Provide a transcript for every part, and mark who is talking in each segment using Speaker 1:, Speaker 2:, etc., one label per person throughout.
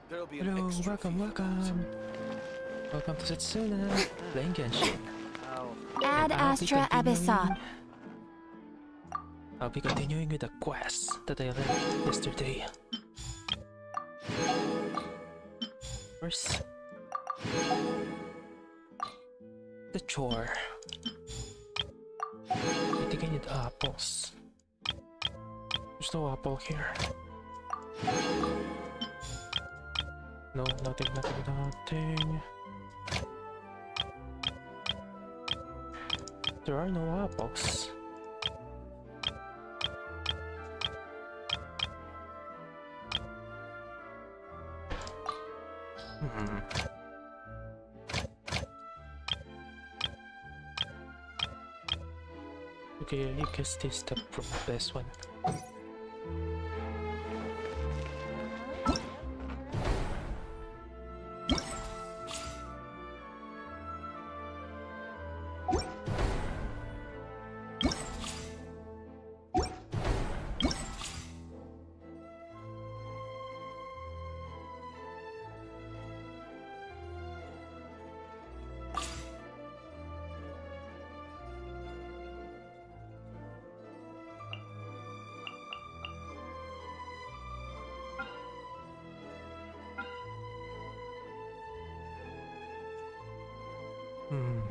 Speaker 1: There'll be an
Speaker 2: Hello,
Speaker 1: extra
Speaker 2: welcome,
Speaker 1: fee for that.
Speaker 2: welcome. Welcome to Setsuna, playing Genshin.
Speaker 3: Ad Astra Abyssa.
Speaker 2: I'll be continuing with the quest that I left yesterday. First, the chore. I think I need apples. There's no apple here. No, nothing. There are no apples. Okay, I guess this is the best one.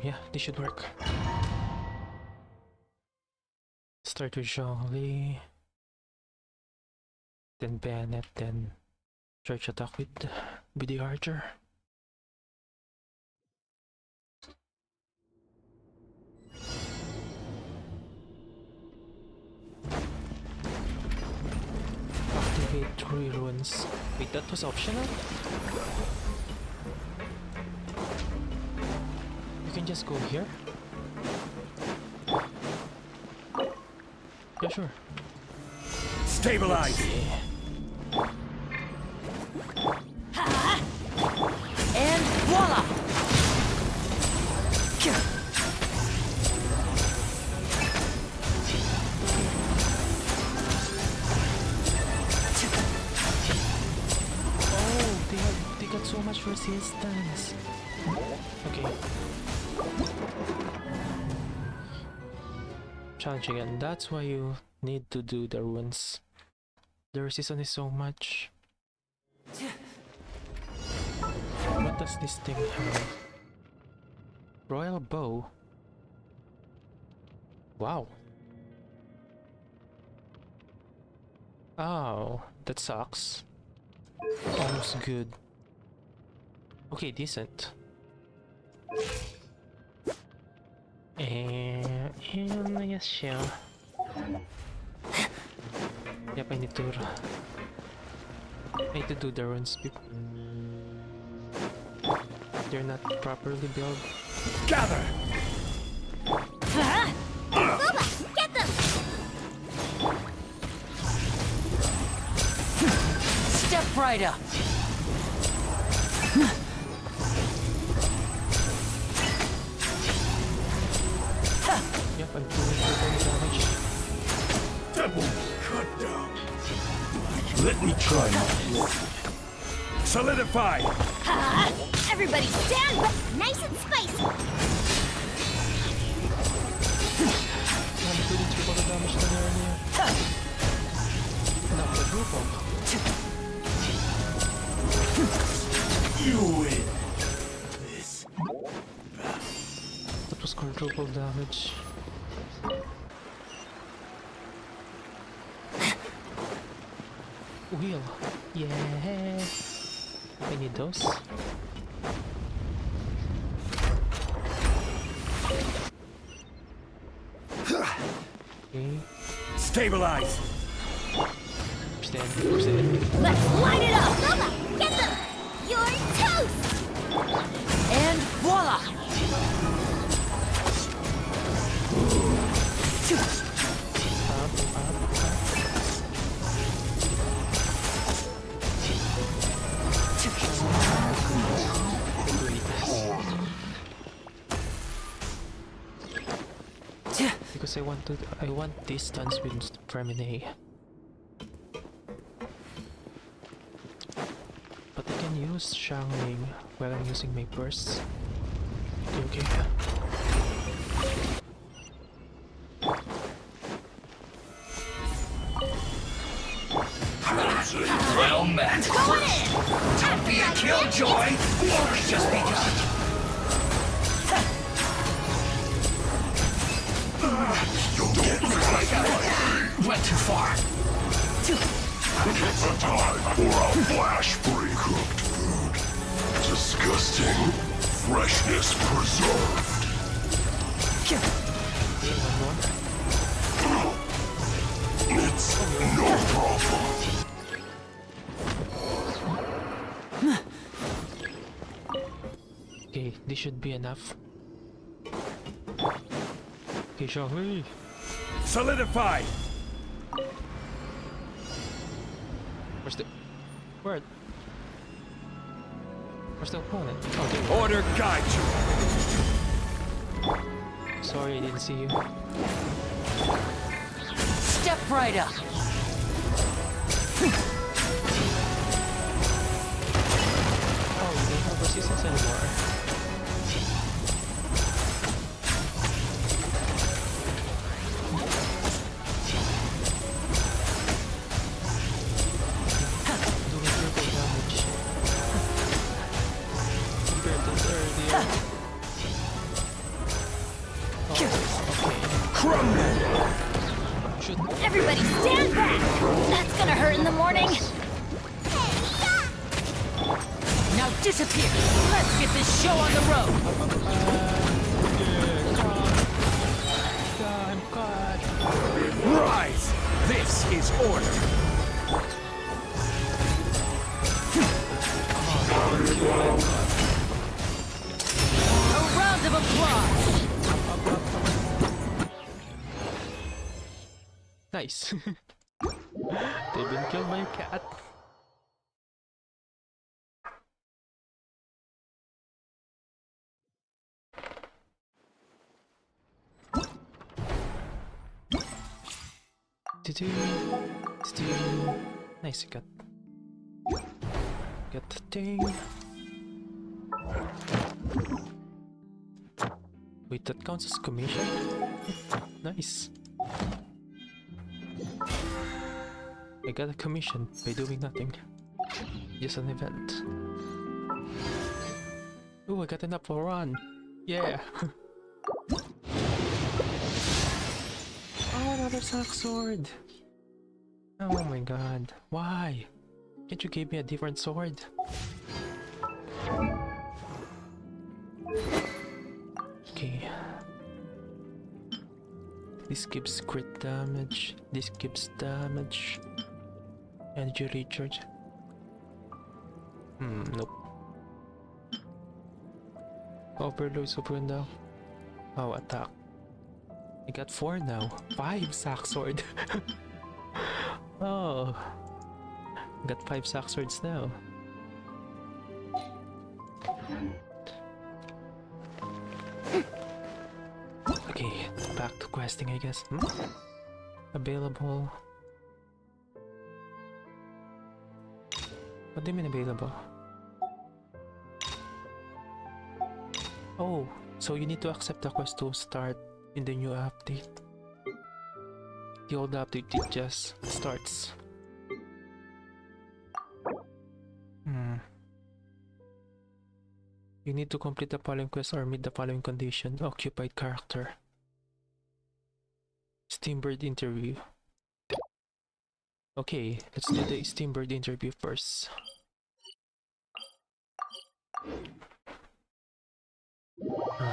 Speaker 2: Yeah, this should work. Start with Zhongli, then Bennett, then charge attack with the archer. Activate 3 runes. Wait, that was optional? You can just go here? Yeah, sure.
Speaker 4: Stabilize!
Speaker 3: And voila!
Speaker 2: Oh, they got so much resistance. Okay. Challenging, and that's why you need to do the runes. The resistance is so much. What does this thing have? Royal bow. Wow. Oh, that sucks. Almost good. Okay, decent. And I guess shell. Yep, I need to do the runes. They're not properly built.
Speaker 4: Gather!
Speaker 3: Boba, get them! Step right up.
Speaker 2: Yep, I'm doing damage.
Speaker 4: Double cut down. Let me try my luck. Solidify!
Speaker 3: Everybody stand back, nice and spicy.
Speaker 2: I'm doing triple the damage than earlier. Not quadruple.
Speaker 4: You win. This.
Speaker 2: That was quadruple damage. Wheel. Yeah. I need those. Okay.
Speaker 4: Stabilize!
Speaker 2: Stand.
Speaker 3: Let's light it up! Boba, get them! You're toast! And voila!
Speaker 2: Because I want distance with Femine. But I can use Shangling while I'm using my burst. Okay, okay.
Speaker 1: Well met.
Speaker 3: Going in!
Speaker 1: Don't be a killjoy. War's just begun.
Speaker 4: You'll get
Speaker 1: Went too far.
Speaker 4: It's a time for a flash break. Cooked food. Disgusting. Freshness preserved. It's no problem.
Speaker 2: Okay, this should be enough. Okay, Shangling.
Speaker 4: Solidify.
Speaker 2: Where's the... Where? Where's the opponent? Oh, there.
Speaker 4: Order guide you.
Speaker 2: Sorry, I didn't see you.
Speaker 3: Step right up!
Speaker 2: Oh, you don't have resistance anymore. Doing triple damage. Compared to earlier. Oh, okay.
Speaker 4: Crumble.
Speaker 2: Should...
Speaker 3: Everybody stand back! That's gonna hurt in the morning! Now disappear! Let's get this show on the road!
Speaker 2: I'm caught.
Speaker 4: Rise. This is order.
Speaker 3: A round of applause!
Speaker 2: Nice. They've been killed by a cat. Nice, got the thing. Wait, that counts as commission? Nice. I got a commission by doing nothing. Just an event. Ooh, I got enough for a run. Yeah. Oh, another sock sword. Oh my god. Why? Can't you give me a different sword? Okay. This gives crit damage. This gives damage. Energy recharge. Nope. Overload super now. Oh, attack. I got 4 now. 5 sack sword. Oh. I got 5 sack swords now. Okay, back to questing, I guess. Available. What do you mean available? Oh, so you need to accept the quest to start in the new update. The old update it just starts. You need to complete the following quest or meet the following condition. Occupied character. Steambird interview. Okay, let's do the Steambird interview first.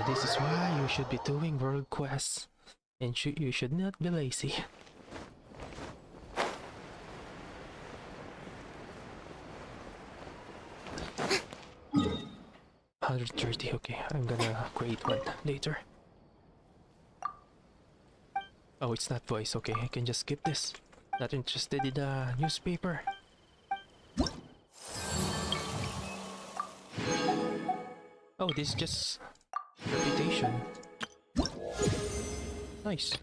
Speaker 2: This is why you should be doing world quests, and you should not be lazy. $130, okay, I'm gonna create one later. Oh, it's not voice, okay, I can just skip this. Not interested in the newspaper. Oh, this is just reputation. Nice.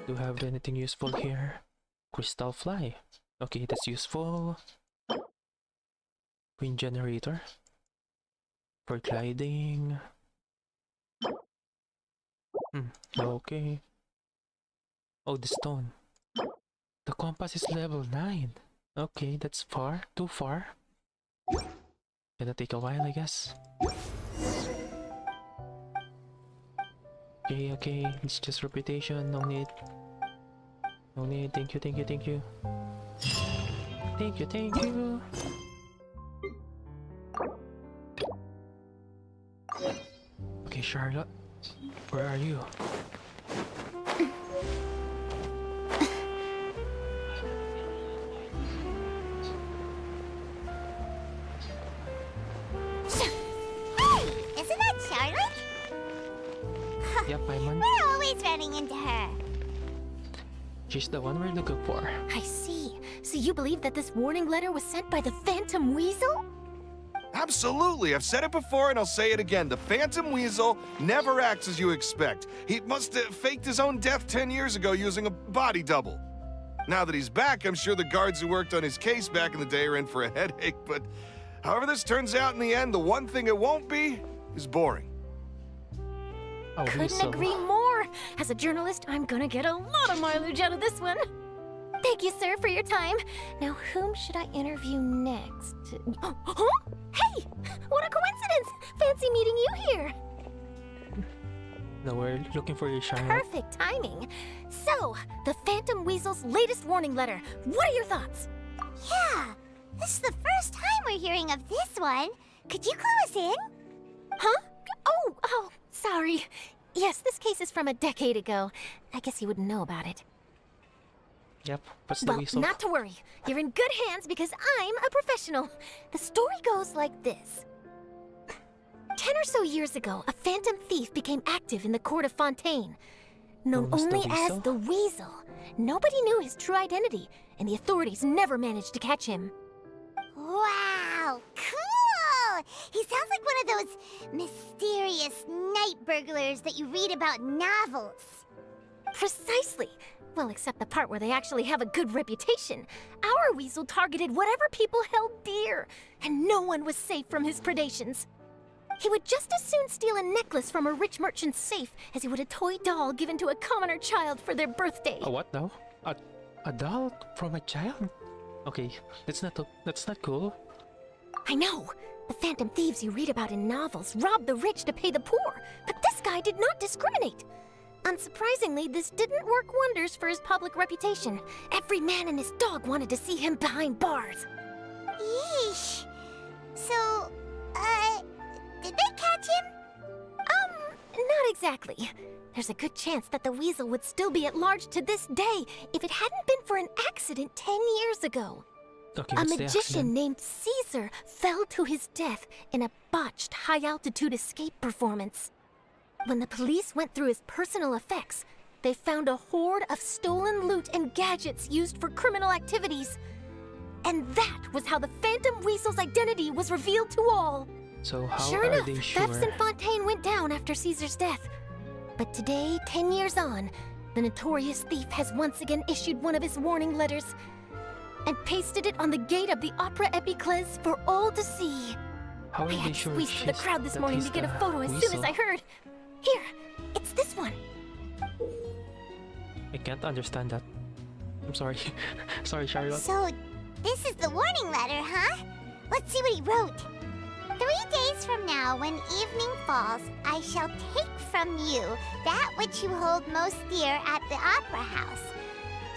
Speaker 2: Do you have anything useful here? Crystal fly. Okay, that's useful. wind generator for gliding. Okay. Oh, the stone. The compass is level 9. Okay, that's far. Too far. Gonna take a while, I guess. Okay, it's just reputation. No need. No need. Thank you. Thank you. Okay, Charlotte. Where are you?
Speaker 3: Hey, isn't that Charlotte?
Speaker 2: Yep, I'm
Speaker 3: We're always running into her.
Speaker 2: She's the one we're looking for.
Speaker 3: I see. So you believe that this warning letter was sent by the Phantom Weasel?
Speaker 5: Absolutely. I've said it before and I'll say it again. The Phantom Weasel never acts as you expect. He must have faked his own death 10 years ago using a body double. Now that he's back, I'm sure the guards who worked on his case back in the day are in for a headache, but however this turns out in the end, the one thing it won't be is boring.
Speaker 2: Oh,
Speaker 3: Couldn't
Speaker 2: Weasel.
Speaker 3: agree more. As a journalist, I'm gonna get a lot of mileage out of this one. Thank you, sir, for your time. Now, whom should I interview next? Huh? Hey! What a coincidence! Fancy meeting you here.
Speaker 2: No, we're looking for you, Charlotte.
Speaker 3: Perfect timing. So, the Phantom Weasel's latest warning letter. What are your thoughts? Yeah, this is the first time we're hearing of this one. Could you clue us in? Huh? Oh, sorry. Yes, this case is from a decade ago. I guess you wouldn't know about it.
Speaker 2: Yep, what's the
Speaker 3: Well,
Speaker 2: Weasel?
Speaker 3: not to worry. You're in good hands because I'm a professional. The story goes like this. 10 or so years ago, a phantom thief became active in the court of Fontaine. Known
Speaker 2: Known as the
Speaker 3: only as
Speaker 2: Weasel?
Speaker 3: the Weasel. Nobody knew his true identity, and the authorities never managed to catch him. Wow, cool! He sounds like one of those mysterious night burglars that you read about in novels. Precisely. Well, except the part where they actually have a good reputation. Our Weasel targeted whatever people held dear, and no one was safe from his predations. He would just as soon steal a necklace from a rich merchant's safe as he would a toy doll given to a commoner child for their birthday.
Speaker 2: A what now? A doll from a child? Okay, that's not cool.
Speaker 3: I know. The phantom thieves you read about in novels rob the rich to pay the poor, but this guy did not discriminate. Unsurprisingly, this didn't work wonders for his public reputation. Every man and his dog wanted to see him behind bars. Yeesh. So, did they catch him? Not exactly. There's a good chance that the Weasel would still be at large to this day if it hadn't been for an accident 10 years ago.
Speaker 2: Okay,
Speaker 3: A
Speaker 2: what's the
Speaker 3: magician
Speaker 2: accident?
Speaker 3: named Caesar fell to his death in a botched high-altitude escape performance. When the police went through his personal effects, they found a hoard of stolen loot and gadgets used for criminal activities. And that was how the Phantom Weasel's identity was revealed to all.
Speaker 2: So how
Speaker 3: Sure
Speaker 2: are
Speaker 3: enough,
Speaker 2: they sure?
Speaker 3: thefts in Fontaine went down after Caesar's death. But today, 10 years on, the notorious thief has once again issued one of his warning letters and pasted it on the gate of the Opera Epiclese for all to see.
Speaker 2: How are
Speaker 3: I
Speaker 2: they
Speaker 3: had to
Speaker 2: sure
Speaker 3: squeeze through the
Speaker 2: she's-
Speaker 3: crowd this
Speaker 2: that
Speaker 3: morning
Speaker 2: he's
Speaker 3: to get a
Speaker 2: the
Speaker 3: photo as soon as
Speaker 2: Weasel?
Speaker 3: I heard. Here, it's this one.
Speaker 2: I can't understand that. I'm sorry. Sorry, Charlotte.
Speaker 3: So, this is the warning letter, huh? Let's see what he wrote. 3 days from now, when evening falls, I shall take from you that which you hold most dear at the Opera House,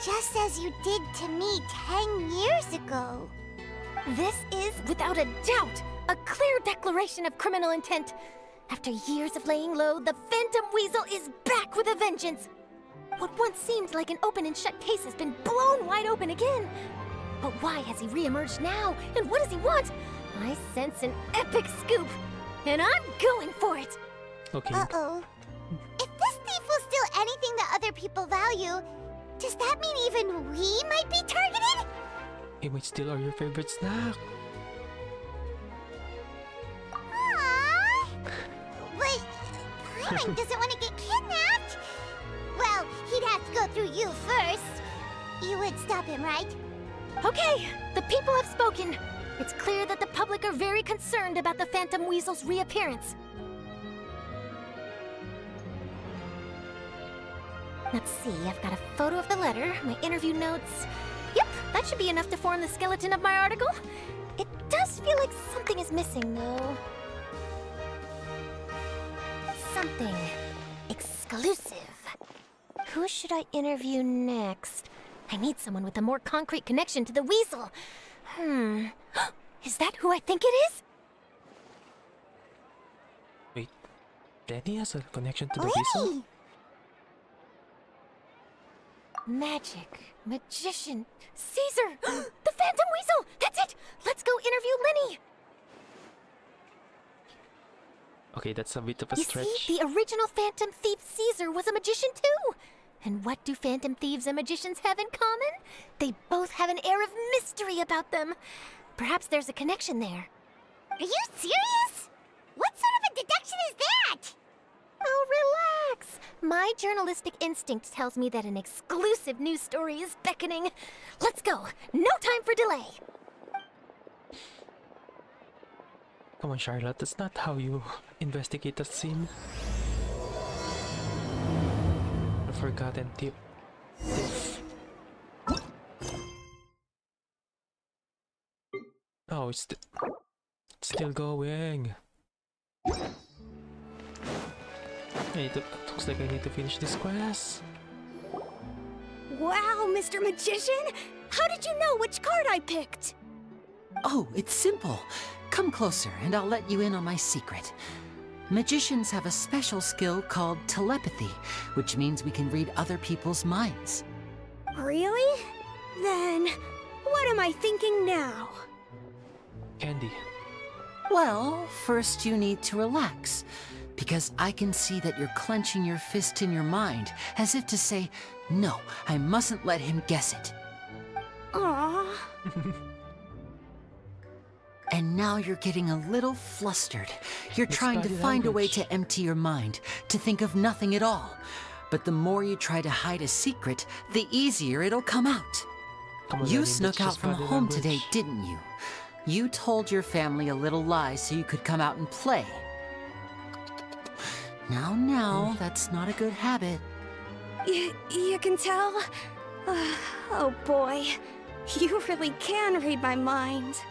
Speaker 3: just as you did to me 10 years ago. This is, without a doubt, a clear declaration of criminal intent. After years of laying low, the Phantom Weasel is back with a vengeance. What once seemed like an open and shut case has been blown wide open again. But why has he reemerged now? And what does he want? I sense an epic scoop, and I'm going for it.
Speaker 2: Okay.
Speaker 3: Uh-oh. If this thief will steal anything that other people value, does that mean even we might be targeted?
Speaker 2: He might steal all your favorite snack.
Speaker 3: Aww. But Paimon doesn't want to get kidnapped. Well, he'd have to go through you first. You would stop him, right? Okay, the people have spoken.
Speaker 6: It's clear that the public are very concerned about the Phantom Weasel's reappearance. Let's see, I've got a photo of the letter, my interview notes. Yep, that should be enough to form the skeleton of my article. It does feel like something is missing, though. Something exclusive. Who should I interview next? I need someone with a more concrete connection to the Weasel. Is that who I think it is?
Speaker 2: Wait, Danny has a connection to the Weasel?
Speaker 3: Lenny!
Speaker 6: Magic, magician, Caesar! The Phantom Weasel! That's it! Let's go interview Lenny!
Speaker 2: Okay, that's a bit of a
Speaker 6: You
Speaker 2: stretch.
Speaker 6: see, the original Phantom Thief Caesar was a magician too! And what do Phantom Thieves and magicians have in common? They both have an air of mystery about them. Perhaps there's a connection there.
Speaker 3: Are you serious? What sort of a deduction is that?
Speaker 6: Oh, relax! My journalistic instinct tells me that an exclusive news story is beckoning. Let's go! No time for delay!
Speaker 2: Come on, Charlotte, that's not how you investigate a scene. The forgotten tip. Oh, it's still going. Looks like I need to finish this quest.
Speaker 7: Wow, Mr. Magician! How did you know which card I picked?
Speaker 8: Oh, it's simple. Come closer and I'll let you in on my secret. Magicians have a special skill called telepathy, which means we can read other people's minds.
Speaker 7: Really? Then, what am I thinking now?
Speaker 2: Candy.
Speaker 8: Well, first you need to relax, because I can see that you're clenching your fist in your mind, as if to say, no, I mustn't let him guess it.
Speaker 7: Aww.
Speaker 8: And now you're getting a little flustered. You're
Speaker 2: It's
Speaker 8: trying to
Speaker 2: body
Speaker 8: find a way
Speaker 2: language.
Speaker 8: to empty your mind, to think of nothing at all. But the more you try to hide a secret, the easier it'll come out.
Speaker 2: Come on,
Speaker 8: You
Speaker 2: Lenny,
Speaker 8: snuck
Speaker 2: that's
Speaker 8: out
Speaker 2: just
Speaker 8: from
Speaker 2: body
Speaker 8: home
Speaker 2: language.
Speaker 8: today, didn't you? You told your family a little lie so you could come out and play. Now, that's not a good habit.
Speaker 7: You can tell? Oh boy, you really can read my mind.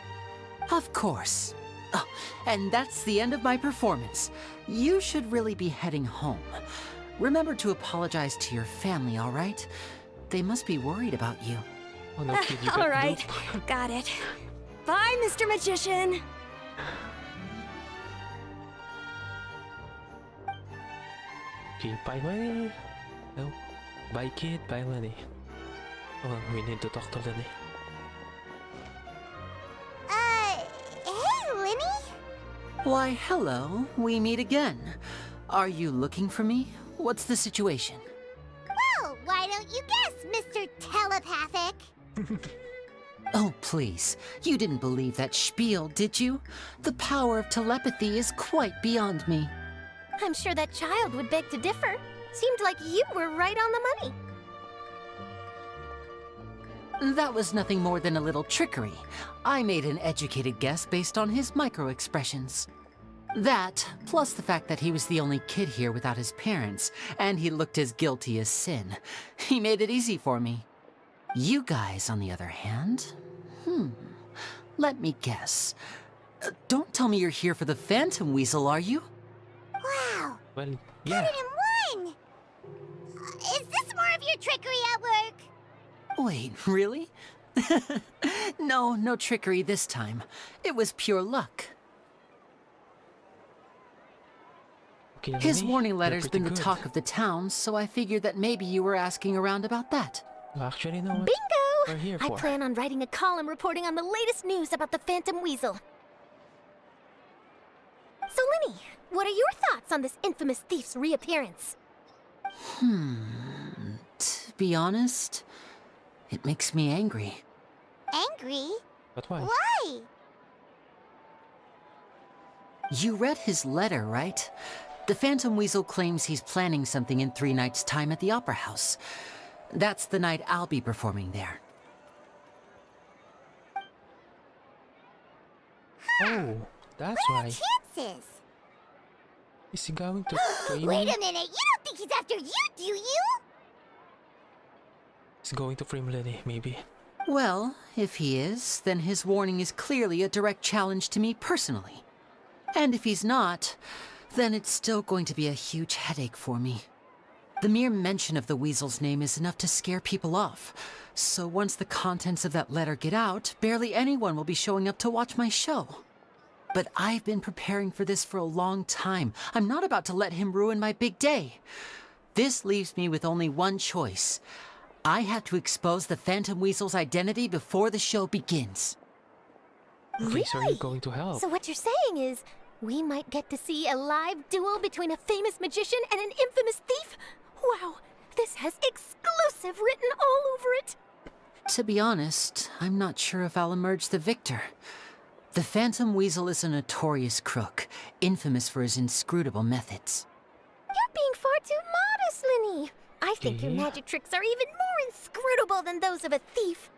Speaker 8: Of course. Oh, and that's the end of my performance. You should really be heading home. Remember to apologize to your family, all right? They must be worried about you.
Speaker 2: Oh no, kid, you got
Speaker 7: All right,
Speaker 2: duped.
Speaker 7: got it. Bye, Mr. Magician.
Speaker 2: Okay, bye Lenny. No. Bye kid, bye Lenny. Oh, we need to talk to Lenny.
Speaker 3: Hey, Lenny?
Speaker 8: Why, hello. We meet again. Are you looking for me? What's the situation?
Speaker 3: Well, why don't you guess, Mr. Telepathic?
Speaker 8: Oh, please. You didn't believe that spiel, did you? The power of telepathy is quite beyond me.
Speaker 6: I'm sure that child would beg to differ. Seemed like you were right on the money.
Speaker 8: That was nothing more than a little trickery. I made an educated guess based on his micro-expressions. That, plus the fact that he was the only kid here without his parents, and he looked as guilty as sin. He made it easy for me. You guys, on the other hand, let me guess. Don't tell me you're here for the Phantom Weasel, are you?
Speaker 3: Wow,
Speaker 2: Well,
Speaker 3: got
Speaker 2: yeah.
Speaker 3: it in one! Is this more of your trickery at work?
Speaker 8: Wait, really? No trickery this time. It was pure luck.
Speaker 2: Okay,
Speaker 8: His
Speaker 2: Lenny,
Speaker 8: warning
Speaker 2: you're
Speaker 8: letter's
Speaker 2: pretty
Speaker 8: been the
Speaker 2: good.
Speaker 8: talk of the town, so I figured that maybe you were asking around about that.
Speaker 2: Well, actually, no. What
Speaker 6: Bingo!
Speaker 2: we're here
Speaker 6: I
Speaker 2: for.
Speaker 6: plan on writing a column reporting on the latest news about the Phantom Weasel. So, Lenny, what are your thoughts on this infamous thief's reappearance?
Speaker 8: To be honest, it makes me angry.
Speaker 3: Angry?
Speaker 2: But why?
Speaker 3: Why?
Speaker 8: You read his letter, right? The Phantom Weasel claims he's planning something in 3 nights' time at the Opera House. That's the night I'll be performing there.
Speaker 2: Oh, that's
Speaker 3: What are
Speaker 2: why.
Speaker 3: the chances?
Speaker 2: Is he going to frame
Speaker 3: Wait
Speaker 2: me?
Speaker 3: a minute, you don't think he's after you, do you?
Speaker 2: He's going to frame Lenny, maybe.
Speaker 8: Well, if he is, then his warning is clearly a direct challenge to me personally. And if he's not, then it's still going to be a huge headache for me. The mere mention of the weasel's name is enough to scare people off. So once the contents of that letter get out, barely anyone will be showing up to watch my show. But I've been preparing for this for a long time. I'm not about to let him ruin my big day. This leaves me with only one choice. I have to expose the Phantom Weasel's identity before the show begins.
Speaker 2: Okay, so you're going to help.
Speaker 6: So what you're saying is, we might get to see a live duel between a famous magician and an infamous thief? Wow, this has exclusive written all over it!
Speaker 8: To be honest, I'm not sure if I'll emerge the victor. The Phantom Weasel is a notorious crook, infamous for his inscrutable methods.
Speaker 6: You're being far too modest, Linny. I think your magic tricks are even more inscrutable than those of a thief.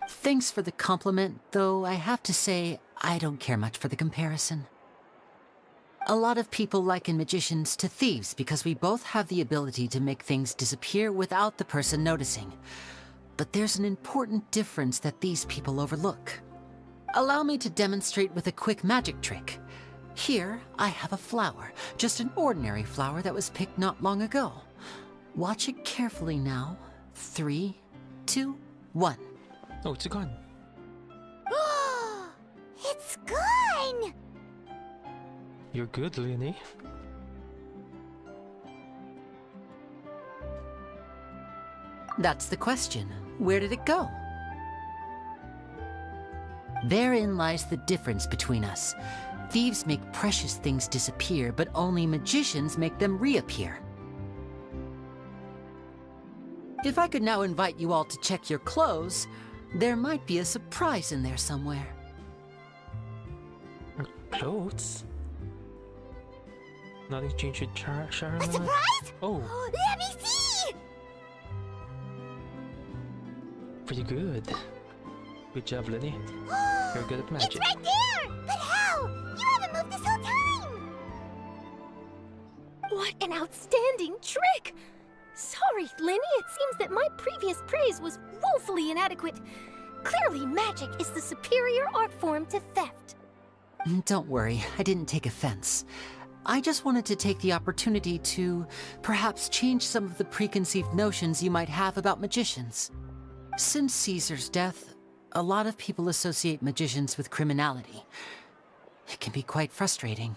Speaker 8: Thanks for the compliment, though I have to say, I don't care much for the comparison. A lot of people liken magicians to thieves because we both have the ability to make things disappear without the person noticing. But there's an important difference that these people overlook. Allow me to demonstrate with a quick magic trick. Here, I have a flower, just an ordinary flower that was picked not long ago. Watch it carefully now. 3, 2, 1.
Speaker 2: Oh, it's gone.
Speaker 3: It's gone!
Speaker 2: You're good, Lenny.
Speaker 8: That's the question. Where did it go? Therein lies the difference between us. Thieves make precious things disappear, but only magicians make them reappear. If I could now invite you all to check your clothes, there might be a surprise in there somewhere.
Speaker 2: Her clothes? Nothing changed with
Speaker 3: A
Speaker 2: Charlotte?
Speaker 3: surprise?
Speaker 2: Oh,
Speaker 3: Let me see!
Speaker 2: pretty good. Good job, Lenny. You're good at
Speaker 3: It's
Speaker 2: magic.
Speaker 3: right there! But how? You haven't moved this whole time!
Speaker 6: What an outstanding trick! Sorry, Linny, it seems that my previous praise was woefully inadequate. Clearly, magic is the superior art form to theft.
Speaker 8: Don't worry, I didn't take offense. I just wanted to take the opportunity to perhaps change some of the preconceived notions you might have about magicians. Since Caesar's death, a lot of people associate magicians with criminality. It can be quite frustrating.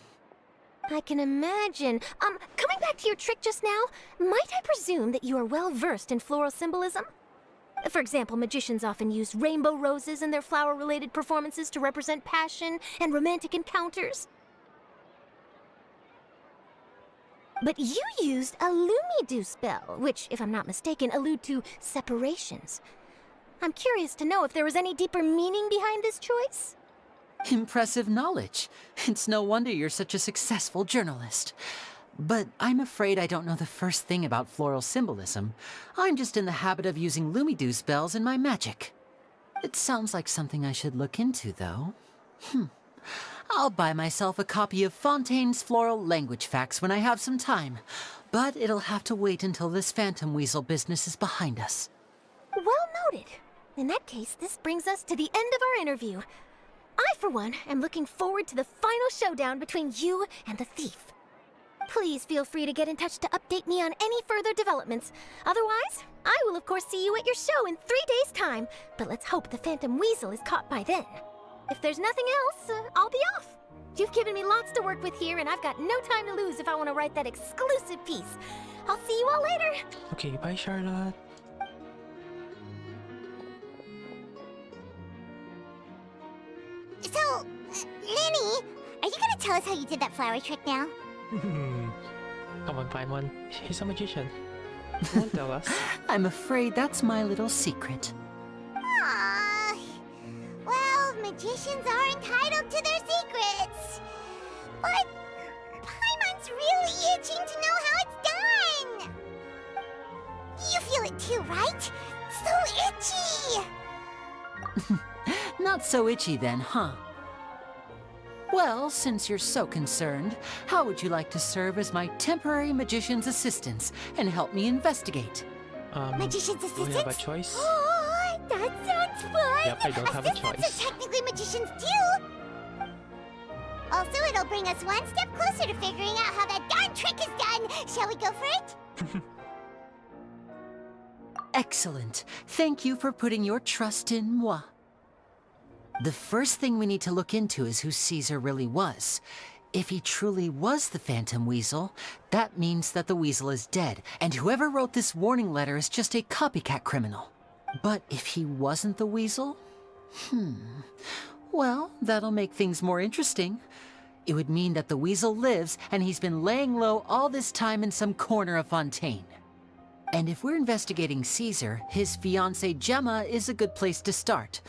Speaker 6: I can imagine. Coming back to your trick just now, might I presume that you are well versed in floral symbolism? For example, magicians often use rainbow roses in their flower-related performances to represent passion and romantic encounters. But you used a Lumidu spell, which, if I'm not mistaken, allude to separations. I'm curious to know if there was any deeper meaning behind this choice?
Speaker 8: Impressive knowledge. It's no wonder you're such a successful journalist. But I'm afraid I don't know the first thing about floral symbolism. I'm just in the habit of using Lumidu spells in my magic. It sounds like something I should look into, though. I'll buy myself a copy of Fontaine's Floral Language Facts when I have some time. But it'll have to wait until this Phantom Weasel business is behind us.
Speaker 6: Well noted. In that case, this brings us to the end of our interview. I, for one, am looking forward to the final showdown between you and the thief. Please feel free to get in touch to update me on any further developments. Otherwise, I will of course see you at your show in 3 days' time, but let's hope the Phantom Weasel is caught by then. If there's nothing else, I'll be off. You've given me lots to work with here, and I've got no time to lose if I want to write that exclusive piece. I'll see you all later.
Speaker 2: Okay, bye, Charlotte.
Speaker 3: So, Lenny, are you gonna tell us how you did that flower trick now?
Speaker 2: Come on, Paimon. He's a magician. He won't tell us.
Speaker 8: I'm afraid that's my little secret.
Speaker 3: Aww. Well, magicians are entitled to their secrets. But Paimon's really itching to know how it's done. You feel it too, right? So itchy.
Speaker 8: Not so itchy then, huh? Well, since you're so concerned, how would you like to serve as my temporary magician's assistant and help me investigate?
Speaker 3: Magician's
Speaker 2: Do we have a
Speaker 3: assistants?
Speaker 2: choice?
Speaker 3: Oh, that sounds fun!
Speaker 2: Yep, I don't have a
Speaker 3: Assistants
Speaker 2: choice.
Speaker 3: are technically magicians too! Also, it'll bring us one step closer to figuring out how that darn trick is done! Shall we go for it?
Speaker 8: Excellent. Thank you for putting your trust in moi. The first thing we need to look into is who Caesar really was. If he truly was the Phantom Weasel, that means that the Weasel is dead, and whoever wrote this warning letter is just a copycat criminal. But if he wasn't the Weasel? Well, that'll make things more interesting. It would mean that the Weasel lives, and he's been laying low all this time in some corner of Fontaine. And if we're investigating Caesar, his fiancée Gemma is a good place to start.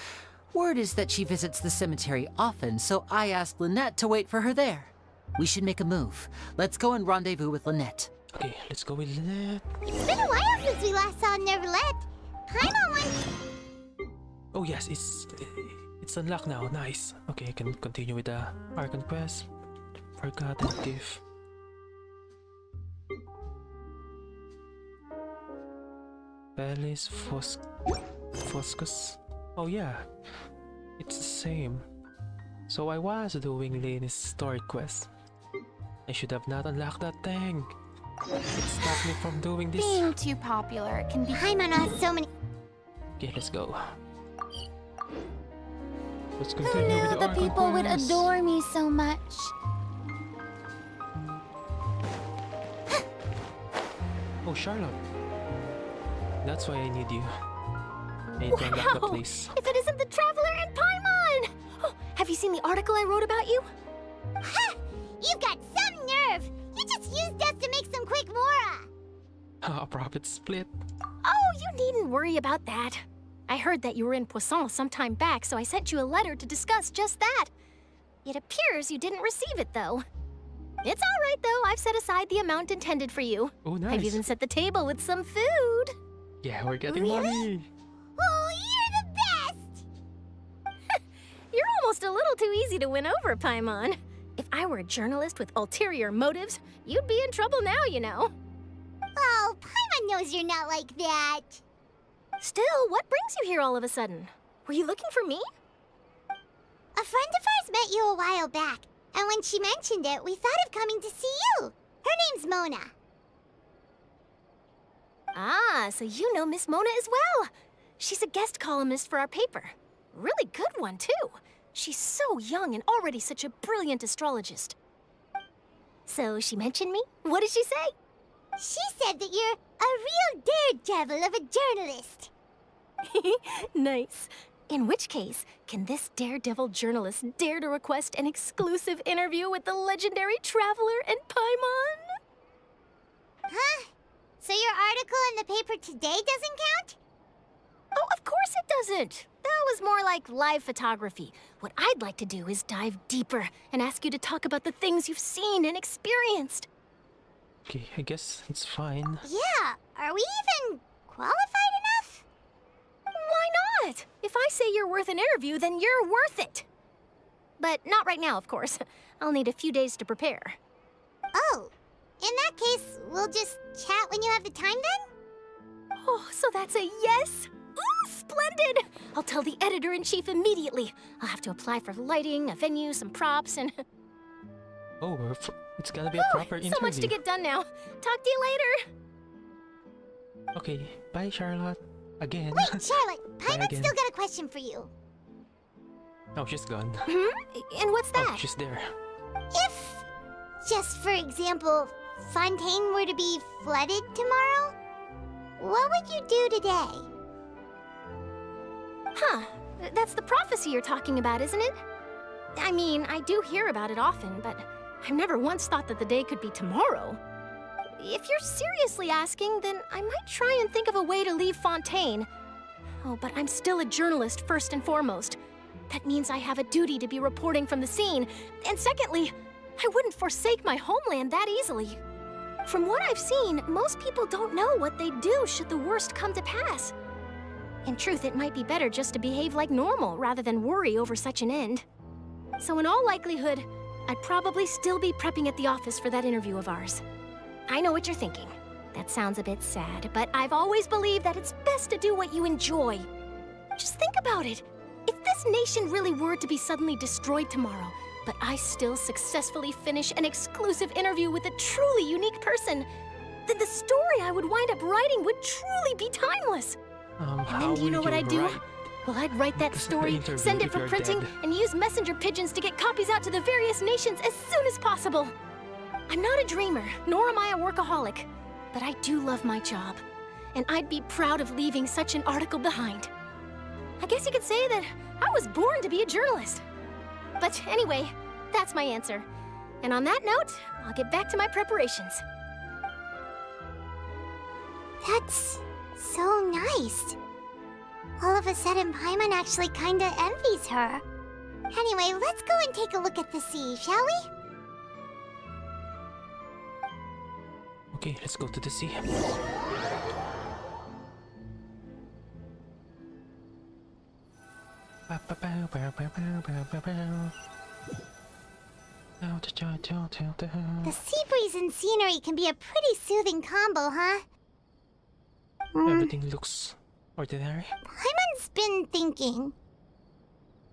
Speaker 8: Word is that she visits the cemetery often, so I asked Lynette to wait for her there. We should make a move. Let's go and rendezvous with Lynette.
Speaker 2: Okay, let's go with Lynette.
Speaker 3: It's been a while since we last saw Neverlet. Paimon went...
Speaker 2: Oh yes, it's unlocked now. Nice. Okay, I can continue with the Archon quest. Forgotten Thief. Palace Foscus. Oh yeah, it's the same. So I was doing Lane's story quest. I should have not unlocked that thing. It stopped me from doing this.
Speaker 7: Being too popular can be...
Speaker 3: Paimon has so many...
Speaker 2: Okay, let's go. Let's
Speaker 7: Who
Speaker 2: continue
Speaker 7: knew
Speaker 2: with the
Speaker 7: the
Speaker 2: Archon
Speaker 7: people would
Speaker 2: quest.
Speaker 7: adore me so much?
Speaker 2: Oh, Charlotte. That's why I need you. I need to unlock the
Speaker 6: Wow!
Speaker 2: place.
Speaker 6: If it isn't the Traveler and Paimon! Oh, have you seen the article I wrote about you?
Speaker 3: Ha! You've got some nerve! You just used us to make some quick mora!
Speaker 2: A profit split.
Speaker 6: Oh, you needn't worry about that. I heard that you were in Poisson some time back, so I sent you a letter to discuss just that. It appears you didn't receive it, though. It's all right, though. I've set aside the amount intended for you.
Speaker 2: Oh, nice.
Speaker 6: I've even set the table with some food.
Speaker 2: Yeah, we're getting
Speaker 3: Really?
Speaker 2: money.
Speaker 3: Oh, you're the best!
Speaker 6: You're almost a little too easy to win over, Paimon. If I were a journalist with ulterior motives, you'd be in trouble now, you know.
Speaker 3: Oh, Paimon knows you're not like that.
Speaker 6: Still, what brings you here all of a sudden? Were you looking for me?
Speaker 3: A friend of ours met you a while back, and when she mentioned it, we thought of coming to see you. Her name's Mona.
Speaker 6: Ah, so you know Miss Mona as well. She's a guest columnist for our paper. Really good one, too. She's so young and already such a brilliant astrologist. So she mentioned me? What did she say?
Speaker 3: She said that you're a real daredevil of a journalist.
Speaker 6: Nice. In which case, can this daredevil journalist dare to request an exclusive interview with the legendary Traveler and Paimon?
Speaker 3: Huh? So your article in the paper today doesn't count?
Speaker 6: Oh, of course it doesn't. That was more like live photography. What I'd like to do is dive deeper and ask you to talk about the things you've seen and experienced.
Speaker 2: Okay, I guess it's fine.
Speaker 3: Yeah, are we even qualified enough?
Speaker 6: Why not? If I say you're worth an interview, then you're worth it. But not right now, of course. I'll need a few days to prepare.
Speaker 3: Oh, in that case, we'll just chat when you have the time then?
Speaker 6: Oh, so that's a yes? Ooh, splendid! I'll tell the editor-in-chief immediately. I'll have to apply for lighting, a venue, some props, and...
Speaker 2: Oh, it's gotta be a proper interview.
Speaker 6: So much to get done now. Talk to you later.
Speaker 2: Okay, bye Charlotte. Again.
Speaker 3: Wait, Charlotte, Paimon's
Speaker 2: again.
Speaker 3: still got a question for you.
Speaker 2: Oh, she's gone.
Speaker 6: And what's that?
Speaker 2: Oh, she's there.
Speaker 3: If, just for example, Fontaine were to be flooded tomorrow, what would you do today?
Speaker 6: Huh. That's the prophecy you're talking about, isn't it? I mean, I do hear about it often, but I've never once thought that the day could be tomorrow. If you're seriously asking, then I might try and think of a way to leave Fontaine. Oh, but I'm still a journalist first and foremost. That means I have a duty to be reporting from the scene. And secondly, I wouldn't forsake my homeland that easily. From what I've seen, most people don't know what they'd do should the worst come to pass. In truth, it might be better just to behave like normal rather than worry over such an end. So in all likelihood, I'd probably still be prepping at the office for that interview of ours. I know what you're thinking. That sounds a bit sad, but I've always believed that it's best to do what you enjoy. Just think about it. If this nation really were to be suddenly destroyed tomorrow, but I still successfully finish an exclusive interview with a truly unique person, then the story I would wind up writing would truly be timeless. And
Speaker 2: How
Speaker 6: then do you know
Speaker 2: would
Speaker 6: what I'd do?
Speaker 2: write
Speaker 6: Well, I'd write that
Speaker 2: the
Speaker 6: story,
Speaker 2: interview
Speaker 6: send it
Speaker 2: if
Speaker 6: for
Speaker 2: you're
Speaker 6: printing,
Speaker 2: dead?
Speaker 6: and use messenger pigeons to get copies out to the various nations as soon as possible. I'm not a dreamer, nor am I a workaholic, but I do love my job, and I'd be proud of leaving such an article behind. I guess you could say that I was born to be a journalist. But anyway, that's my answer. And on that note, I'll get back to my preparations.
Speaker 3: That's so nice. All of a sudden, Paimon actually kinda envies her. Anyway, let's go and take a look at the sea, shall we?
Speaker 2: Okay, let's go to the sea.
Speaker 3: The sea breeze and scenery can be a pretty soothing combo, huh?
Speaker 2: Everything looks ordinary.
Speaker 3: Paimon's been thinking.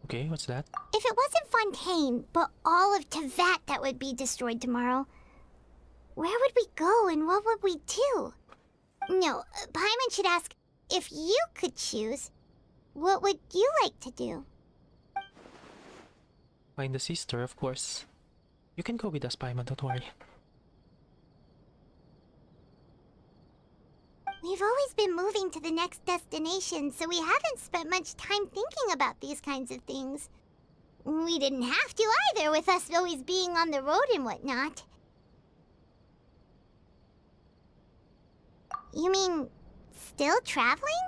Speaker 2: Okay, what's that?
Speaker 3: If it wasn't Fontaine, but all of Tevat that would be destroyed tomorrow, where would we go and what would we do? No, Paimon should ask, if you could choose, what would you like to do?
Speaker 2: Find the sister, of course. You can go with us, Paimon, don't worry.
Speaker 3: We've always been moving to the next destination, so we haven't spent much time thinking about these kinds of things. We didn't have to either, with us always being on the road and whatnot. You mean, still traveling?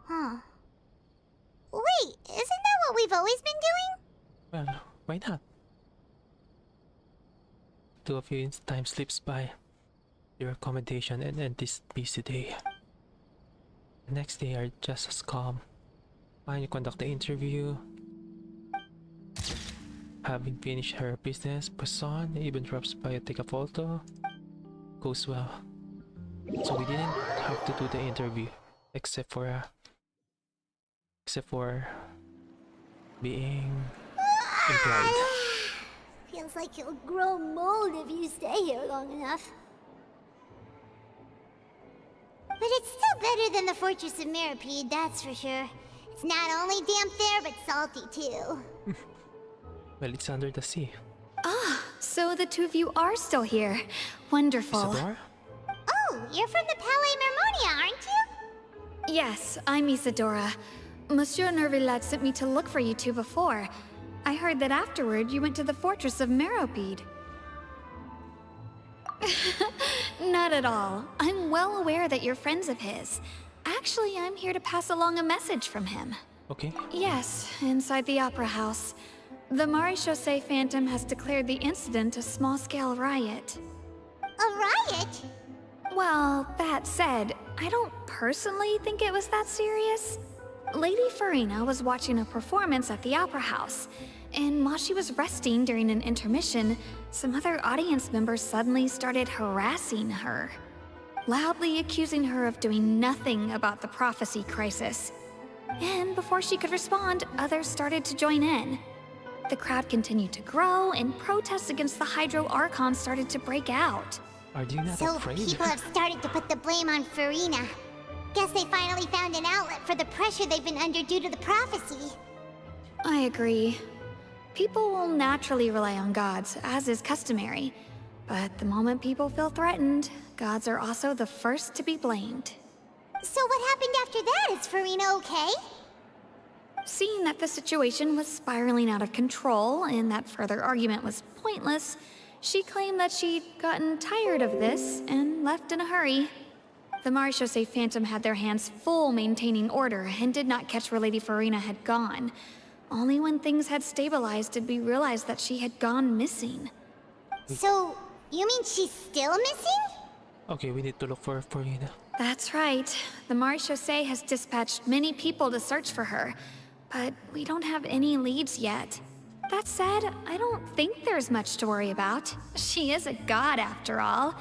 Speaker 3: Huh. Wait, isn't that what we've always been doing?
Speaker 2: Well, why not? Two of you time slips by. Your accommodation and end this busy day. The next day are just as calm. Fine, you conduct the interview. Having finished her business, Poisson even drops by to take a photo. Goes well. So we didn't have to do the interview, except for being implied.
Speaker 3: Feels like you'll grow mold if you stay here long enough. But it's still better than the Fortress of Mirapede, that's for sure. It's not only damp there, but salty too.
Speaker 2: Well, it's under the sea.
Speaker 7: Ah, so the two of you are still here. Wonderful.
Speaker 2: Isadora?
Speaker 3: Oh, you're from the Palais Mermonia, aren't you?
Speaker 7: Yes, I'm Isadora. Monsieur Nervilat sent me to look for you two before. I heard that afterward you went to the Fortress of Meropide. Not at all. I'm well aware that you're friends of his. Actually, I'm here to pass along a message from him.
Speaker 2: Okay.
Speaker 7: Yes, inside the Opera House. The Maréchaussée Phantom has declared the incident a small-scale riot.
Speaker 3: A riot?
Speaker 7: Well, that said, I don't personally think it was that serious. Lady Farina was watching a performance at the Opera House, and while she was resting during an intermission, some other audience members suddenly started harassing her, loudly accusing her of doing nothing about the prophecy crisis. And before she could respond, others started to join in. The crowd continued to grow, and protests against the Hydro Archon started to break out.
Speaker 2: Are you not
Speaker 3: So
Speaker 2: afraid?
Speaker 3: people have started to put the blame on Farina. Guess they finally found an outlet for the pressure they've been under due to the prophecy.
Speaker 7: I agree. People will naturally rely on gods, as is customary. But the moment people feel threatened, gods are also the first to be blamed.
Speaker 3: So what happened after that? Is Farina okay?
Speaker 7: Seeing that the situation was spiraling out of control and that further argument was pointless, she claimed that she'd gotten tired of this and left in a hurry. The Maréchaussée Phantom had their hands full maintaining order and did not catch where Lady Farina had gone. Only when things had stabilized did we realize that she had gone missing.
Speaker 3: So, you mean she's still missing?
Speaker 2: Okay, we need to look for Farina.
Speaker 7: That's right. The Maréchaussée has dispatched many people to search for her. but we don't have any leads yet. That said, I don't think there's much to worry about. She is a god after all.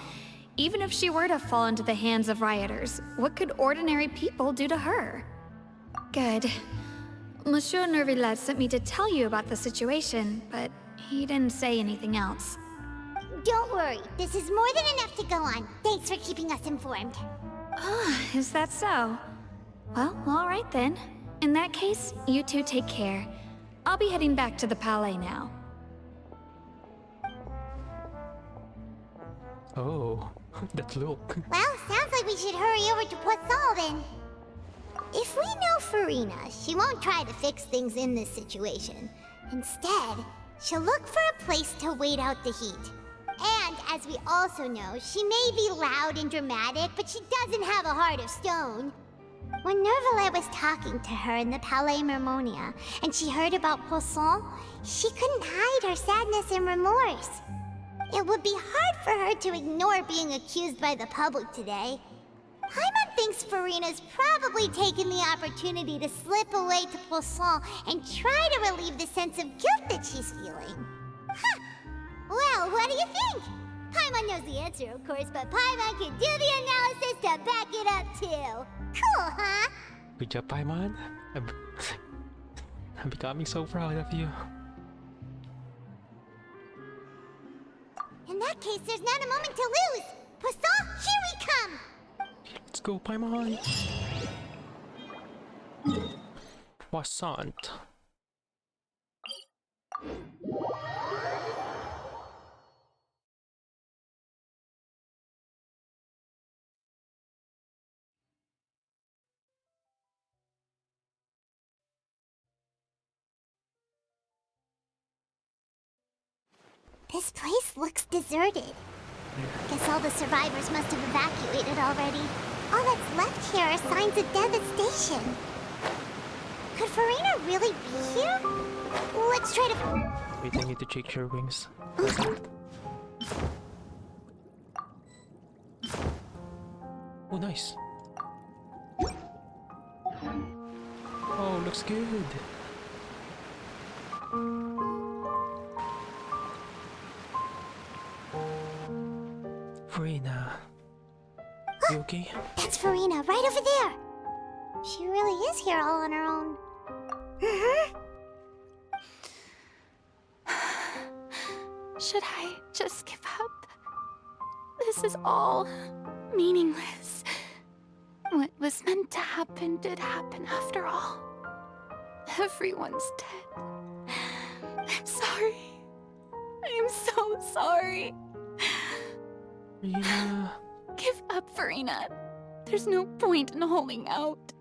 Speaker 7: Even if she were to fall into the hands of rioters, what could ordinary people do to her? Good. Monsieur Nervillet sent me to tell you about the situation, but he didn't say anything else.
Speaker 3: Don't worry, this is more than enough to go on. Thanks for keeping us informed.
Speaker 7: Ah, is that so? Well, all right then. In that case, you two take care. I'll be heading back to the Palais now.
Speaker 2: Oh, that look.
Speaker 3: Well, sounds like we should hurry over to Poisson then. If we know Farina, she won't try to fix things in this situation. Instead, she'll look for a place to wait out the heat. And as we also know, she may be loud and dramatic, but she doesn't have a heart of stone. When Nervalet was talking to her in the Palais Mermonia, and she heard about Poisson, she couldn't hide her sadness and remorse. It would be hard for her to ignore being accused by the public today. Paimon thinks Farina's probably taken the opportunity to slip away to Poisson and try to relieve the sense of guilt that she's feeling. Huh! Well, what do you think? Paimon knows the answer, of course, but Paimon can do the analysis to back it up too. Cool, huh?
Speaker 2: Good job, Paimon. I'm becoming so proud of you.
Speaker 3: In that case, there's not a moment to lose. Poisson, here we come!
Speaker 2: Let's go, Paimon. Croissant.
Speaker 3: This place looks deserted. Guess all the survivors must have evacuated already. All that's left here are signs of devastation. Could Farina really be here? Let's try to...
Speaker 2: Wait, I need to check your wings. Oh, nice. Oh, looks good. Farina. You okay?
Speaker 3: That's Farina, right over there. She really is here all on her own.
Speaker 7: Should I just give up? This is all meaningless. What was meant to happen did happen after all. Everyone's dead. I'm sorry. I'm so sorry.
Speaker 2: Farina.
Speaker 7: Give up, Farina. There's no point in holding out.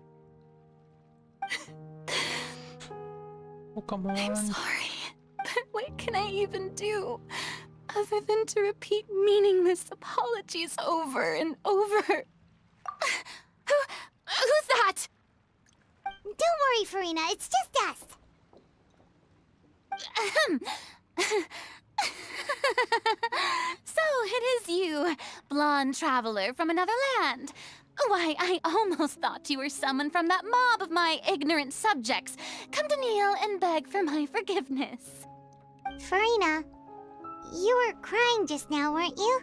Speaker 2: Oh, come on.
Speaker 7: I'm sorry, but what can I even do other than to repeat meaningless apologies over and over? Who's that?
Speaker 3: Don't worry, Farina, it's just us.
Speaker 7: So it is you, blonde traveler from another land. Why, I almost thought you were someone from that mob of my ignorant subjects, come to kneel and beg for my forgiveness.
Speaker 3: Farina, you were crying just now, weren't you?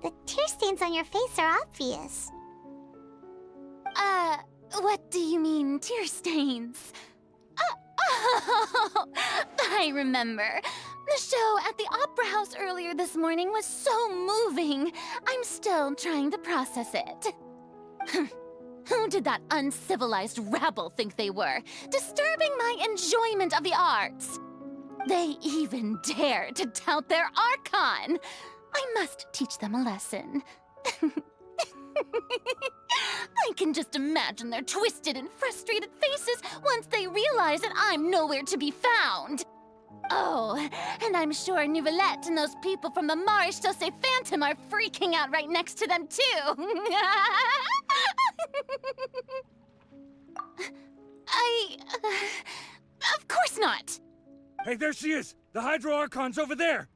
Speaker 3: The tear stains on your face are obvious.
Speaker 7: What do you mean, tear stains? Oh, I remember. The show at the Opera House earlier this morning was so moving. I'm still trying to process it. Who did that uncivilized rabble think they were, disturbing my enjoyment of the arts? They even dare to tout their Archon. I must teach them a lesson. I can just imagine their twisted and frustrated faces once they realize that I'm nowhere to be found. Oh, and I'm sure Nouvellette and those people from the Marish Chaussee Phantom are freaking out right next to them, too. Of course not.
Speaker 1: Hey, there she is! The Hydro Archon's over there!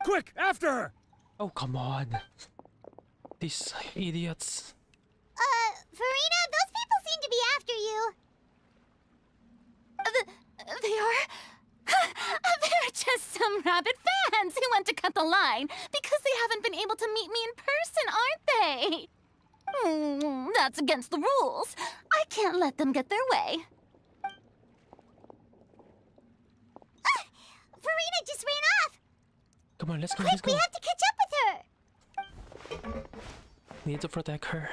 Speaker 1: Quick, after her!
Speaker 2: Oh, come on. These idiots.
Speaker 3: Farina, those people seem to be after you.
Speaker 6: line because they haven't been able to meet me in person, aren't they? That's against the rules. I can't let them get their way.
Speaker 3: Farina just ran off!
Speaker 2: Come on, let's go,
Speaker 3: Quick,
Speaker 2: let's go.
Speaker 3: we have to catch up with her!
Speaker 2: We need to protect her.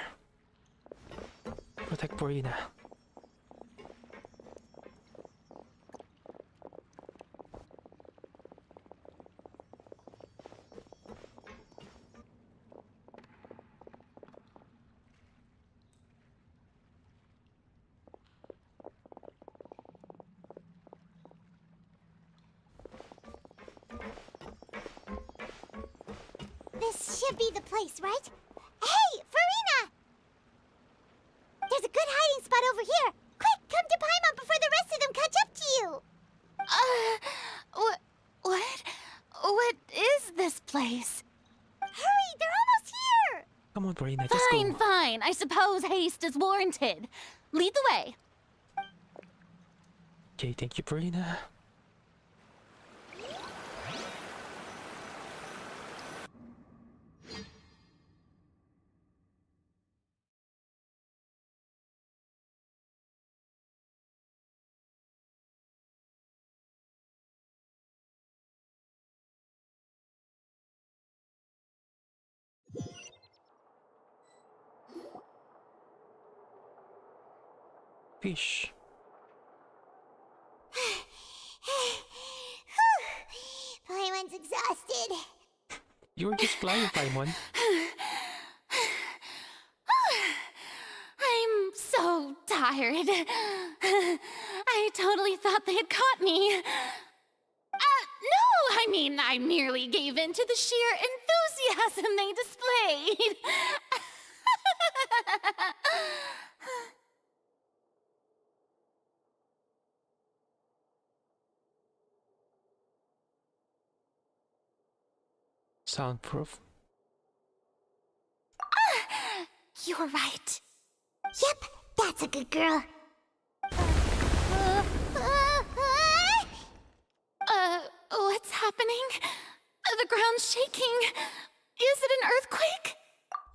Speaker 2: Protect Purina.
Speaker 3: This should be the place, right? Hey, Farina! There's a good hiding spot over here. Quick, come to Paimon before the rest of them catch up to you.
Speaker 6: What is this place?
Speaker 3: Hurry, they're almost here.
Speaker 2: Come on, Purina, just
Speaker 6: Fine,
Speaker 2: go.
Speaker 6: fine. I suppose haste is warranted. Lead the way.
Speaker 2: Okay, thank you, Purina. Fish.
Speaker 3: Paimon's exhausted.
Speaker 2: You were just flying, Paimon.
Speaker 6: I'm so tired. I totally thought they had caught me. No, I mean, I merely gave in to the sheer enthusiasm they displayed.
Speaker 2: Soundproof.
Speaker 6: You're right.
Speaker 3: Yep, that's a good girl.
Speaker 6: What's happening? The ground's shaking. Is it an earthquake?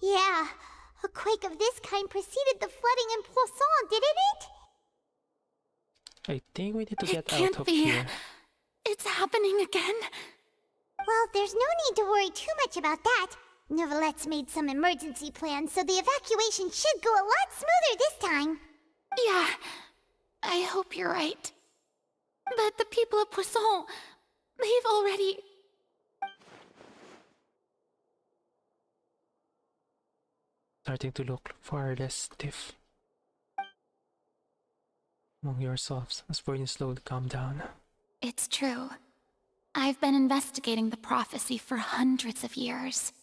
Speaker 3: Yeah, a quake of this kind preceded the flooding in Poisson, didn't it?
Speaker 2: I think we need to
Speaker 6: It
Speaker 2: get
Speaker 6: can't
Speaker 2: out of
Speaker 6: be.
Speaker 2: here.
Speaker 6: It's happening again.
Speaker 3: Well, there's no need to worry too much about that. Novelette's made some emergency plans, so the evacuation should go a lot smoother this time.
Speaker 6: Yeah, I hope you're right. But the people of Poisson, they've already...
Speaker 2: Starting to look far less stiff among yourselves as Purina slowly calm down.
Speaker 6: It's true. I've been investigating the prophecy for hundreds of years.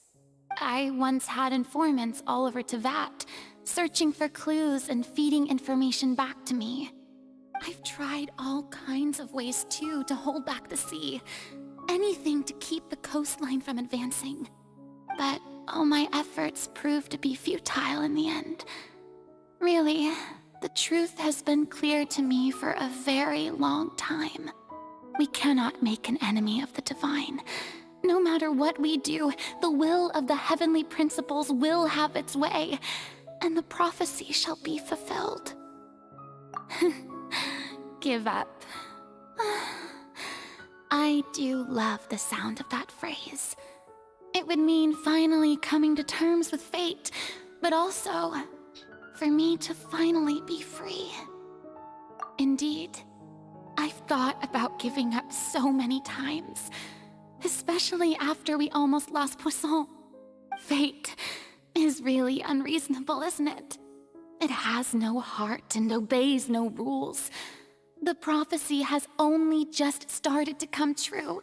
Speaker 6: I once had informants all over Tevat, searching for clues and feeding information back to me. I've tried all kinds of ways, too, to hold back the sea. Anything to keep the coastline from advancing. But all my efforts proved to be futile in the end. Really, the truth has been clear to me for a very long time. We cannot make an enemy of the divine. No matter what we do, the will of the heavenly principles will have its way, and the prophecy shall be fulfilled. Give up. I do love the sound of that phrase. It would mean finally coming to terms with fate, but also for me to finally be free. Indeed, I've thought about giving up so many times, especially after we almost lost Poisson. Fate is really unreasonable, isn't it? It has no heart and obeys no rules. The prophecy has only just started to come true,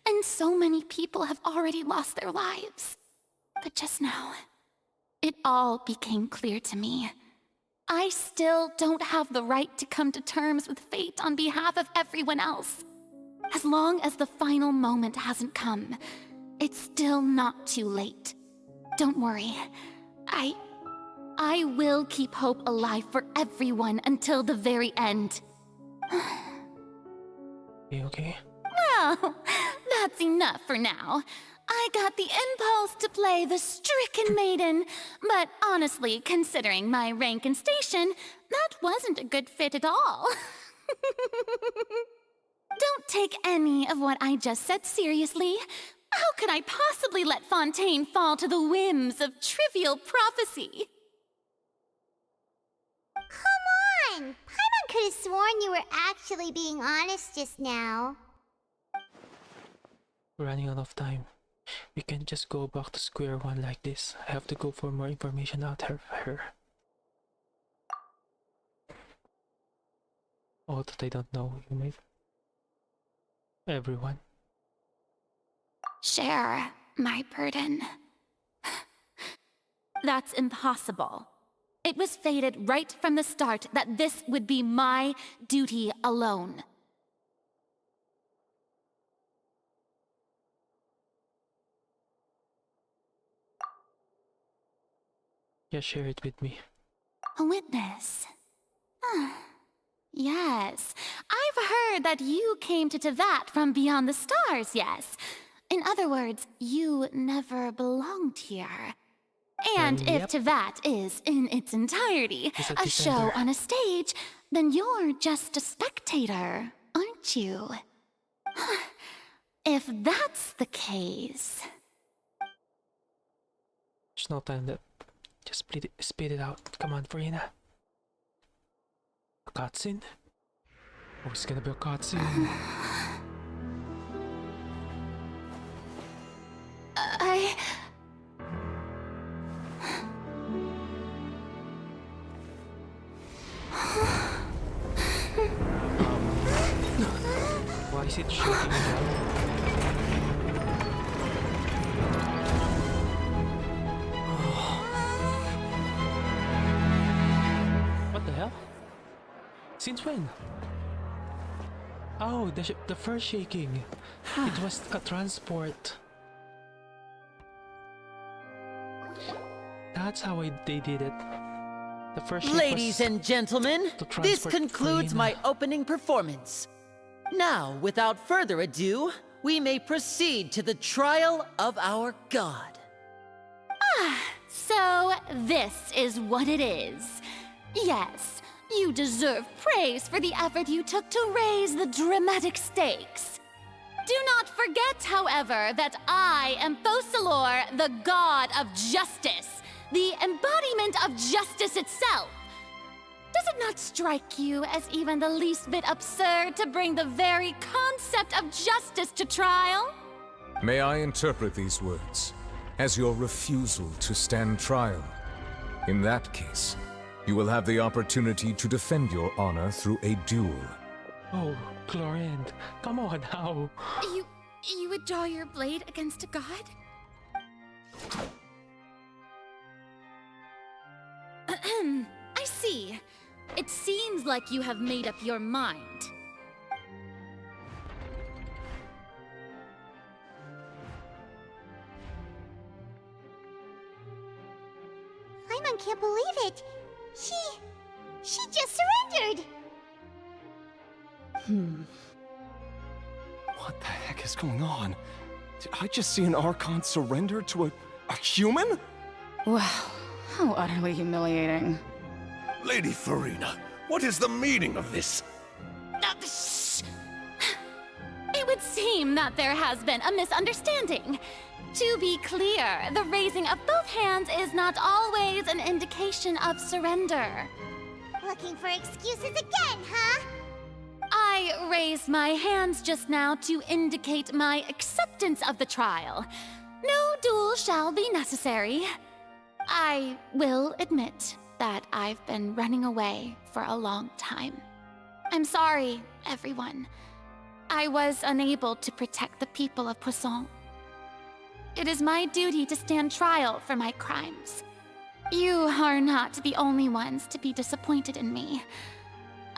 Speaker 6: and so many people have already lost their lives. But just now, it all became clear to me. I still don't have the right to come to terms with fate on behalf of everyone else. As long as the final moment hasn't come, it's still not too late. Don't worry. I will keep hope alive for everyone until the very end.
Speaker 2: You okay?
Speaker 6: Well, that's enough for now.
Speaker 9: I got the impulse to play the stricken maiden, but honestly, considering my rank and station, that wasn't a good fit at all. Don't take any of what I just said seriously. How could I possibly let Fontaine fall to the whims of trivial prophecy?
Speaker 3: Come on! Paimon could have sworn you were actually being honest just now.
Speaker 2: We're running out of time. We can't just go back to square one like this. I have to go for more information out of her. All that I don't know, you made. Everyone.
Speaker 9: Share my burden. That's impossible. It was fated right from the start that this would be my duty alone.
Speaker 2: Yeah, share it with me.
Speaker 9: A witness. Yes, I've heard that you came to Tevat from beyond the stars, yes. In other words, you never belonged here. And if
Speaker 2: Yep.
Speaker 9: Tevat is, in its entirety,
Speaker 2: He's a
Speaker 9: a show
Speaker 2: defender.
Speaker 9: on a stage, then you're just a spectator, aren't you? If that's the case...
Speaker 2: There's no time left. Just spit it out. Come on, Farina. A cutscene? Oh, it's gonna be a cutscene. Why is it shaking now? What the hell? Since when? Oh, the first shaking. It was a transport. That's how they did it. The first shake
Speaker 8: Ladies
Speaker 2: was
Speaker 8: and gentlemen,
Speaker 2: to
Speaker 8: this
Speaker 2: transport
Speaker 8: concludes
Speaker 2: Farina.
Speaker 8: my opening performance. Now, without further ado, we may proceed to the trial of our god.
Speaker 9: So, this is what it is. Yes, you deserve praise for the effort you took to raise the dramatic stakes. Do not forget, however, that I am Focalor, the god of justice, the embodiment of justice itself. Does it not strike you as even the least bit absurd to bring the very concept of justice to trial?
Speaker 10: May I interpret these words as your refusal to stand trial? In that case, you will have the opportunity to defend your honor through a duel.
Speaker 2: Oh, Chlorine, come on now.
Speaker 9: You would draw your blade against a god? I see. It seems like you have made up your mind.
Speaker 3: Paimon can't believe it. She just surrendered.
Speaker 11: What the heck is going on? Did I just see an Archon surrender to a human?
Speaker 12: Wow, how utterly humiliating.
Speaker 4: Lady Farina, what is the meaning of this?
Speaker 9: Shh! It would seem that there has been a misunderstanding. To be clear, the raising of both hands is not always an indication of surrender.
Speaker 3: Looking for excuses again, huh?
Speaker 9: I raised my hands just now to indicate my acceptance of the trial. No duel shall be necessary. I will admit that I've been running away for a long time. I'm sorry, everyone. I was unable to protect the people of Poisson. It is my duty to stand trial for my crimes. You are not the only ones to be disappointed in me.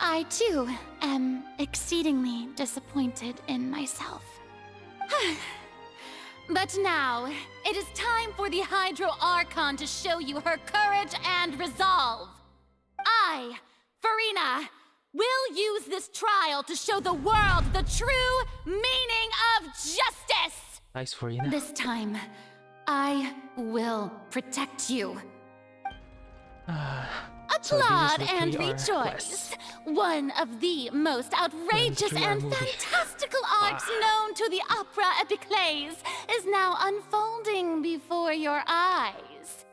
Speaker 9: I, too, am exceedingly disappointed in myself. But now, it is time for the Hydro Archon to show you her courage and resolve. I, Farina, will use this trial to show the world the true meaning of justice!
Speaker 2: Nice, Farina.
Speaker 9: This time, I will protect you.
Speaker 2: So
Speaker 9: Applaud
Speaker 2: these will
Speaker 9: and
Speaker 2: be our
Speaker 9: rejoice!
Speaker 2: quests.
Speaker 9: One of the most outrageous
Speaker 2: Three-hour
Speaker 9: and
Speaker 2: movie.
Speaker 9: fantastical arcs known to the opera epiclese is now unfolding before your eyes.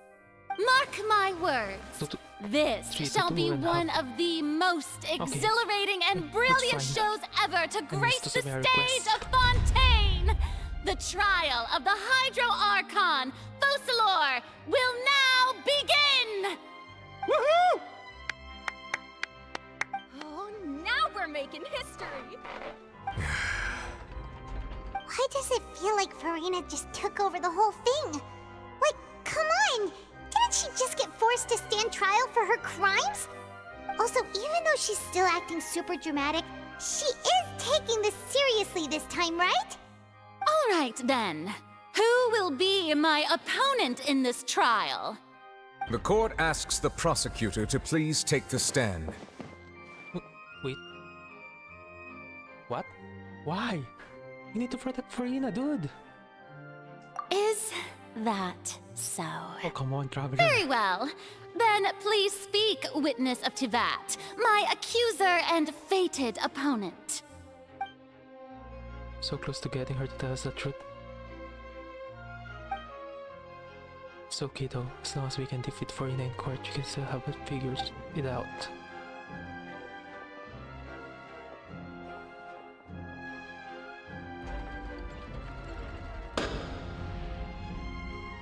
Speaker 9: Mark my words.
Speaker 2: Tutu-
Speaker 9: This
Speaker 2: Three,
Speaker 9: shall
Speaker 2: two,
Speaker 9: be
Speaker 2: and
Speaker 9: one of the most exhilarating and brilliant
Speaker 2: fine.
Speaker 9: shows ever to grace
Speaker 2: to
Speaker 9: the
Speaker 2: submit our
Speaker 9: stage
Speaker 2: request.
Speaker 9: of Fontaine! The trial of the Hydro Archon, Focalor, will now begin!
Speaker 6: Oh, now we're making history!
Speaker 3: Why does it feel like Farina just took over the whole thing? Like, come on! Didn't she just get forced to stand trial for her crimes? Also, even though she's still acting super dramatic, she is taking this seriously this time, right?
Speaker 9: All right, then. Who will be my opponent in this trial?
Speaker 10: The court asks the prosecutor to please take the stand.
Speaker 2: Wait. What? Why? You need to protect Farina, dude.
Speaker 9: Is that so?
Speaker 2: Oh, come on, Traveler.
Speaker 9: Very well. Then please speak, witness of Tivat, my accuser and fated opponent.
Speaker 2: So close to getting her to tell us the truth. It's okay though, as long as we can defeat Farina in court, you can still have it figured it out.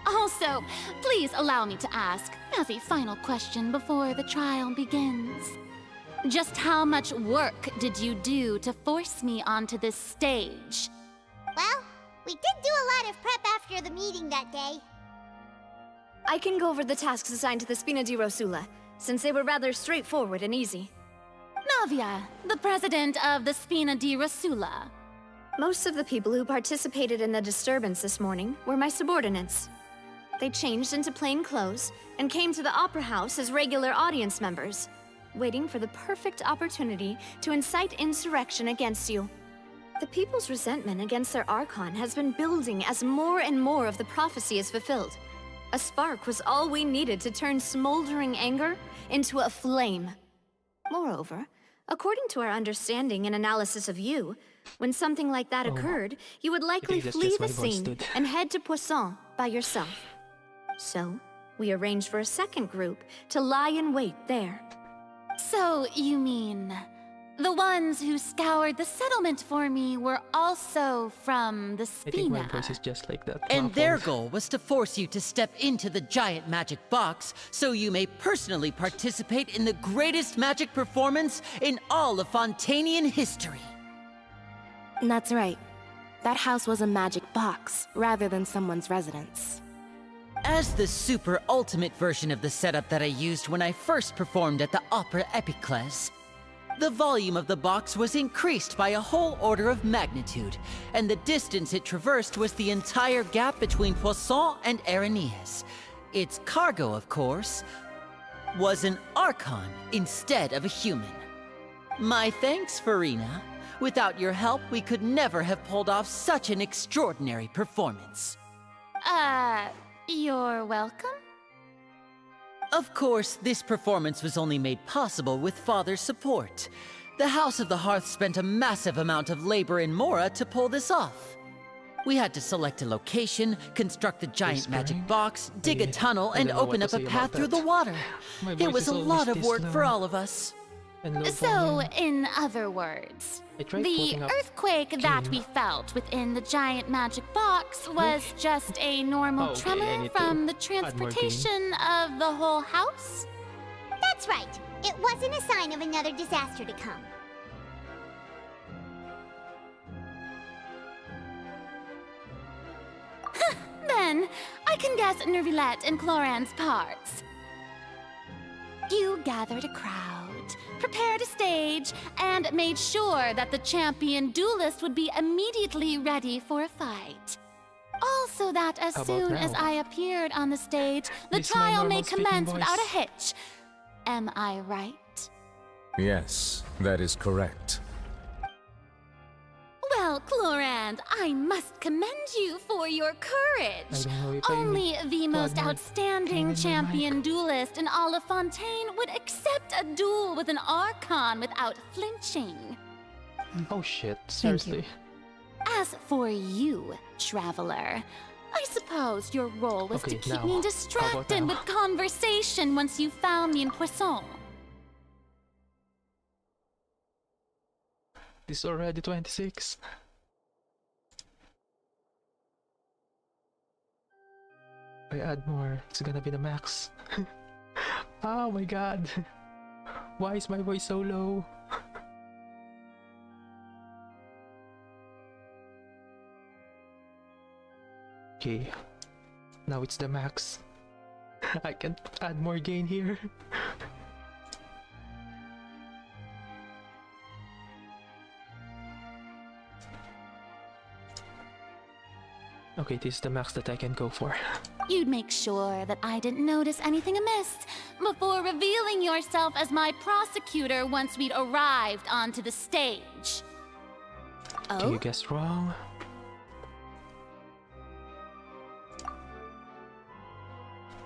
Speaker 9: Also, please allow me to ask, as a final question before the trial begins. Just how much work did you do to force me onto this stage?
Speaker 3: Well, we did do a lot of prep after the meeting that day.
Speaker 6: I can go over the tasks assigned to the Spina di Rosula, since they were rather straightforward and easy.
Speaker 9: Navia, the president of the Spina di Rosula.
Speaker 6: Most of the people who participated in the disturbance this morning were my subordinates. They changed into plain clothes and came to the Opera House as regular audience members, waiting for the perfect opportunity to incite insurrection against you. The people's resentment against their Archon has been building as more and more of the prophecy is fulfilled. A spark was all we needed to turn smoldering anger into a flame. Moreover, according to our understanding and analysis of you, when something like that occurred, you would likely
Speaker 2: that's
Speaker 6: flee
Speaker 2: just
Speaker 6: the
Speaker 2: my voice,
Speaker 6: scene
Speaker 2: dude.
Speaker 6: and head to Poisson by yourself. So, we arranged for a second group to lie in wait there.
Speaker 9: So, you mean, the ones who scoured the settlement for me were also from the
Speaker 2: I think my
Speaker 9: Spina?
Speaker 2: voice is just like that.
Speaker 8: And their
Speaker 2: Waffles.
Speaker 8: goal was to force you to step into the giant magic box so you may personally participate in the greatest magic performance in all of Fontanian history.
Speaker 13: That's right. That house was a magic box, rather than someone's residence.
Speaker 8: As the super ultimate version of the setup that I used when I first performed at the Opera Epiclese, the volume of the box was increased by a whole order of magnitude, and the distance it traversed was the entire gap between Poisson and Areneas. Its cargo, of course, was an Archon instead of a human. My thanks, Farina. Without your help, we could never have pulled off such an extraordinary performance.
Speaker 9: You're welcome?
Speaker 8: Of course, this performance was only made possible with Father's support. The House of the Hearth spent a massive amount of labor in Mora to pull this off. We had to select a location, construct the giant magic box, dig a tunnel,
Speaker 2: I
Speaker 8: and
Speaker 2: don't know what
Speaker 8: open
Speaker 2: to
Speaker 8: up a
Speaker 2: say
Speaker 8: path
Speaker 2: about
Speaker 8: through
Speaker 2: that.
Speaker 8: the water.
Speaker 2: My
Speaker 8: It
Speaker 2: voice
Speaker 8: was
Speaker 2: is
Speaker 8: a
Speaker 2: always
Speaker 8: lot of
Speaker 2: this
Speaker 8: work for
Speaker 2: low.
Speaker 8: all of us.
Speaker 2: And low
Speaker 9: So,
Speaker 2: volume.
Speaker 9: in other words,
Speaker 2: I tried
Speaker 9: the
Speaker 2: putting up
Speaker 9: earthquake that
Speaker 2: King.
Speaker 9: we felt within the giant magic box was just a normal
Speaker 2: Okay, I
Speaker 9: tremor
Speaker 2: need to
Speaker 9: from the
Speaker 2: add more
Speaker 9: transportation of the whole house?
Speaker 3: That's right. It wasn't a sign of another disaster to come.
Speaker 9: Then, I can guess Nervilette and Cloran's parts. You gathered a crowd, prepared a stage, and made sure that the champion duelist would be immediately ready for a fight. Also that as
Speaker 2: How about
Speaker 9: soon as
Speaker 2: now?
Speaker 9: I appeared on the stage, the
Speaker 2: This is my
Speaker 9: trial may
Speaker 2: normal speaking
Speaker 9: commence
Speaker 2: voice.
Speaker 9: without a hitch. Am I right?
Speaker 10: Yes, that is correct.
Speaker 9: Well, Clorand, I must commend you for your courage.
Speaker 2: I don't know if I
Speaker 9: Only
Speaker 2: need
Speaker 9: the
Speaker 2: to
Speaker 9: most
Speaker 2: add more
Speaker 9: outstanding
Speaker 2: gain in my
Speaker 9: champion duelist in all of Fontaine would accept a duel with an Archon without flinching.
Speaker 2: Oh shit,
Speaker 12: Thank you.
Speaker 2: seriously.
Speaker 9: As for you, Traveler, I suppose your role was
Speaker 2: Okay,
Speaker 9: to keep
Speaker 2: now.
Speaker 9: me
Speaker 2: How about
Speaker 9: distracted
Speaker 2: now?
Speaker 9: with conversation once you found me in Poisson.
Speaker 2: This is already 26. If I add more, it's gonna be the max. Oh my god. Why is my voice so low? Okay. Now it's the max. I can add more gain here. Okay, this is the max that I can go for.
Speaker 9: You'd make sure that I didn't notice anything amiss before revealing yourself as my prosecutor once we'd arrived onto the stage.
Speaker 2: Okay,
Speaker 9: Oh?
Speaker 2: you guessed wrong.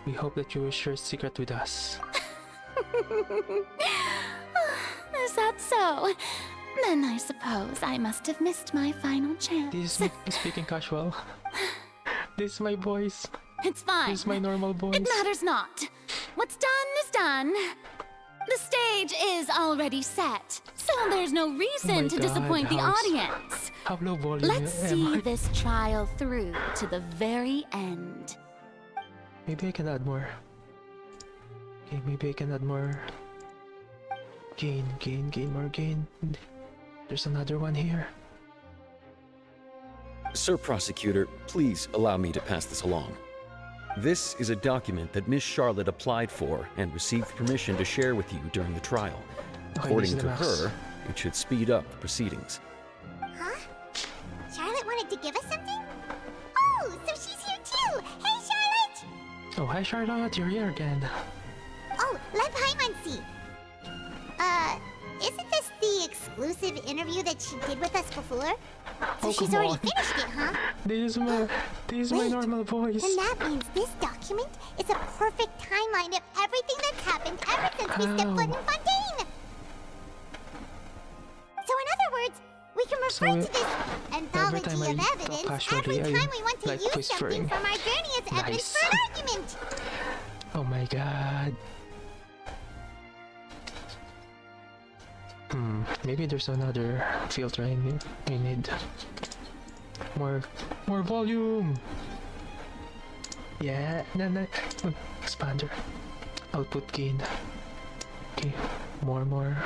Speaker 2: We hope that you will share a secret with us.
Speaker 9: Is that so? Then I suppose I must have missed my final chance.
Speaker 2: This is me speaking casual. This is my voice.
Speaker 9: It's fine.
Speaker 2: This is my normal voice.
Speaker 9: It matters not. What's done is done. The stage is already set, so there's no reason
Speaker 2: my
Speaker 9: to
Speaker 2: God,
Speaker 9: disappoint the
Speaker 2: how's-
Speaker 9: audience.
Speaker 2: How low volume
Speaker 9: Let's
Speaker 2: am
Speaker 9: see
Speaker 2: I?
Speaker 9: this trial through to the very end.
Speaker 2: Maybe I can add more. Okay, maybe I can add more. Gain, more gain. There's another one here.
Speaker 14: Sir Prosecutor, please allow me to pass this along. This is a document that Miss Charlotte applied for and received permission to share with you during the trial.
Speaker 2: Okay,
Speaker 14: According
Speaker 2: this is
Speaker 14: to
Speaker 2: the max.
Speaker 14: her, it should speed up the proceedings.
Speaker 3: Huh? Charlotte wanted to give us something? Oh, so she's here too! Hey, Charlotte!
Speaker 2: Oh, hi Charlotte, you're here again.
Speaker 3: Oh, Lev Hymansi. Isn't this the exclusive interview that she did with us before? So
Speaker 2: Oh,
Speaker 3: she's
Speaker 2: come
Speaker 3: already
Speaker 2: on.
Speaker 3: finished it, huh?
Speaker 2: This is my
Speaker 3: Wait,
Speaker 2: normal voice.
Speaker 3: Then that means this document is a perfect timeline of everything that's happened ever since we stepped foot in
Speaker 2: Ow.
Speaker 3: Fontaine. So in other words, we can refer to this
Speaker 2: every time
Speaker 3: anthology of
Speaker 2: I talk
Speaker 3: evidence
Speaker 2: casually,
Speaker 3: every
Speaker 2: I
Speaker 3: time we want to
Speaker 2: like
Speaker 3: use something
Speaker 2: whispering.
Speaker 3: from our journey as evidence
Speaker 2: Nice.
Speaker 3: for an argument.
Speaker 2: Oh my god. Maybe there's another filter I need. More volume. Yeah, no. Expander. Output gain. Okay, more.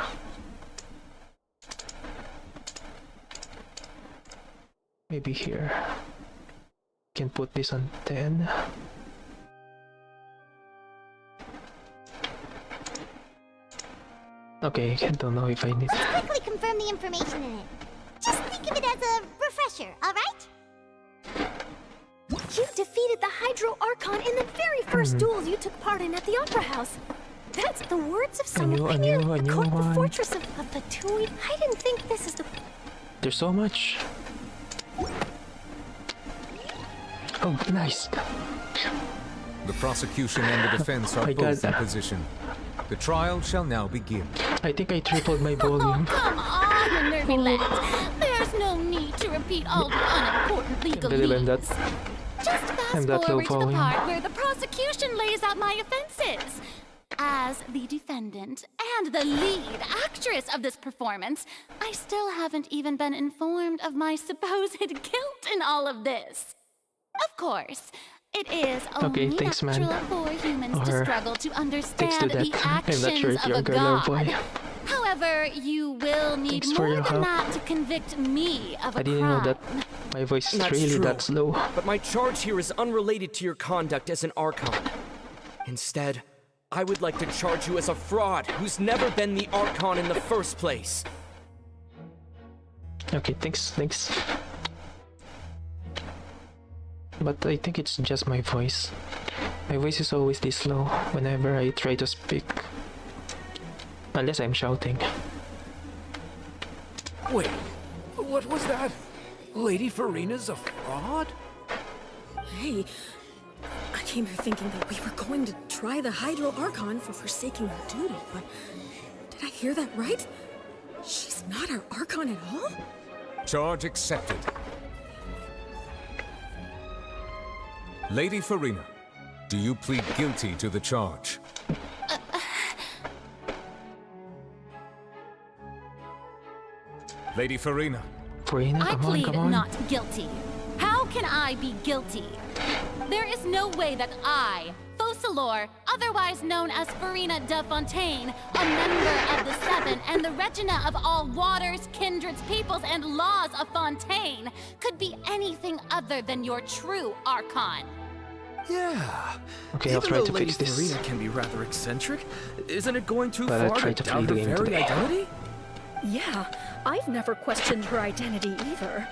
Speaker 2: Maybe here. Can put this on 10. Okay, I don't know if I need.
Speaker 3: Let's quickly confirm the information in it. Just think of it as a refresher, alright?
Speaker 6: You defeated the Hydro Archon in the very first duels you took part in at the Opera House. That's the words of someone
Speaker 2: I
Speaker 6: I
Speaker 2: knew
Speaker 6: nearly caught the
Speaker 2: one.
Speaker 6: fortress of Fatui. I didn't think this is the...
Speaker 2: There's so much. Oh, nice.
Speaker 10: The prosecution and the defense are
Speaker 2: my
Speaker 10: both
Speaker 2: God.
Speaker 10: in position. The trial shall now begin.
Speaker 2: I think I tripled my
Speaker 9: Oh,
Speaker 2: volume.
Speaker 9: come on, nervy lads. There's no need to repeat all the unimportant
Speaker 2: believe I'm that-
Speaker 9: legalese. Just fast
Speaker 2: I'm that low
Speaker 9: forward to the
Speaker 2: volume.
Speaker 9: part where the prosecution lays out my offenses. As the defendant and the lead actress of this performance, I still haven't even been informed of my supposed guilt in all of this. Of course, it is
Speaker 2: Okay,
Speaker 9: only
Speaker 2: thanks, man.
Speaker 9: natural for humans to
Speaker 2: Or
Speaker 9: struggle to
Speaker 2: thanks to
Speaker 9: understand
Speaker 2: that.
Speaker 9: the
Speaker 2: I'm not
Speaker 9: actions
Speaker 2: sure if
Speaker 9: of
Speaker 2: you're
Speaker 9: a
Speaker 2: a girl or
Speaker 9: god.
Speaker 2: boy.
Speaker 9: However, you will need
Speaker 2: Thanks for
Speaker 9: more
Speaker 2: your
Speaker 9: than
Speaker 2: help.
Speaker 9: that to convict me of a
Speaker 2: I didn't
Speaker 9: crime.
Speaker 2: know that my voice is
Speaker 1: That's
Speaker 2: really
Speaker 1: true.
Speaker 2: that slow.
Speaker 1: But my charge here is unrelated to your conduct as an Archon. Instead, I would like to charge you as a fraud who's never been the Archon in the first place.
Speaker 2: Okay, thanks. But I think it's just my voice. My voice is always this slow whenever I try to speak. Unless I'm shouting.
Speaker 11: Wait, what was that?
Speaker 15: Lady Farina's a fraud?
Speaker 16: Hey, I came here thinking that we were going to try the Hydro Archon for forsaking her duty, but did I hear that right? She's not our Archon at all?
Speaker 10: Charge accepted. Lady Farina, do you plead guilty to the charge? Lady Farina.
Speaker 2: Farina,
Speaker 9: I
Speaker 2: come on,
Speaker 9: plead
Speaker 2: come on.
Speaker 9: not guilty. How can I be guilty? There is no way that I, Focalor, otherwise known as Farina de Fontaine, a member of the Seven and the Regina of all waters, kindreds, peoples, and laws of Fontaine, could be anything other than your true Archon.
Speaker 15: Yeah.
Speaker 2: Okay, I'll
Speaker 15: Even
Speaker 2: try
Speaker 15: though
Speaker 2: to
Speaker 15: Lady
Speaker 2: fix this.
Speaker 15: Farina can be rather eccentric, isn't it going too
Speaker 2: But I'll
Speaker 15: far
Speaker 2: try
Speaker 15: to
Speaker 2: to
Speaker 15: doubt her
Speaker 2: play the game
Speaker 15: very
Speaker 2: today.
Speaker 15: identity?
Speaker 16: Yeah, I've never questioned her identity either.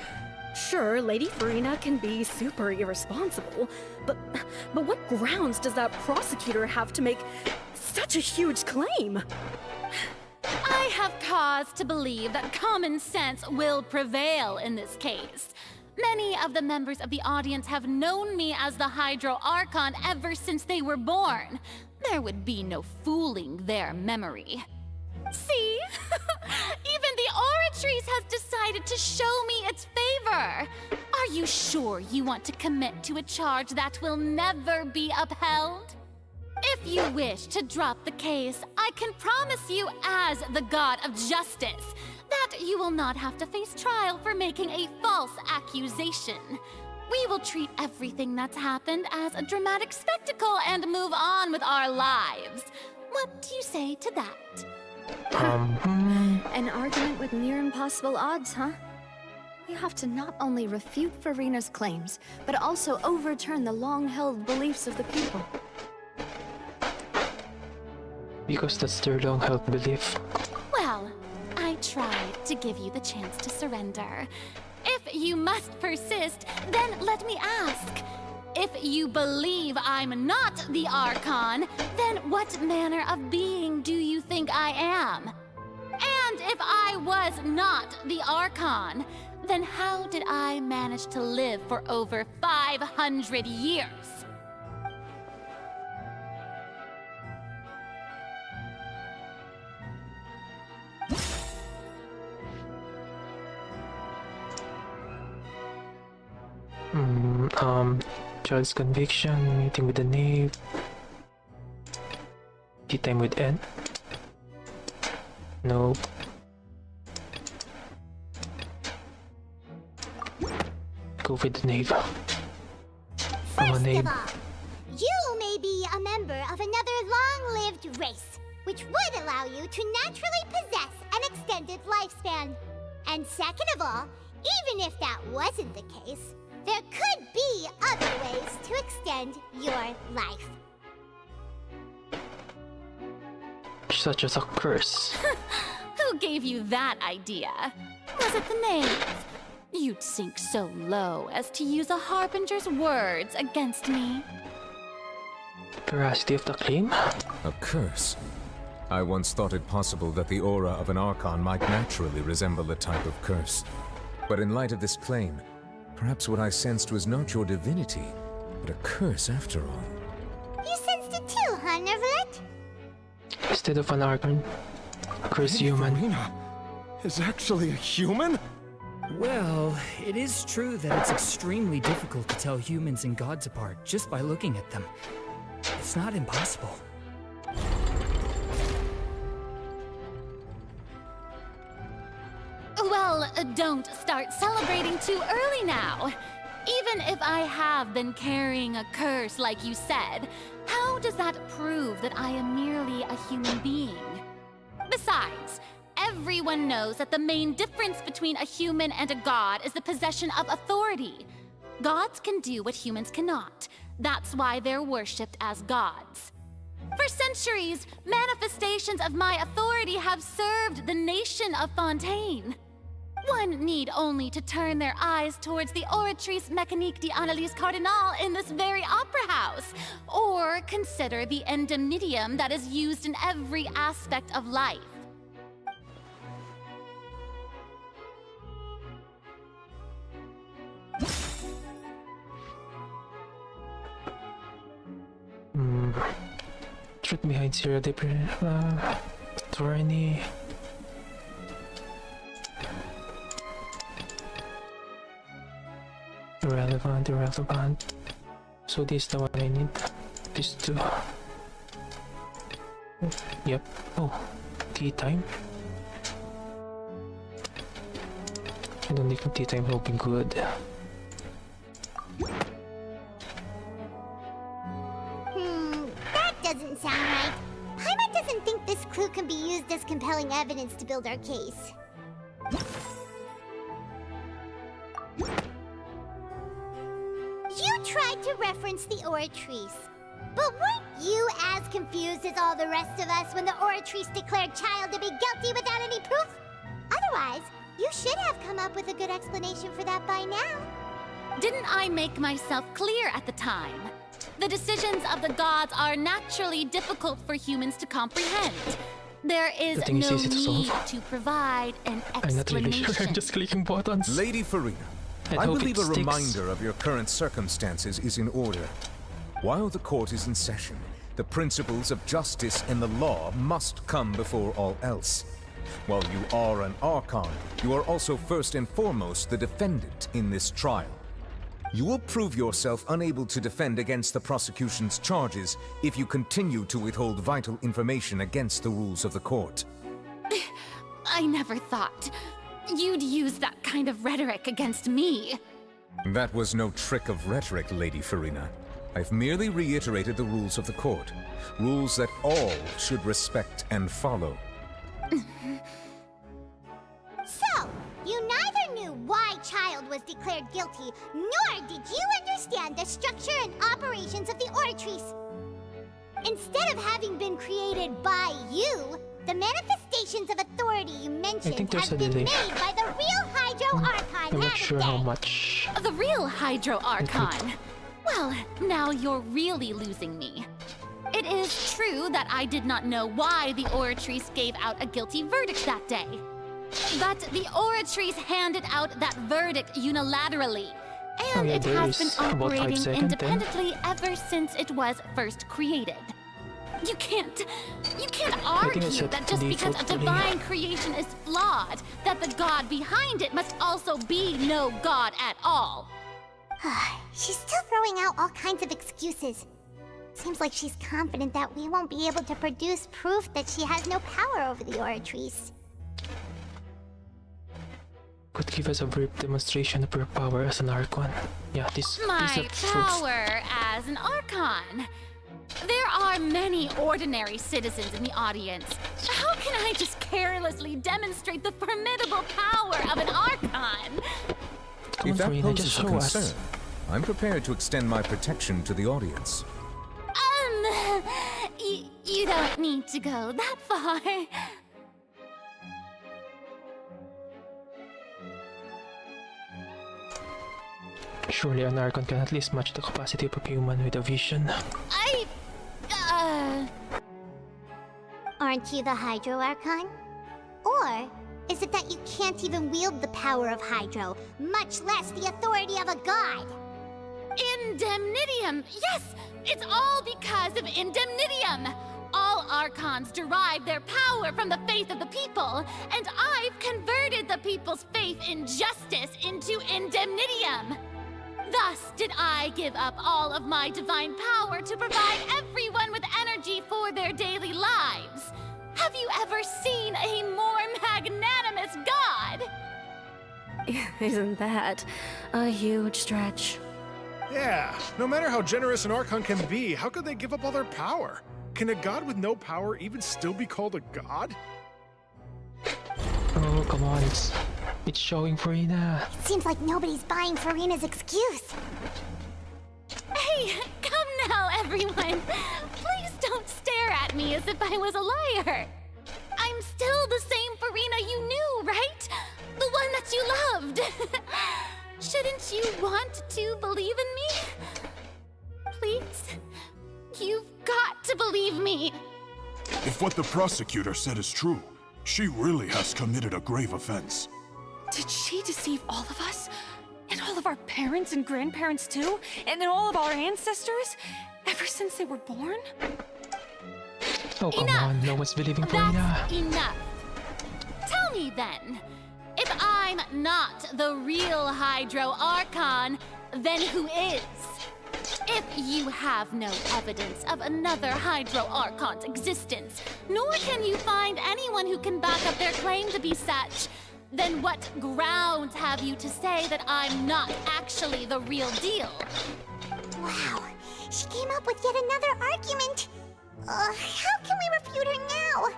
Speaker 16: Sure, Lady Farina can be super irresponsible, but what grounds does that prosecutor have to make such a huge claim?
Speaker 9: I have cause to believe that common sense will prevail in this case. Many of the members of the audience have known me as the Hydro Archon ever since they were born. There would be no fooling their memory. See? Even the Oratrice has decided to show me its favor. Are you sure you want to commit to a charge that will never be upheld? If you wish to drop the case, I can promise you as the God of Justice that you will not have to face trial for making a false accusation. We will treat everything that's happened as a dramatic spectacle and move on with our lives. What do you say to that?
Speaker 17: An argument with near impossible odds, huh? We have to not only refute Farina's claims, but also overturn the long-held beliefs of the people.
Speaker 2: Because that's their long-held belief.
Speaker 9: Well, I tried to give you the chance to surrender. If you must persist, then let me ask. If you believe I'm not the Archon, then what manner of being do you think I am? And if I was not the Archon, then how did I manage to live for over 500 years?
Speaker 2: Child's conviction, meeting with the knave, tea time with N. Nope. Go with the knave. Come on, knave.
Speaker 3: You may be a member of another long-lived race, which would allow you to naturally possess an extended lifespan. And second of all, even if that wasn't the case, there could be other ways to extend your life.
Speaker 2: Such as a curse.
Speaker 9: Who gave you that idea? Was it the knave? You'd sink so low as to use a harbinger's words against me.
Speaker 2: Veracity of the claim?
Speaker 10: A curse? I once thought it possible that the aura of an Archon might naturally resemble a type of curse. But in light of this claim, perhaps what I sensed was not your divinity, but a curse after all.
Speaker 3: You sensed it too, huh, Nervlet?
Speaker 2: Instead of an Archon, a cursed human.
Speaker 11: Farina is actually a human?
Speaker 15: Well, it is true that it's extremely difficult to tell humans and gods apart just by looking at them. It's not impossible.
Speaker 9: Well, don't start celebrating too early now. Even if I have been carrying a curse like you said, how does that prove that I am merely a human being? Besides, everyone knows that the main difference between a human and a god is the possession of authority. Gods can do what humans cannot. That's why they're worshipped as gods. For centuries, manifestations of my authority have served the nation of Fontaine. One need only to turn their eyes towards the Oratrice Mécanique d'Analyse Cardinal in this very opera house, or consider the indemnitium that is used in every aspect of life.
Speaker 2: Truth behind Zero attorney. Irrelevant. So this is the one I need. These two. Yep. Oh, tea time. I don't think tea time will be good.
Speaker 3: That doesn't sound right. Paimon doesn't think this clue can be used as compelling evidence to build our case. You tried to reference the Oratrice. But weren't you as confused as all the rest of us when the Oratrice declared Child to be guilty without any proof? Otherwise, you should have come up with a good explanation for that by now.
Speaker 9: Didn't I make myself clear at the time? The decisions of the gods are naturally difficult for humans to comprehend. There is no need to provide an explanation.
Speaker 2: I'm not really sure, I'm just clicking buttons.
Speaker 10: Lady Farina, I believe a reminder of your current circumstances is in order. While the court is in session, the principles of justice and the law must come before all else. While you are an Archon, you are also first and foremost the defendant in this trial. You will prove yourself unable to defend against the prosecution's charges if you continue to withhold vital information against the rules of the court.
Speaker 9: I never thought you'd use that kind of rhetoric against me.
Speaker 10: That was no trick of rhetoric, Lady Farina. I've merely reiterated the rules of the court. Rules that all should respect and follow.
Speaker 3: So, you neither knew why Child was declared guilty, nor did you understand the structure and operations of the Oratrice. Instead of having been created by you, the manifestations of authority you mentioned have been made by the real Hydro Archon.
Speaker 2: I'm not sure how much.
Speaker 9: The real Hydro Archon? Well, now you're really losing me. It is true that I did not know why the Oratrice gave out a guilty verdict that day. But the Oratrice handed out that verdict unilaterally, and it has been operating independently ever since it was first created. You can't argue that just because a divine creation is flawed, that the god behind it must also be no god at all.
Speaker 3: She's still throwing out all kinds of excuses. Seems like she's confident that we won't be able to produce proof that she has no power over the Oratrice.
Speaker 2: Could give us a brief demonstration of her power as an Archon. Yeah, this
Speaker 9: My power as an Archon. There are many ordinary citizens in the audience. How can I just carelessly demonstrate the formidable power of an Archon?
Speaker 10: If that poses a concern, I'm prepared to extend my protection to the audience.
Speaker 9: You don't need to go that far.
Speaker 2: Surely an Archon can at least match the capacity of a human with a vision.
Speaker 3: Aren't you the Hydro Archon? Or is it that you can't even wield the power of Hydro, much less the authority of a god?
Speaker 9: Indemnitium! Yes! It's all because of Indemnitium! All Archons derive their power from the faith of the people, and I've converted the people's faith in justice into Indemnitium! Thus did I give up all of my divine power to provide everyone with energy for their daily lives. Have you ever seen a more magnanimous god?
Speaker 16: Isn't that a huge stretch?
Speaker 18: Yeah, no matter how generous an Archon can be, how could they give up all their power? Can a god with no power even still be called a god?
Speaker 2: Oh, come on, it's showing Farina.
Speaker 3: It seems like nobody's buying Farina's excuse.
Speaker 9: Hey, come now, everyone. Please don't stare at me as if I was a liar. I'm still the same Farina you knew, right? The one that you loved. Shouldn't you want to believe in me? Please? You've got to believe me.
Speaker 4: If what the prosecutor said is true, she really has committed a grave offense.
Speaker 16: Did she deceive all of us? And all of our parents and grandparents too? And then all of our ancestors? Ever since they were born?
Speaker 2: Oh, come on. No one's believing Farina.
Speaker 9: That's enough. Tell me then, if I'm not the real Hydro Archon, then who is? If you have no evidence of another Hydro Archon's existence, nor can you find anyone who can back up their claim to be such, then what grounds have you to say that I'm not actually the real deal?
Speaker 3: Wow, she came up with yet another argument. How can we refute her now?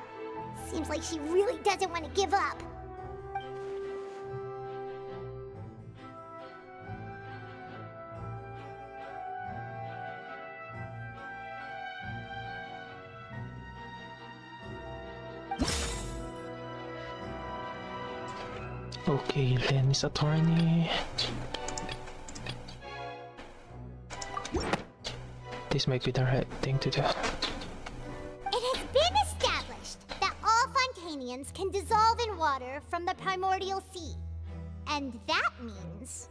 Speaker 3: Seems like she really doesn't want to give up.
Speaker 2: Okay, Lenny's attorney. This might be the right thing to do.
Speaker 3: It has been established that all Fontanians can dissolve in water from the primordial sea. And that means...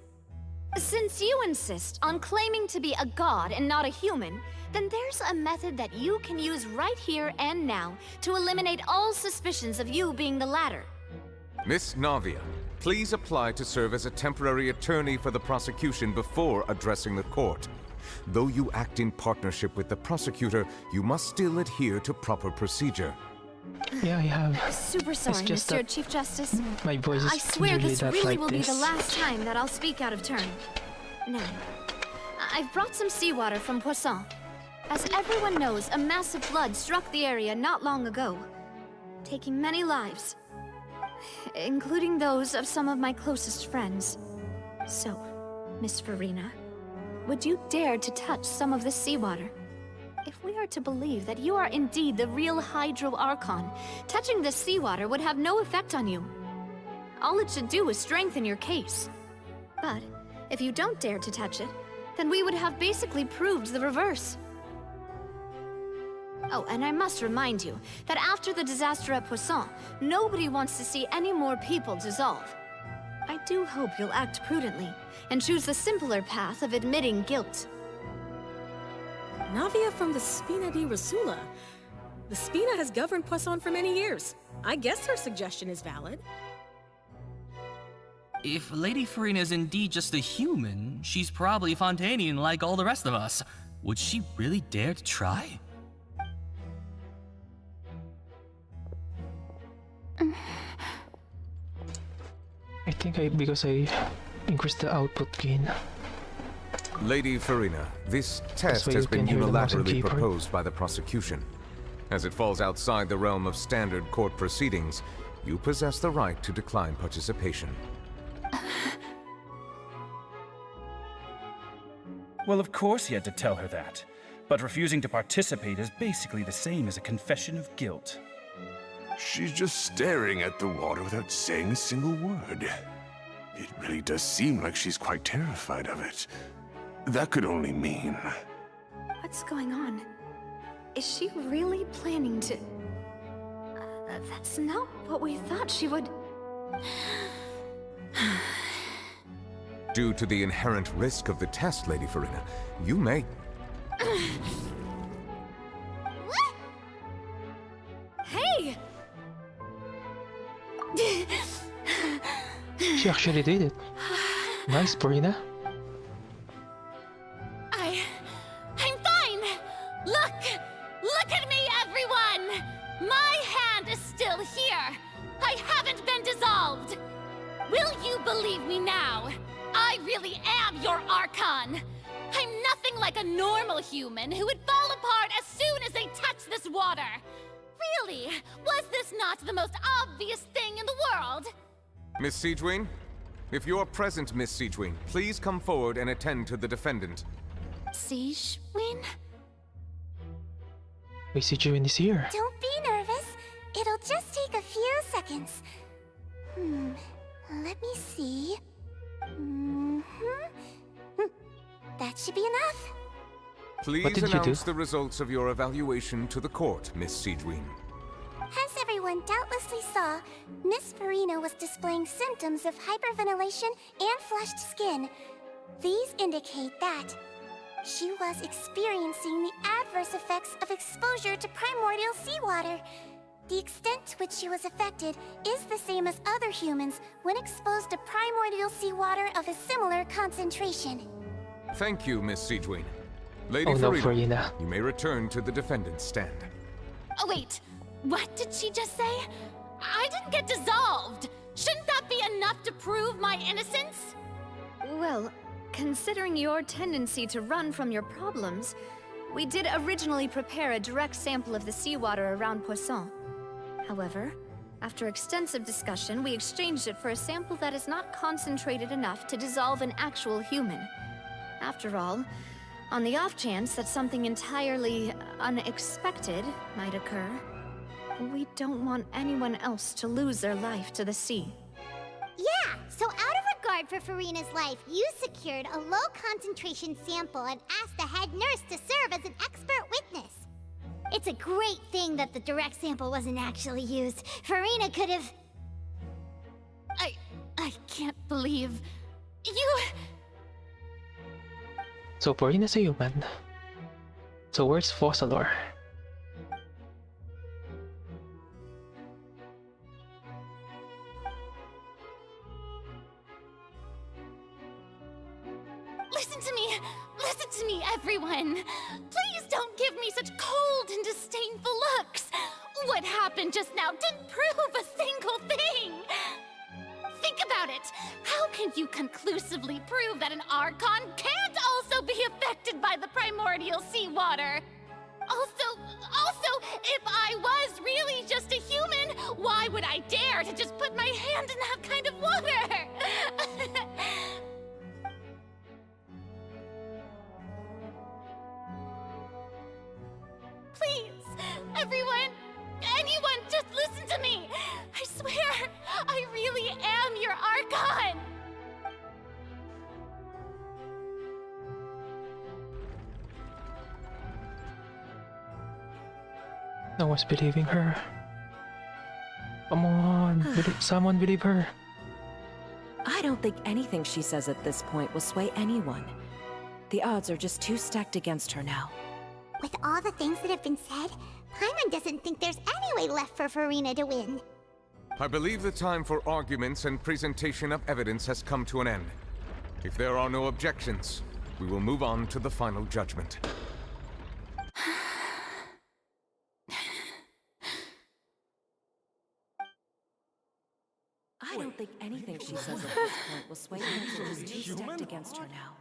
Speaker 17: Since you insist on claiming to be a god and not a human, then there's a method that you can use right here and now to eliminate all suspicions of you being the latter.
Speaker 10: Miss Navia, please apply to serve as a temporary attorney for the prosecution before addressing the court. Though you act in partnership with the prosecutor, you must still adhere to proper procedure.
Speaker 2: Yeah, I have.
Speaker 17: Super sorry, Mr. Chief Justice.
Speaker 2: My voice is
Speaker 17: I swear
Speaker 2: usually
Speaker 17: this
Speaker 2: that
Speaker 17: really
Speaker 2: like
Speaker 17: will
Speaker 2: this.
Speaker 17: be the last time that I'll speak out of turn. Now, I've brought some seawater from Poisson. As everyone knows, a massive flood struck the area not long ago, taking many lives, including those of some of my closest friends. So, Miss Farina, would you dare to touch some of this seawater? If we are to believe that you are indeed the real Hydro Archon, touching this seawater would have no effect on you. All it should do is strengthen your case. But if you don't dare to touch it, then we would have basically proved the reverse. Oh, and I must remind you that after the disaster at Poisson, nobody wants to see any more people dissolve. I do hope you'll act prudently and choose the simpler path of admitting guilt.
Speaker 16: Navia from the Spina di Rasula. The Spina has governed Poisson for many years. I guess her suggestion is valid.
Speaker 19: If Lady Farina is indeed just a human, she's probably Fontanian like all the rest of us. Would she really dare to try?
Speaker 2: I think because I increased the output gain.
Speaker 10: Lady Farina, this test
Speaker 2: why
Speaker 10: has
Speaker 2: you
Speaker 10: been
Speaker 2: can hear the mouse and
Speaker 10: unilaterally
Speaker 2: keyboard.
Speaker 10: proposed by the prosecution. As it falls outside the realm of standard court proceedings, you possess the right to decline participation.
Speaker 20: Well, of course he had to tell her that. But refusing to participate is basically the same as a confession of guilt.
Speaker 4: She's just staring at the water without saying a single word. It really does seem like she's quite terrified of it. That could only mean...
Speaker 17: What's going on? Is she really planning to... that's not what we thought she would...
Speaker 10: Due to the inherent risk of the test, Lady Farina, you may...
Speaker 17: Hey!
Speaker 2: She actually did it. Nice, Farina.
Speaker 9: I'm fine! Look at me, everyone! My hand is still here! I haven't been dissolved! Will you believe me now? I really am your Archon! I'm nothing like a normal human who would fall apart as soon as they touch this water! Really? Was this not the most obvious thing in the world?
Speaker 10: Miss Siegewin? If you're present, Miss Siegewin, please come forward and attend to the defendant.
Speaker 9: Siegewin?
Speaker 2: Wait, Siegewin is here.
Speaker 3: Don't be nervous. It'll just take a few seconds. Let me see. That should be enough.
Speaker 10: Please announce the results of your evaluation to the court, Miss Siegewin.
Speaker 3: As everyone doubtlessly saw, Miss Farina was displaying symptoms of hyperventilation and flushed skin. These indicate that She was experiencing the adverse effects of exposure to primordial seawater. The extent to which she was affected is the same as other humans when exposed to primordial seawater of a similar concentration.
Speaker 10: Thank you, Miss Siegewin. Lady
Speaker 2: Oh no,
Speaker 10: Farina,
Speaker 2: Farina.
Speaker 10: you may return to the defendant's stand.
Speaker 9: Oh, wait. What did she just say? I didn't get dissolved. Shouldn't that be enough to prove my innocence?
Speaker 17: Well, considering your tendency to run from your problems, we did originally prepare a direct sample of the seawater around Poisson. However, after extensive discussion, we exchanged it for a sample that is not concentrated enough to dissolve an actual human. After all, on the off chance that something entirely unexpected might occur, we don't want anyone else to lose their life to the sea.
Speaker 3: Yeah, so out of regard for Farina's life, you secured a low-concentration sample and asked the head nurse to serve as an expert witness. It's a great thing that the direct sample wasn't actually used. Farina could have...
Speaker 9: I can't believe... you...
Speaker 2: So Farina's a human. So where's Fossilor?
Speaker 9: Listen to me, everyone. Please don't give me such cold and disdainful looks. What happened just now didn't prove a single thing. Think about it. How can you conclusively prove that an Archon can't also be affected by the primordial seawater? Also, if I was really just a human, why would I dare to just put my hand in that kind of water? Please, everyone, anyone, just listen to me. I swear, I really am your Archon.
Speaker 2: No one's believing her. Come on, someone believe her.
Speaker 21: I don't think anything she says at this point will sway anyone. The odds are just too stacked against her now.
Speaker 3: With all the things that have been said, Paimon doesn't think there's any way left for Farina to win.
Speaker 10: I believe the time for arguments and presentation of evidence has come to an end. If there are no objections, we will move on to the final judgment.
Speaker 21: I don't think anything she says at this point will sway anyone. She's too stacked against her now.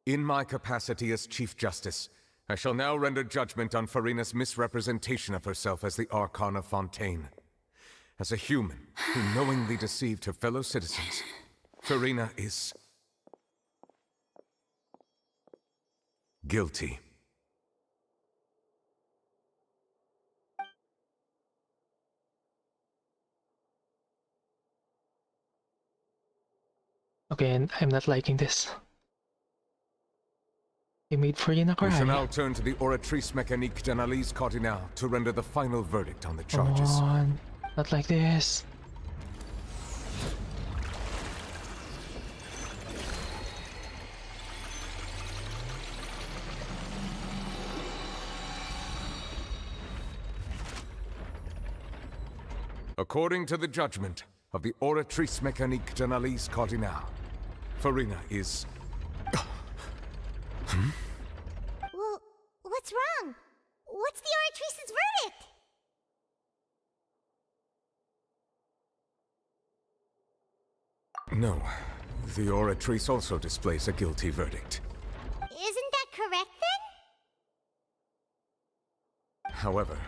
Speaker 10: In my capacity as Chief Justice, I shall now render judgment on Farina's misrepresentation of herself as the Archon of Fontaine. As a human who knowingly deceived her fellow citizens, Farina is... guilty.
Speaker 2: Okay, and I'm not liking this. They made Farina cry.
Speaker 10: We shall now turn to the Oratrice Mécanique d'Analyse Cardinal to render the final verdict on the charges.
Speaker 2: Come on, not like this.
Speaker 10: According to the judgment of the Oratrice Mécanique d'Analyse Cardinal, Farina is...
Speaker 3: Well, what's wrong? What's the Oratrice's verdict?
Speaker 10: No, the Oratrice also displays a guilty verdict.
Speaker 3: Isn't that correct then?
Speaker 10: However,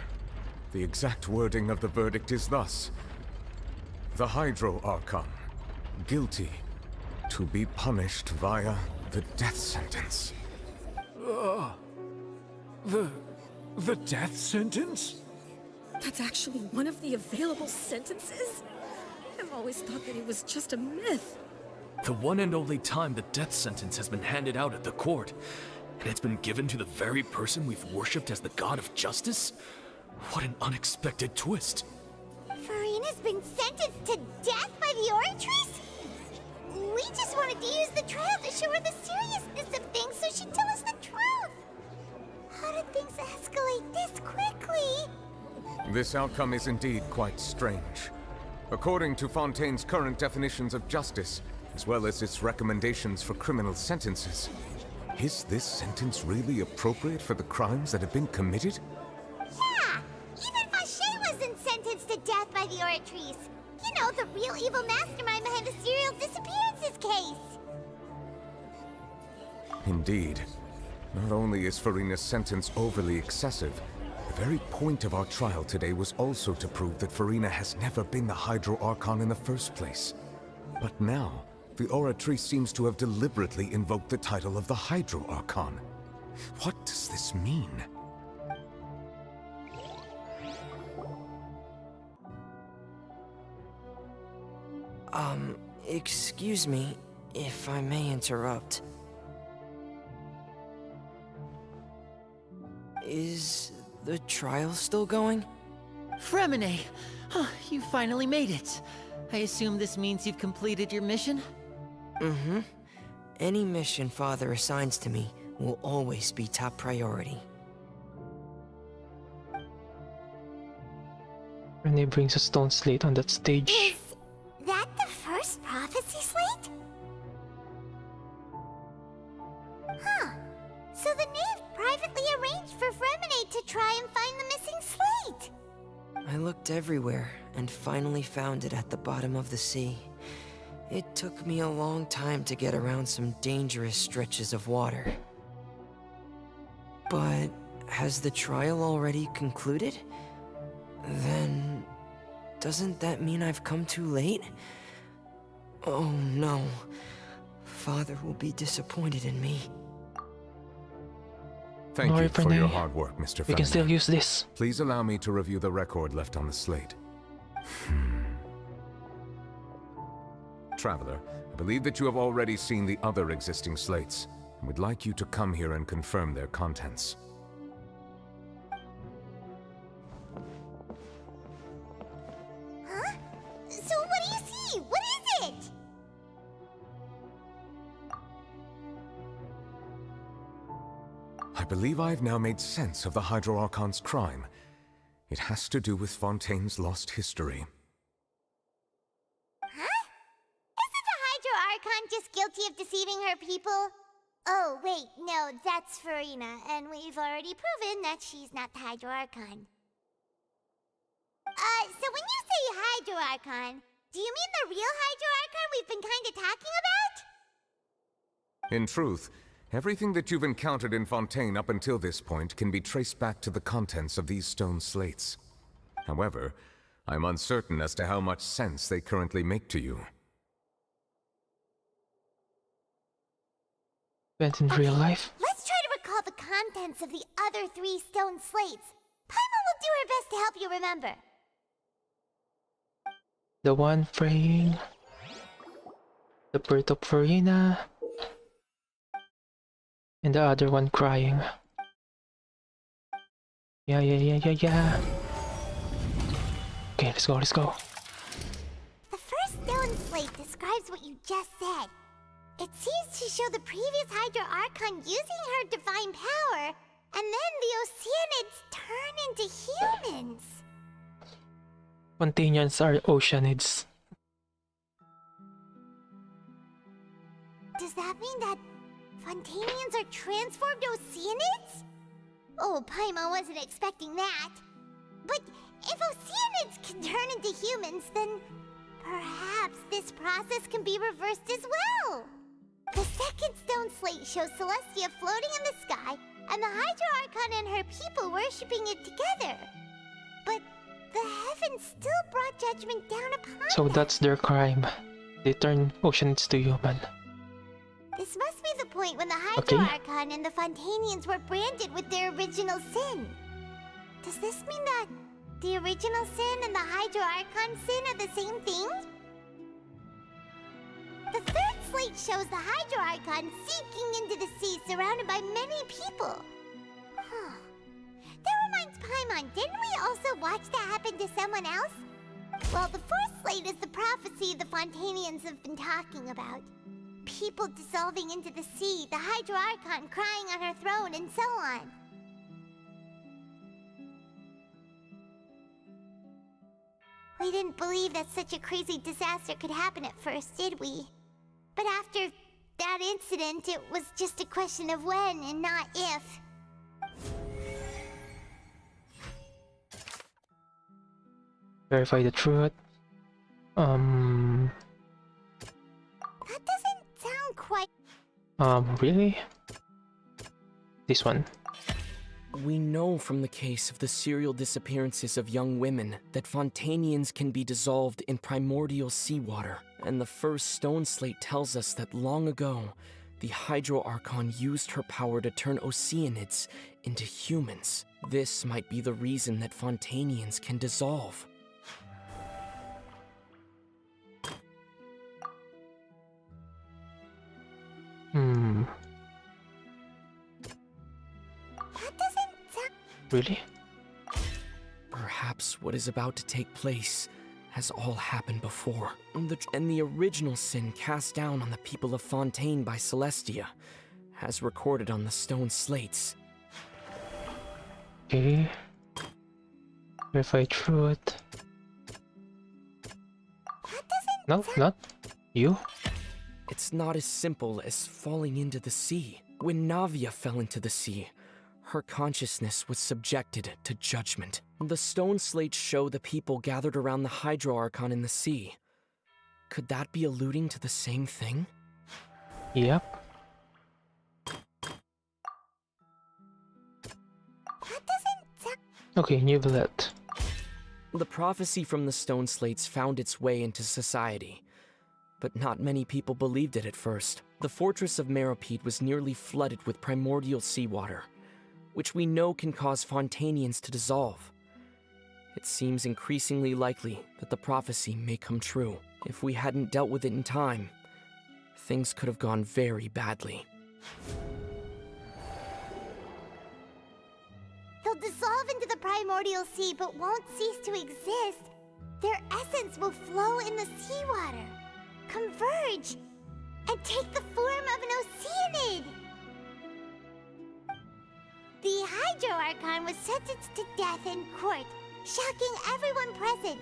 Speaker 10: the exact wording of the verdict is thus: the Hydro Archon, guilty, to be punished via the death sentence.
Speaker 11: The death sentence?
Speaker 16: That's actually one of the available sentences? I've always thought that it was just a myth.
Speaker 22: The one and only time the death sentence has been handed out at the court.
Speaker 5: And it's been given to the very person we've worshipped as the god of justice? What an unexpected twist.
Speaker 3: Farina's been sentenced to death by the Oratrice? We just wanted to use the trial to show her the seriousness of things so she'd tell us the truth. How did things escalate this quickly?
Speaker 10: This outcome is indeed quite strange. According to Fontaine's current definitions of justice, as well as its recommendations for criminal sentences, is this sentence really appropriate for the crimes that have been committed?
Speaker 3: Yeah! Even Vacher wasn't sentenced to death by the Oratrice. You know, the real evil mastermind behind the serial disappearances case.
Speaker 10: Indeed. Not only is Farina's sentence overly excessive, the very point of our trial today was also to prove that Farina has never been the Hydro Archon in the first place. But now, the Oratrice seems to have deliberately invoked the title of the Hydro Archon. What does this mean?
Speaker 1: Excuse me, if I may interrupt. Is the trial still going?
Speaker 8: Fremine! You finally made it. I assume this means you've completed your mission?
Speaker 1: Mm-hmm. Any mission Father assigns to me will always be top priority.
Speaker 2: Renee brings a stone slate on that stage.
Speaker 3: Is that the first prophecy slate? Huh. So the knave privately arranged for Fremine to try and find the missing slate.
Speaker 1: I looked everywhere and finally found it at the bottom of the sea. It took me a long time to get around some dangerous stretches of water. But has the trial already concluded? Then doesn't that mean I've come too late? Oh no. Father will be disappointed in me.
Speaker 10: Thank you for your hard work, Mr.
Speaker 2: We can
Speaker 10: Fremine.
Speaker 2: still use this.
Speaker 10: Please allow me to review the record left on the slate. Traveler, I believe that you have already seen the other existing slates, and would like you to come here and confirm their contents.
Speaker 3: Huh? So what do you see? What is it?
Speaker 10: I believe I have now made sense of the Hydro Archon's crime. It has to do with Fontaine's lost history.
Speaker 3: Huh? Isn't the Hydro Archon just guilty of deceiving her people? Oh, wait, no, that's Farina, and we've already proven that she's not the Hydro Archon. So when you say Hydro Archon, do you mean the real Hydro Archon we've been kinda talking about?
Speaker 10: In truth, everything that you've encountered in Fontaine up until this point can be traced back to the contents of these stone slates. However, I'm uncertain as to how much sense they currently make to you.
Speaker 2: But in real life?
Speaker 3: Let's try to recall the contents of the other 3 stone slates. Paimon will do her best to help you remember.
Speaker 2: The one praying, the birth of Farina, and the other one crying. Yeah. Okay, let's go.
Speaker 3: The first stone slate describes what you just said. It seems to show the previous Hydro Archon using her divine power, and then the Oceanids turn into humans.
Speaker 2: Fontainians are Oceanids.
Speaker 3: Does that mean that Fontainians are transformed Oceanids? Oh, Paimon wasn't expecting that. But if Oceanids can turn into humans, then perhaps this process can be reversed as well. The second stone slate shows Celestia floating in the sky, and the Hydro Archon and her people worshipping it together. But the heavens still brought judgment down upon
Speaker 2: So that's their crime. They turn Oceanids to human.
Speaker 3: This must be the point when the Hydro Archon and the Fontainians were branded with their original sin. Does this mean that the original sin and the Hydro Archon sin are the same thing? The third slate shows the Hydro Archon sinking into the sea surrounded by many people. Huh. That reminds Paimon, didn't we also watch that happen to someone else? Well, the fourth slate is the prophecy the Fontanians have been talking about. People dissolving into the sea, the Hydro Archon crying on her throne, and so on. We didn't believe that such a crazy disaster could happen at first, did we? But after that incident, it was just a question of when and not if.
Speaker 2: Verify the truth.
Speaker 3: That doesn't sound quite...
Speaker 2: Really? This one.
Speaker 7: We know from the case of the serial disappearances of young women that Fontanians can be dissolved in primordial seawater, and the first stone slate tells us that long ago, the Hydro Archon used her power to turn Oceanids into humans. This might be the reason that Fontanians can dissolve.
Speaker 3: That doesn't sound...
Speaker 2: Really?
Speaker 7: Perhaps what is about to take place has all happened before. And the original sin cast down on the people of Fontaine by Celestia, as recorded on the stone slates.
Speaker 2: Okay. Verify truth. No, not you.
Speaker 7: It's not as simple as falling into the sea. When Navia fell into the sea, her consciousness was subjected to judgment. The stone slates show the people gathered around the Hydro Archon in the sea. Could that be alluding to the same thing?
Speaker 2: Yep. Okay, Neuvillette.
Speaker 7: The prophecy from the stone slates found its way into society, but not many people believed it at first. The fortress of Meropide was nearly flooded with primordial seawater, which we know can cause Fontanians to dissolve. It seems increasingly likely that the prophecy may come true. If we hadn't dealt with it in time, things could have gone very badly.
Speaker 3: They'll dissolve into the primordial sea but won't cease to exist. Their essence will flow in the seawater, converge, and take the form of an Oceanid. The Hydro Archon was sentenced to death in court, shocking everyone present.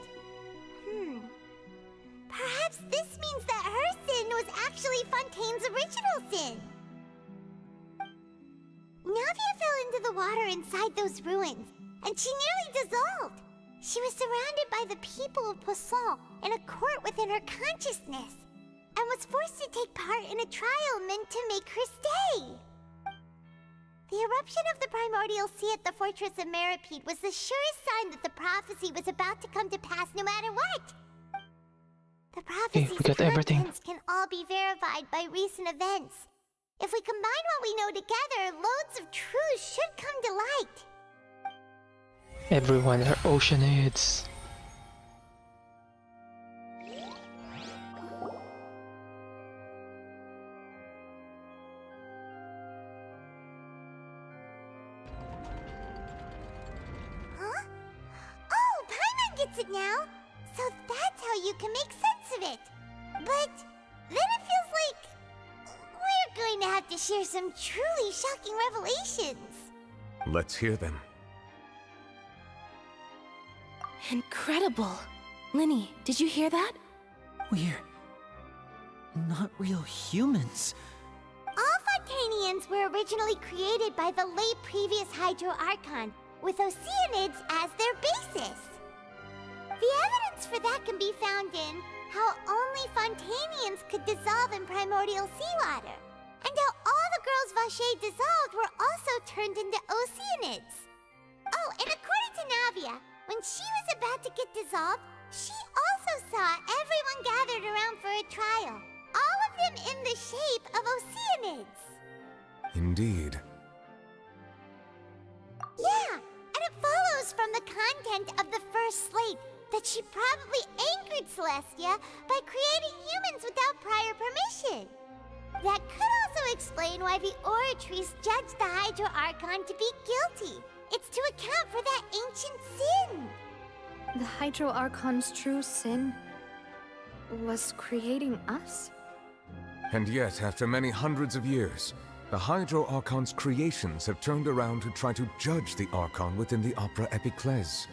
Speaker 3: Perhaps this means that her sin was actually Fontaine's original sin. Navia fell into the water inside those ruins, and she nearly dissolved. She was surrounded by the people of Poisson in a court within her consciousness, and was forced to take part in a trial meant to make her stay. The eruption of the primordial sea at the fortress of Meropide was the surest sign that the prophecy was about to come to pass no matter what. The prophecy's contents can all be verified by recent events. If we combine what we know together, loads of truths should come to light.
Speaker 2: Everyone are Oceanids.
Speaker 3: Huh? Oh, Paimon gets it now! So that's how you can make sense of it. But then it feels like we're going to have to share some truly shocking revelations.
Speaker 10: Let's hear them.
Speaker 13: Incredible. Linny, did you hear that?
Speaker 8: We're not real humans.
Speaker 3: All Fontanians were originally created by the late previous Hydro Archon, with Oceanids as their basis. The evidence for that can be found in how only Fontanians could dissolve in primordial seawater, and how all the girls Vacher dissolved were also turned into Oceanids. Oh, and according to Navia, when she was about to get dissolved, she also saw everyone gathered around for a trial, all of them in the shape of Oceanids.
Speaker 10: Indeed.
Speaker 3: Yeah, and it follows from the content of the first slate that she probably angered Celestia by creating humans without prior permission. That could also explain why the Oratrice judged the Hydro Archon to be guilty. It's to account for that ancient sin.
Speaker 17: The Hydro Archon's true sin was creating us?
Speaker 10: And yet, after many hundreds of years, the Hydro Archon's creations have turned around to try to judge the Archon within the Opera Epiclese.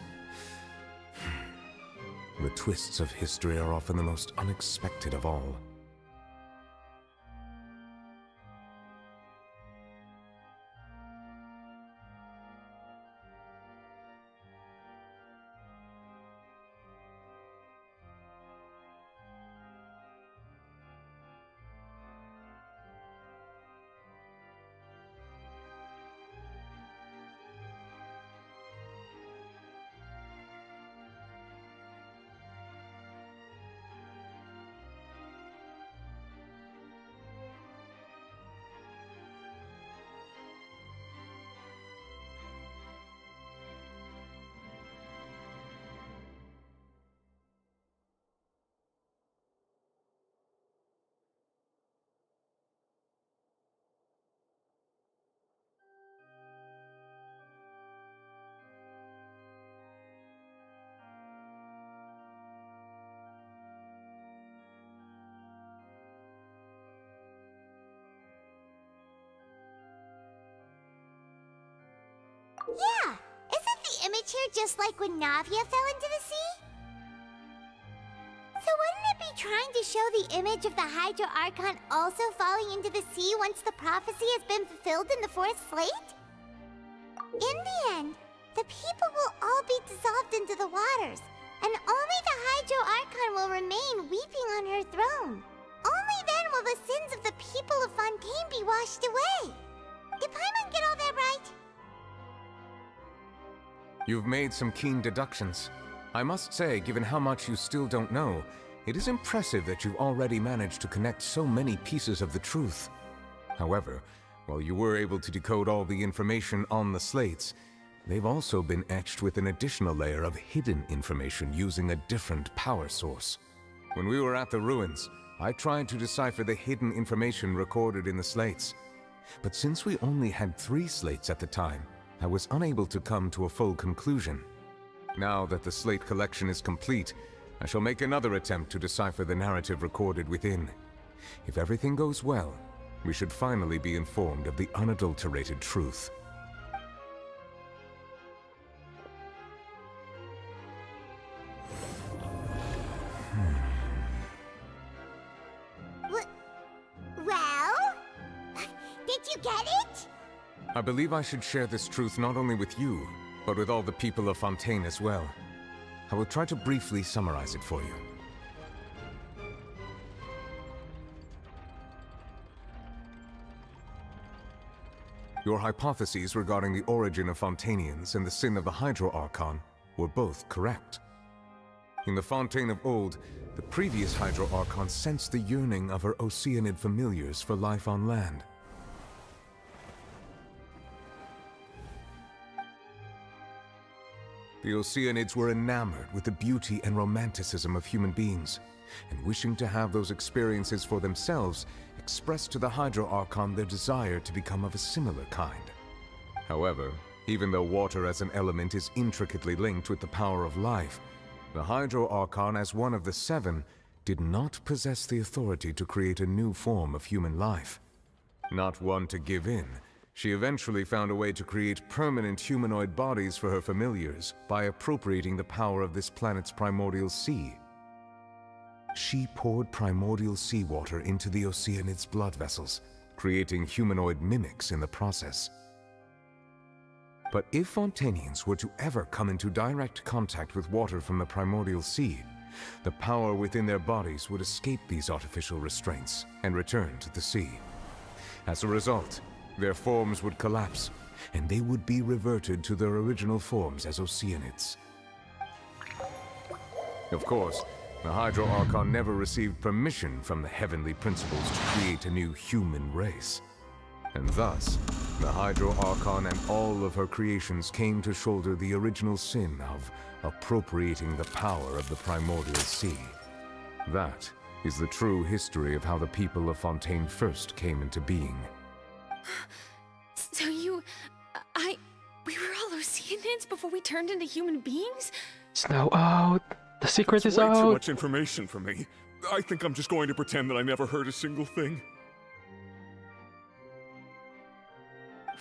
Speaker 10: The twists of history are often the most unexpected of all.
Speaker 3: Yeah, isn't the image here just like when Navia fell into the sea? So wouldn't it be trying to show the image of the Hydro Archon also falling into the sea once the prophecy has been fulfilled in the fourth slate? In the end, the people will all be dissolved into the waters, and only the Hydro Archon will remain weeping on her throne. Only then will the sins of the people of Fontaine be washed away. Did Paimon get all that right?
Speaker 10: You've made some keen deductions. I must say, given how much you still don't know, it is impressive that you've already managed to connect so many pieces of the truth. However, while you were able to decode all the information on the slates, they've also been etched with an additional layer of hidden information using a different power source. When we were at the ruins, I tried to decipher the hidden information recorded in the slates. But since we only had 3 slates at the time, I was unable to come to a full conclusion. Now that the slate collection is complete, I shall make another attempt to decipher the narrative recorded within. If everything goes well, we should finally be informed of the unadulterated truth.
Speaker 3: Well? Did you get it?
Speaker 10: I believe I should share this truth not only with you, but with all the people of Fontaine as well. I will try to briefly summarize it for you. Your hypotheses regarding the origin of Fontainians and the sin of the Hydro Archon were both correct. In the Fontaine of old, the previous Hydro Archon sensed the yearning of her Oceanid familiars for life on land. The Oceanids were enamored with the beauty and romanticism of human beings, and wishing to have those experiences for themselves, expressed to the Hydro Archon their desire to become of a similar kind. However, even though water as an element is intricately linked with the power of life, the Hydro Archon, as one of the 7, did not possess the authority to create a new form of human life. Not one to give in, she eventually found a way to create permanent humanoid bodies for her familiars by appropriating the power of this planet's primordial sea. She poured primordial seawater into the Oceanid's blood vessels, creating humanoid mimics in the process. But if Fontainians were to ever come into direct contact with water from the primordial sea, the power within their bodies would escape these artificial restraints and return to the sea. As a result, their forms would collapse, and they would be reverted to their original forms as Oceanids. Of course, the Hydro Archon never received permission from the heavenly principles to create a new human race. And thus, the Hydro Archon and all of her creations came to shoulder the original sin of appropriating the power of the primordial sea. That is the true history of how the people of Fontaine first came into being.
Speaker 16: So we were all Oceanids before we turned into human beings?
Speaker 2: It's now out. The secret
Speaker 18: That's
Speaker 2: is
Speaker 18: way
Speaker 2: out.
Speaker 18: too much information for me. I think I'm just going to pretend that I never heard a single thing.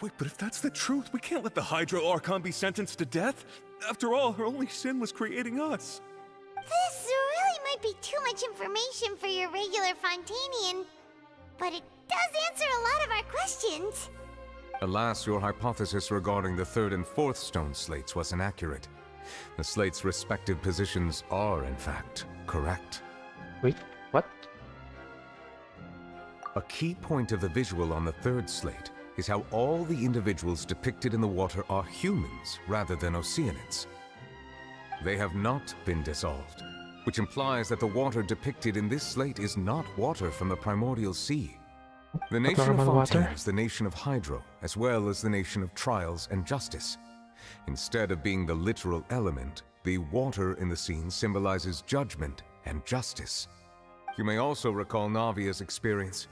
Speaker 18: Wait, but if that's the truth, we can't let the Hydro Archon be sentenced to death. After all, her only sin was creating us.
Speaker 3: This really might be too much information for your regular Fontainian, but it does answer a lot of our questions.
Speaker 10: Alas, your hypothesis regarding the third and fourth stone slates was inaccurate. The slates' respective positions are, in fact, correct.
Speaker 2: Wait, what?
Speaker 10: A key point of the visual on the third slate is how all the individuals depicted in the water are humans rather than Oceanids. They have not been dissolved, which implies that the water depicted in this slate is not water from the primordial sea. The nation of
Speaker 2: normal
Speaker 10: Fontaine
Speaker 2: water?
Speaker 10: is the nation of Hydro, as well as the nation of trials and justice. Instead of being the literal element, the water in the scene symbolizes judgment and justice. You may also recall Navia's experience.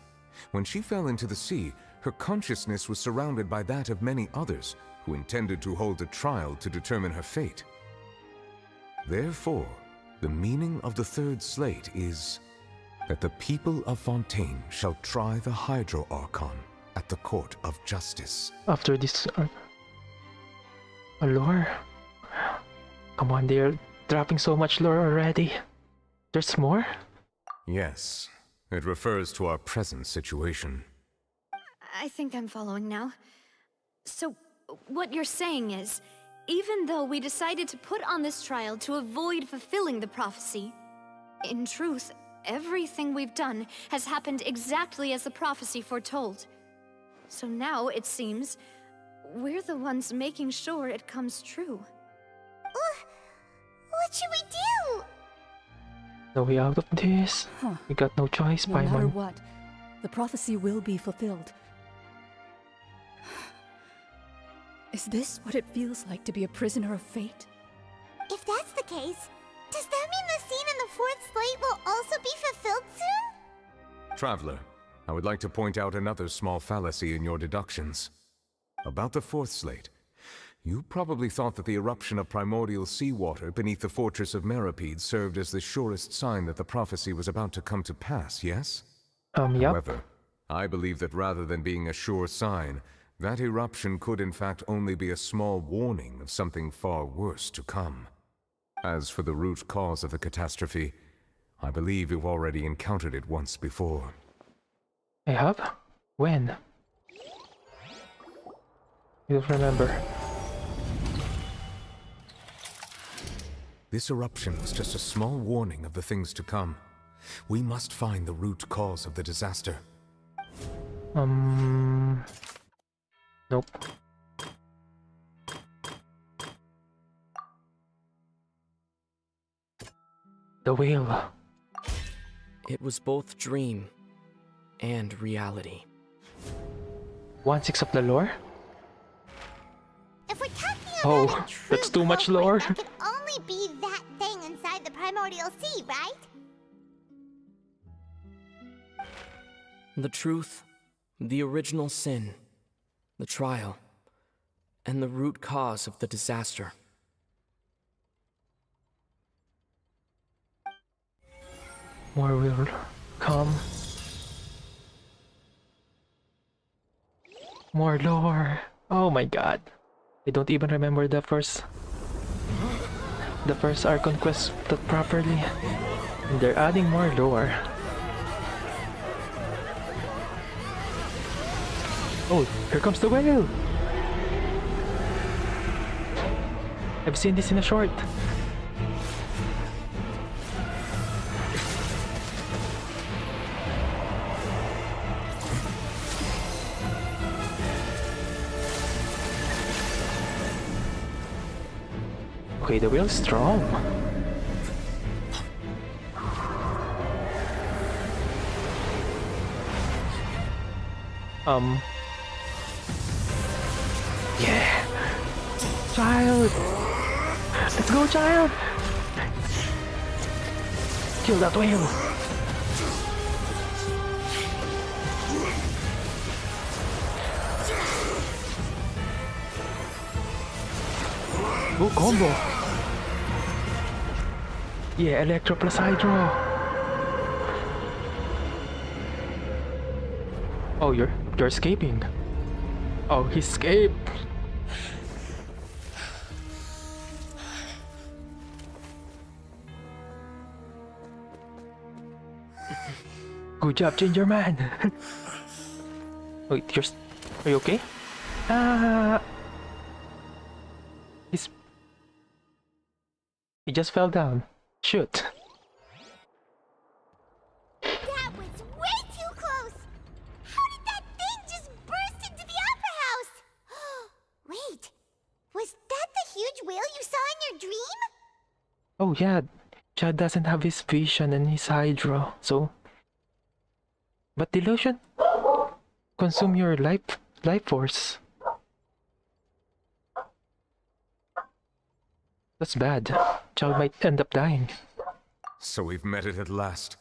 Speaker 10: When she fell into the sea, her consciousness was surrounded by that of many others who intended to hold a trial to determine her fate. Therefore, the meaning of the third slate is that the people of Fontaine shall try the Hydro Archon at the court of justice.
Speaker 2: After this lore? Come on, they're dropping so much lore already. There's more?
Speaker 10: Yes, it refers to our present situation.
Speaker 17: I think I'm following now. So, what you're saying is, even though we decided to put on this trial to avoid fulfilling the prophecy, in truth, everything we've done has happened exactly as the prophecy foretold. So now, it seems, we're the ones making sure it comes true.
Speaker 3: What should we do?
Speaker 2: No way out of this. We got no choice,
Speaker 12: No matter
Speaker 2: Paimon.
Speaker 12: what, the prophecy will be fulfilled. Is this what it feels like to be a prisoner of fate?
Speaker 3: If that's the case, does that mean the scene in the fourth slate will also be fulfilled soon?
Speaker 10: Traveler, I would like to point out another small fallacy in your deductions. About the fourth slate, you probably thought that the eruption of primordial seawater beneath the fortress of Meripede served as the surest sign that the prophecy was about to come to pass, yes?
Speaker 2: Yep.
Speaker 10: However, I believe that rather than being a sure sign, that eruption could in fact only be a small warning of something far worse to come. As for the root cause of the catastrophe, I believe you've already encountered it once before.
Speaker 2: I have? When? You'll remember.
Speaker 10: This eruption was just a small warning of the things to come. We must find the root cause of the disaster.
Speaker 2: Nope. The whale.
Speaker 7: It was both dream and reality.
Speaker 2: 1/6 of the lore?
Speaker 3: If we're talking
Speaker 2: Oh,
Speaker 3: about a true
Speaker 2: that's too much
Speaker 3: culprit,
Speaker 2: lore.
Speaker 3: that could only be that thing inside the primordial sea, right?
Speaker 7: The truth, the original sin, the trial, and the root cause of the disaster.
Speaker 2: More will come. More lore. Oh my god. I don't even remember the first Archon quest that properly. And they're adding more lore. Oh, here comes the whale! I've seen this in a short. Okay, the whale's strong. Yeah! Child! Let's go, child! Kill that whale! Oh, combo. Yeah, Electro plus Hydro. Oh, you're escaping. Oh, he escaped. Good job, Ginger Man. Wait, are you okay? He just fell down. Shoot.
Speaker 3: That was way too close! How did that thing just burst into the Opera House? Wait, was that the huge whale you saw in your dream?
Speaker 2: Oh yeah, Chad doesn't have his vision and his Hydro, so... But delusion? Consume your life force. That's bad. Chad might end up dying.
Speaker 10: So we've met it at last.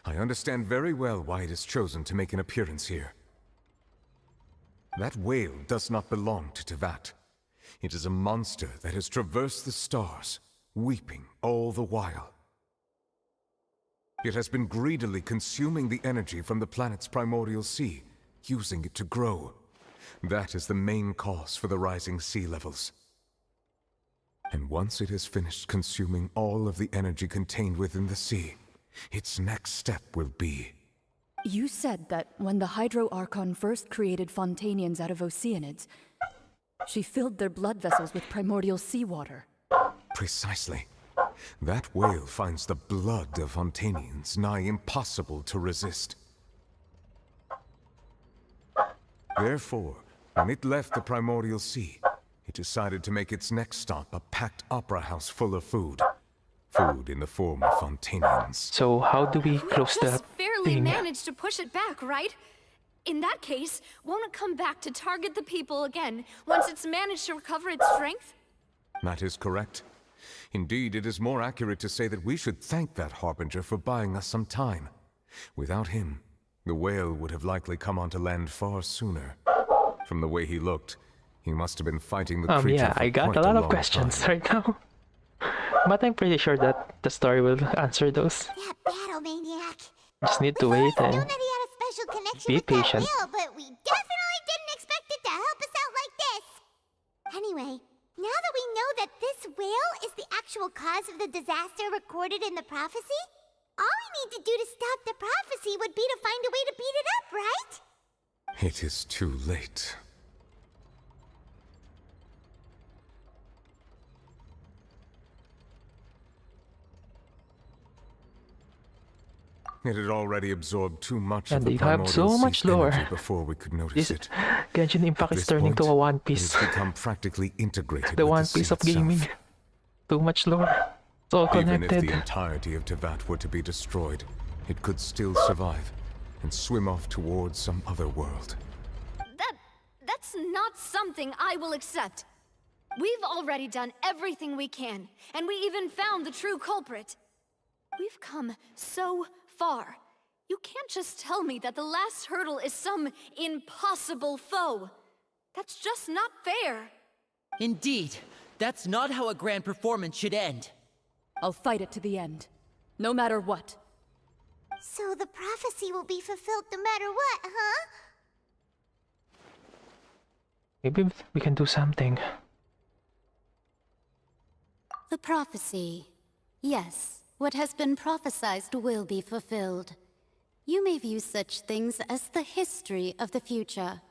Speaker 10: I understand very well why it has chosen to make an appearance here. That whale does not belong to Tevat. It is a monster that has traversed the stars, weeping all the while. It has been greedily consuming the energy from the planet's primordial sea, using it to grow. That is the main cause for the rising sea levels. And once it has finished consuming all of the energy contained within the sea, its next step will be...
Speaker 12: You said that when the Hydro Archon first created Fontanians out of Oceanids, she filled their blood vessels with primordial seawater.
Speaker 10: Precisely. That whale finds the blood of Fontanians nigh impossible to resist. Therefore, when it left the primordial sea, it decided to make its next stop a packed opera house full of food. Food in the form of Fontanians.
Speaker 2: So how do we close that
Speaker 17: Barely
Speaker 2: thing?
Speaker 17: managed to push it back, right? In that case, won't it come back to target the people again once it's managed to recover its strength?
Speaker 10: That is correct. Indeed, it is more accurate to say that we should thank that Harbinger for buying us some time. Without him, the whale would have likely come onto land far sooner. From the way he looked, he must have been fighting the creature
Speaker 2: Yeah,
Speaker 10: for
Speaker 2: I got
Speaker 10: quite
Speaker 2: a lot of
Speaker 10: long
Speaker 2: questions
Speaker 10: time.
Speaker 2: right now. But I'm pretty sure that the story will answer those.
Speaker 3: That battle maniac.
Speaker 2: Just need to wait
Speaker 3: Known
Speaker 2: and
Speaker 3: that he had a special connection
Speaker 2: be
Speaker 3: with that
Speaker 2: patient.
Speaker 3: whale, but we definitely didn't expect it to help us out like this. Anyway, now that we know that this whale is the actual cause of the disaster recorded in the prophecy, all we need to do to stop the prophecy would be to find a way to beat it up, right?
Speaker 10: It is too late. It had already absorbed too much
Speaker 2: And
Speaker 10: of the
Speaker 2: they have so
Speaker 10: primordial
Speaker 2: much
Speaker 10: sea's
Speaker 2: lore.
Speaker 10: energy before we could notice it.
Speaker 2: Genshin Impact is turning to a One Piece.
Speaker 10: It has become practically integrated
Speaker 2: The
Speaker 10: with
Speaker 2: One
Speaker 10: the sea
Speaker 2: Piece of
Speaker 10: itself.
Speaker 2: gaming. Too much lore. It's all
Speaker 10: Even if
Speaker 2: connected.
Speaker 10: the entirety of Tevat were to be destroyed, it could still survive and swim off towards some other world.
Speaker 17: That's not something I will accept. We've already done everything we can, and we even found the true culprit. We've come so far. You can't just tell me that the last hurdle is some impossible foe. That's just not fair.
Speaker 14: Indeed, that's not how a grand performance should end.
Speaker 12: I'll fight it to the end, no matter what.
Speaker 3: So the prophecy will be fulfilled no matter what, huh?
Speaker 2: Maybe we can do something.
Speaker 9: The prophecy. Yes, what has been prophesied will be fulfilled. You may view such things as the history of the future.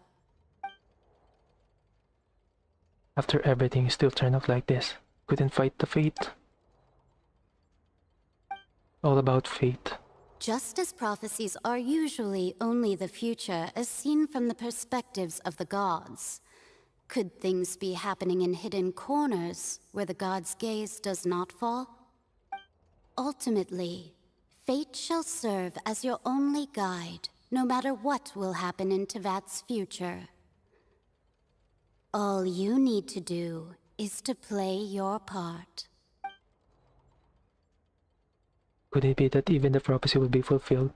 Speaker 2: After everything, you still turn out like this. Couldn't fight the fate. All about fate.
Speaker 9: Just as prophecies are usually only the future as seen from the perspectives of the gods, could things be happening in hidden corners where the gods' gaze does not fall? Ultimately, fate shall serve as your only guide, no matter what will happen in Tevat's future. All you need to do is to play your part.
Speaker 2: Could it be that even the prophecy will be fulfilled?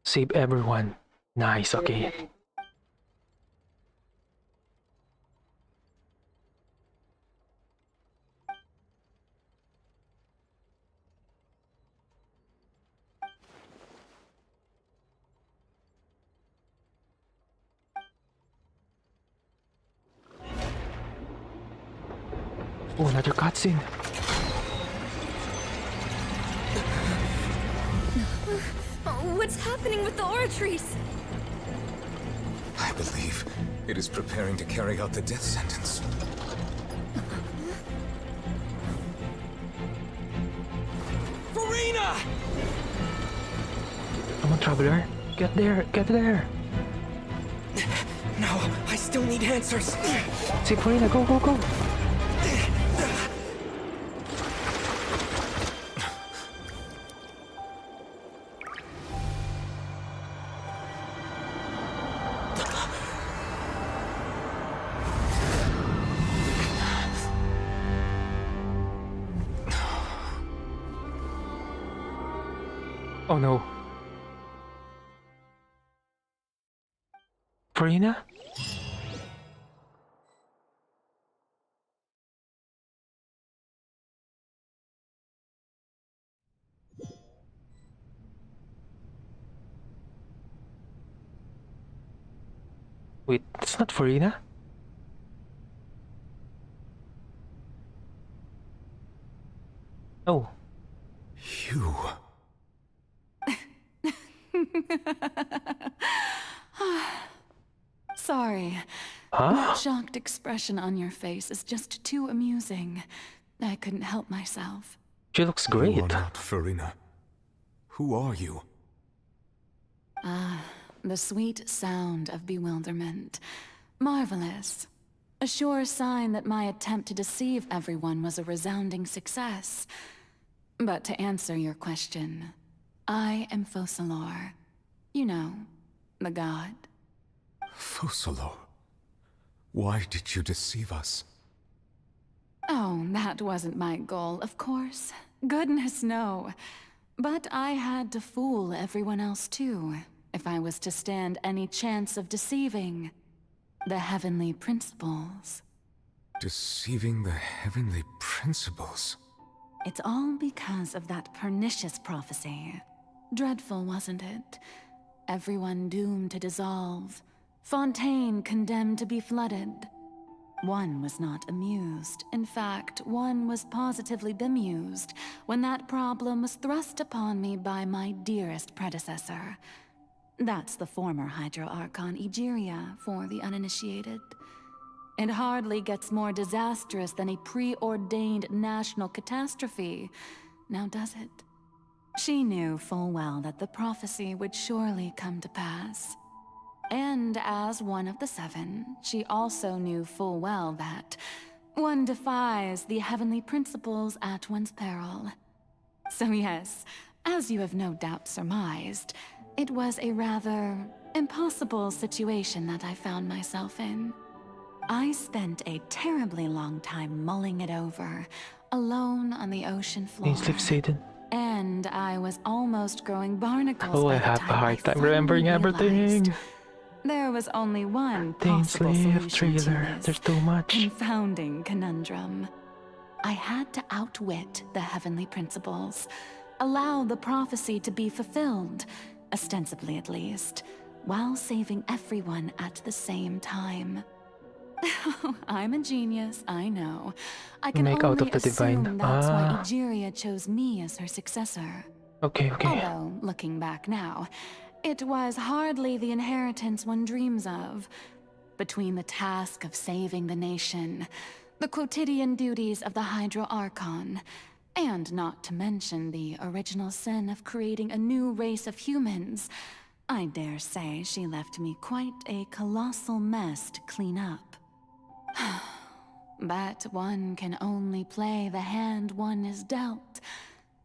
Speaker 2: Save everyone. Nice, okay. Oh, another cutscene.
Speaker 16: What's happening with the aura trees?
Speaker 10: I believe it is preparing to carry out the death sentence.
Speaker 11: Furina!
Speaker 2: Come on, Traveler. Get there, get there.
Speaker 7: No, I still need answers.
Speaker 2: See, Farina, go, go, go. Oh no. Farina? Wait, it's not Farina? Oh.
Speaker 10: You.
Speaker 9: Sorry.
Speaker 2: Huh?
Speaker 9: That shocked expression on your face is just too amusing. I couldn't help myself.
Speaker 2: She looks great.
Speaker 10: You are not Farina. Who are you?
Speaker 9: Ah, the sweet sound of bewilderment. Marvelous. A sure sign that my attempt to deceive everyone was a resounding success. But to answer your question, I am Focalor. You know, the god.
Speaker 10: Focalor. Why did you deceive us?
Speaker 9: Oh, that wasn't my goal, of course. Goodness, no. But I had to fool everyone else too, if I was to stand any chance of deceiving the heavenly principles.
Speaker 10: Deceiving the heavenly principles?
Speaker 9: It's all because of that pernicious prophecy. Dreadful, wasn't it? Everyone doomed to dissolve. Fontaine condemned to be flooded. One was not amused. In fact, one was positively bemused when that problem was thrust upon me by my dearest predecessor. That's the former Hydro Archon Egeria for the uninitiated. It hardly gets more disastrous than a preordained national catastrophe, now does it? She knew full well that the prophecy would surely come to pass. And as one of the seven, she also knew full well that one defies the heavenly principles at one's peril. So yes, as you have no doubt surmised, it was a rather impossible situation that I found myself in. I spent a terribly long time mulling it over, alone on the ocean floor. And I was almost growing barnacles
Speaker 2: Oh,
Speaker 9: by
Speaker 2: I
Speaker 9: the
Speaker 2: have a
Speaker 9: time
Speaker 2: hard time
Speaker 9: finally
Speaker 2: remembering everything.
Speaker 9: realized there was only one possible solution to this
Speaker 2: There's too much.
Speaker 9: confounding conundrum. I had to outwit the heavenly principles, allow the prophecy to be fulfilled, ostensibly at least, while saving everyone at the same time. I'm a genius, I know. I can
Speaker 2: Make out
Speaker 9: only
Speaker 2: of the divine.
Speaker 9: assume that's why Egeria chose me as her successor.
Speaker 2: Okay.
Speaker 9: Although, looking back now, it was hardly the inheritance one dreams of. Between the task of saving the nation, the quotidian duties of the Hydro Archon, and not to mention the original sin of creating a new race of humans, I dare say she left me quite a colossal mess to clean up. But one can only play the hand one is dealt.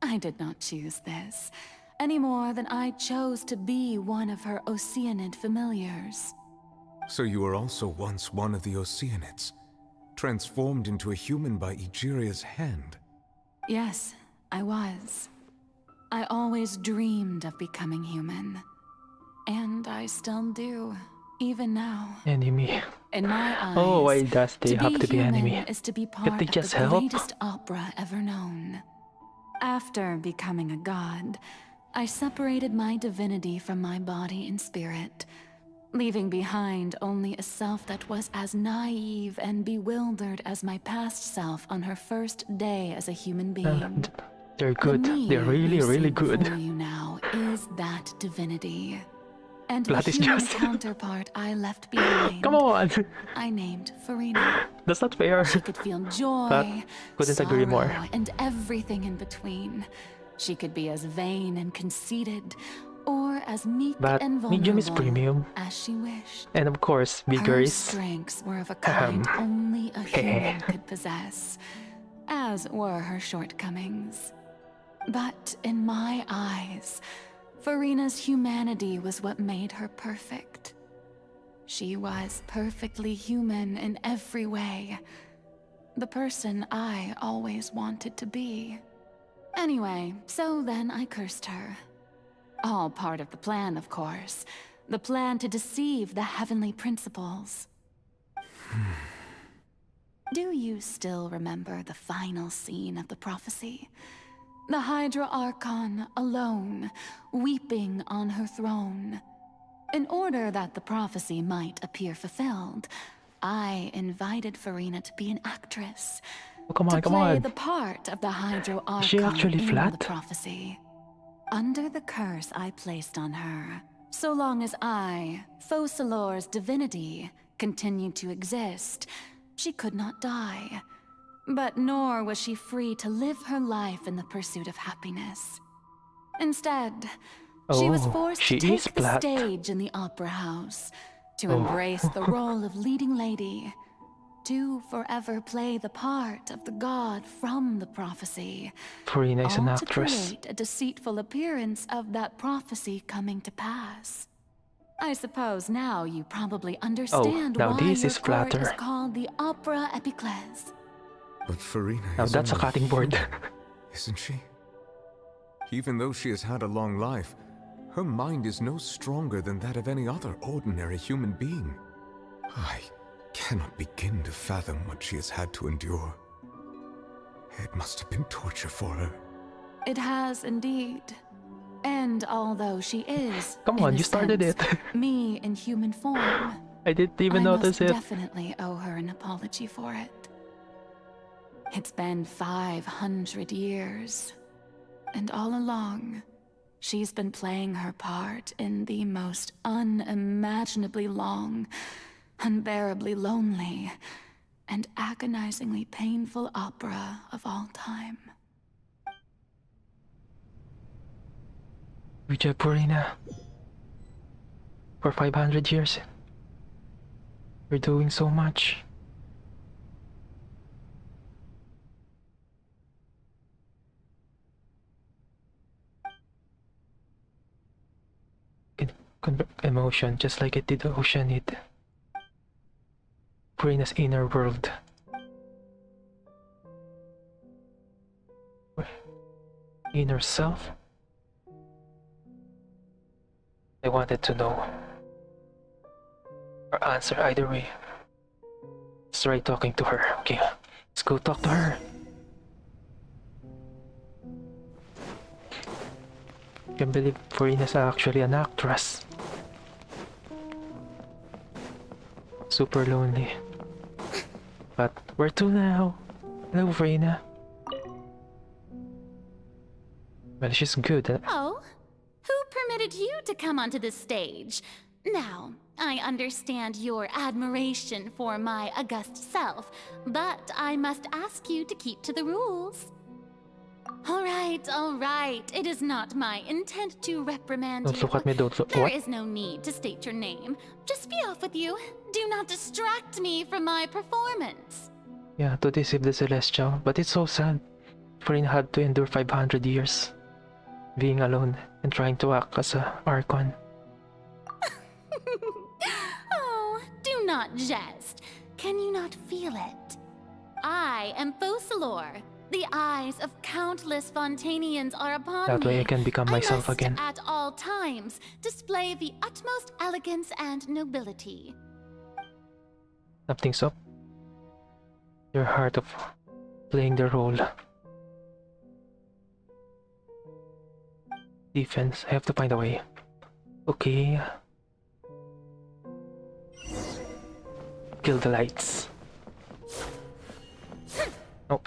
Speaker 9: I did not choose this, any more than I chose to be one of her Oceanid familiars.
Speaker 10: So you were also once one of the Oceanids, transformed into a human by Egeria's hand?
Speaker 9: Yes, I was. I always dreamed of becoming human. And I still do, even now.
Speaker 2: Enemy.
Speaker 9: In my eyes,
Speaker 2: oh, why does they
Speaker 9: to
Speaker 2: have
Speaker 9: be
Speaker 2: to be
Speaker 9: human
Speaker 2: enemy?
Speaker 9: is to be
Speaker 2: Can't
Speaker 9: part
Speaker 2: they
Speaker 9: of
Speaker 2: just
Speaker 9: the
Speaker 2: help?
Speaker 9: greatest opera ever known. After becoming a god, I separated my divinity from my body and spirit. leaving behind only a self that was as naive and bewildered as my past self on her first day as a human being.
Speaker 2: They're good.
Speaker 9: The me
Speaker 2: They're really,
Speaker 9: you
Speaker 2: really
Speaker 9: see
Speaker 2: good.
Speaker 9: before you now is that divinity. And
Speaker 2: That
Speaker 9: the
Speaker 2: is
Speaker 9: human
Speaker 2: just-
Speaker 9: counterpart I left behind.
Speaker 2: Come on!
Speaker 9: I named Farina.
Speaker 2: That's not fair.
Speaker 9: She could feel joy,
Speaker 2: But couldn't agree more.
Speaker 9: sorrow, and everything in between. She could be as vain and conceited, or as meek
Speaker 2: But
Speaker 9: and
Speaker 2: medium is
Speaker 9: vulnerable
Speaker 2: premium.
Speaker 9: as she wished.
Speaker 2: And of course, bigger
Speaker 9: Her
Speaker 2: is...
Speaker 9: strengths were of a kind only a human could possess, as were her shortcomings. But in my eyes, Farina's humanity was what made her perfect. She was perfectly human in every way. The person I always wanted to be. Anyway, so then I cursed her. All part of the plan, of course. The plan to deceive the heavenly principles. Do you still remember the final scene of the prophecy? The Hydra Archon, alone, weeping on her throne. In order that the prophecy might appear fulfilled, I invited Farina to be an actress.
Speaker 2: Oh, come on,
Speaker 9: to
Speaker 2: come
Speaker 9: play
Speaker 2: on.
Speaker 9: the part of the Hydra Archon
Speaker 2: Is she actually
Speaker 9: in
Speaker 2: flat?
Speaker 9: the prophecy. Under the curse I placed on her, so long as I, Focalor's divinity, continued to exist, she could not die. But nor was she free to live her life in the pursuit of happiness. Instead, she was forced
Speaker 2: she
Speaker 9: to
Speaker 2: is
Speaker 9: take the
Speaker 2: flat.
Speaker 9: stage in the opera house, to
Speaker 2: Oh.
Speaker 9: embrace the role of leading lady, to forever play the part of the god from the prophecy.
Speaker 2: Farina is an
Speaker 9: all to
Speaker 2: actress.
Speaker 9: create a deceitful appearance of that prophecy coming to pass. I suppose now you probably understand
Speaker 2: now
Speaker 9: why
Speaker 2: this
Speaker 9: your
Speaker 2: is
Speaker 9: court is
Speaker 2: flatter.
Speaker 9: called the Opera Epiclese.
Speaker 10: But Farina
Speaker 2: Now
Speaker 10: is
Speaker 2: that's a
Speaker 10: only
Speaker 2: cutting board.
Speaker 10: human, isn't she? Even though she has had a long life, her mind is no stronger than that of any other ordinary human being. I cannot begin to fathom what she has had to endure. It must have been torture for her.
Speaker 9: It has indeed. And although she is,
Speaker 2: Come
Speaker 9: in
Speaker 2: on,
Speaker 9: a
Speaker 2: you started
Speaker 9: sense,
Speaker 2: it.
Speaker 9: me in human form,
Speaker 2: I didn't even
Speaker 9: I
Speaker 2: notice
Speaker 9: must
Speaker 2: it.
Speaker 9: definitely owe her an apology for it. It's been 500 years, and all along, she's been playing her part in the most unimaginably long, unbearably lonely, and agonizingly painful opera of all time.
Speaker 2: Good job, Farina. For 500 years. You're doing so much. Emotion, just like it did the Oceanid. Farina's inner world. Inner self? I wanted to know. Or answer either way. Let's try talking to her. Okay, let's go talk to her. Can't believe Farina's actually an actress. Super lonely. But where to now? Hello, Farina. Well, she's good.
Speaker 9: Oh? Who permitted you to come onto the stage? Now, I understand your admiration for my august self, but I must ask you to keep to the rules. All right. It is not my intent to reprimand
Speaker 2: Don't
Speaker 9: you.
Speaker 2: look at me, don't look.
Speaker 9: There
Speaker 2: What?
Speaker 9: is no need to state your name. Just be off with you. Do not distract me from my performance.
Speaker 2: Yeah, to deceive the Celestial, but it's so sad. Farina had to endure 500 years. Being alone and trying to act as a Archon.
Speaker 9: Oh, do not jest. Can you not feel it? I am Focalor. The eyes of countless Fontanians are upon
Speaker 2: That
Speaker 9: me.
Speaker 2: way I can become myself
Speaker 9: must,
Speaker 2: again.
Speaker 9: at all times, display the utmost elegance and nobility.
Speaker 2: Something's up. Your heart of playing the role. Defense. I have to find a way. Okay. Kill the lights. Oh.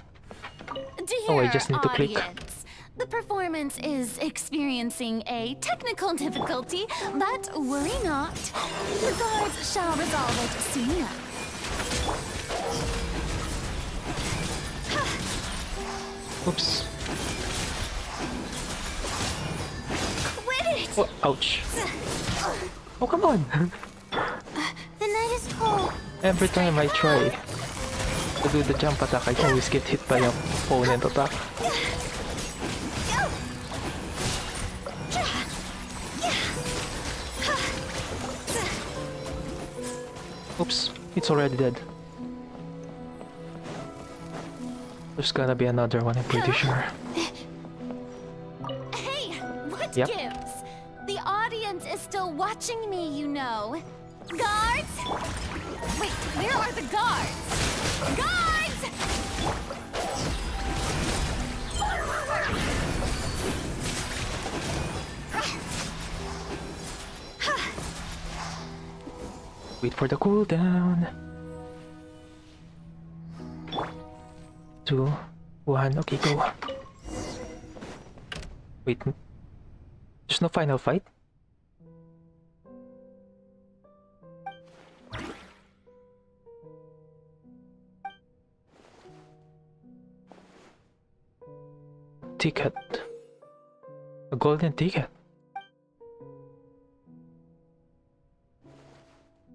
Speaker 9: Dear
Speaker 2: Oh, I just need to click.
Speaker 9: audience, the performance is experiencing a technical difficulty, but worry not. The guards shall resolve it soon enough.
Speaker 2: Oops.
Speaker 9: Quit it!
Speaker 2: Oh, ouch. Oh, come on.
Speaker 3: The night is cold.
Speaker 2: Every time I try to do the jump attack, I always get hit by an opponent attack. Oops, it's already dead. There's gonna be another one, I'm pretty sure.
Speaker 9: Hey, what
Speaker 2: Yep.
Speaker 9: gives? The audience is still watching me, you know. Guards? Wait, where are the guards? Guards!
Speaker 2: Wait for the cooldown. 2, 1, okay, go. Wait, there's no final fight? Ticket. A golden ticket.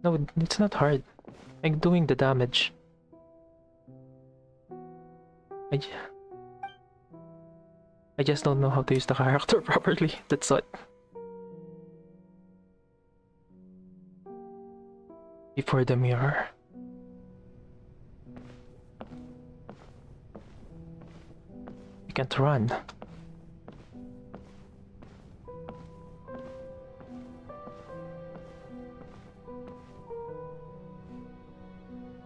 Speaker 2: No, it's not hard. I'm doing the damage. I just don't know how to use the character properly. That's it. Before the mirror. You can't run.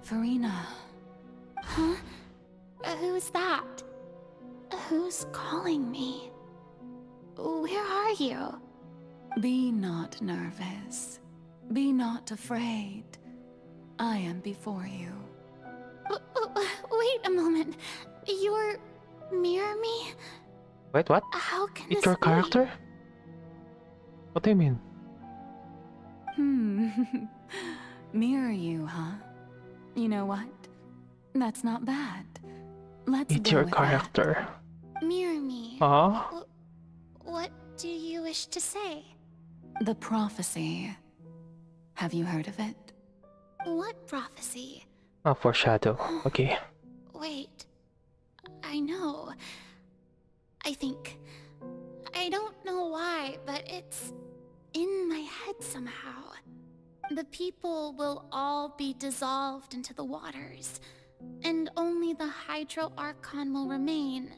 Speaker 9: Farina.
Speaker 3: Huh? Who's that? Who's calling me? Where are you?
Speaker 9: Be not nervous. Be not afraid. I am before you.
Speaker 3: Wait a moment. You're mirror me?
Speaker 2: Wait, what?
Speaker 3: How can
Speaker 2: It's
Speaker 3: this
Speaker 2: your
Speaker 3: be?
Speaker 2: character? What do you mean?
Speaker 9: Mirror you, huh? You know what? That's not bad. Let's
Speaker 2: It's
Speaker 9: go
Speaker 2: your
Speaker 9: with
Speaker 2: character.
Speaker 3: Mirror me.
Speaker 2: Huh?
Speaker 3: What do you wish to say?
Speaker 9: that. The prophecy. Have you heard of it?
Speaker 3: What prophecy?
Speaker 2: Oh, foreshadow. Okay.
Speaker 3: Wait. I know. I think. I don't know why, but it's in my head somehow. The people will all be dissolved into the waters, and only the Hydro Archon will remain,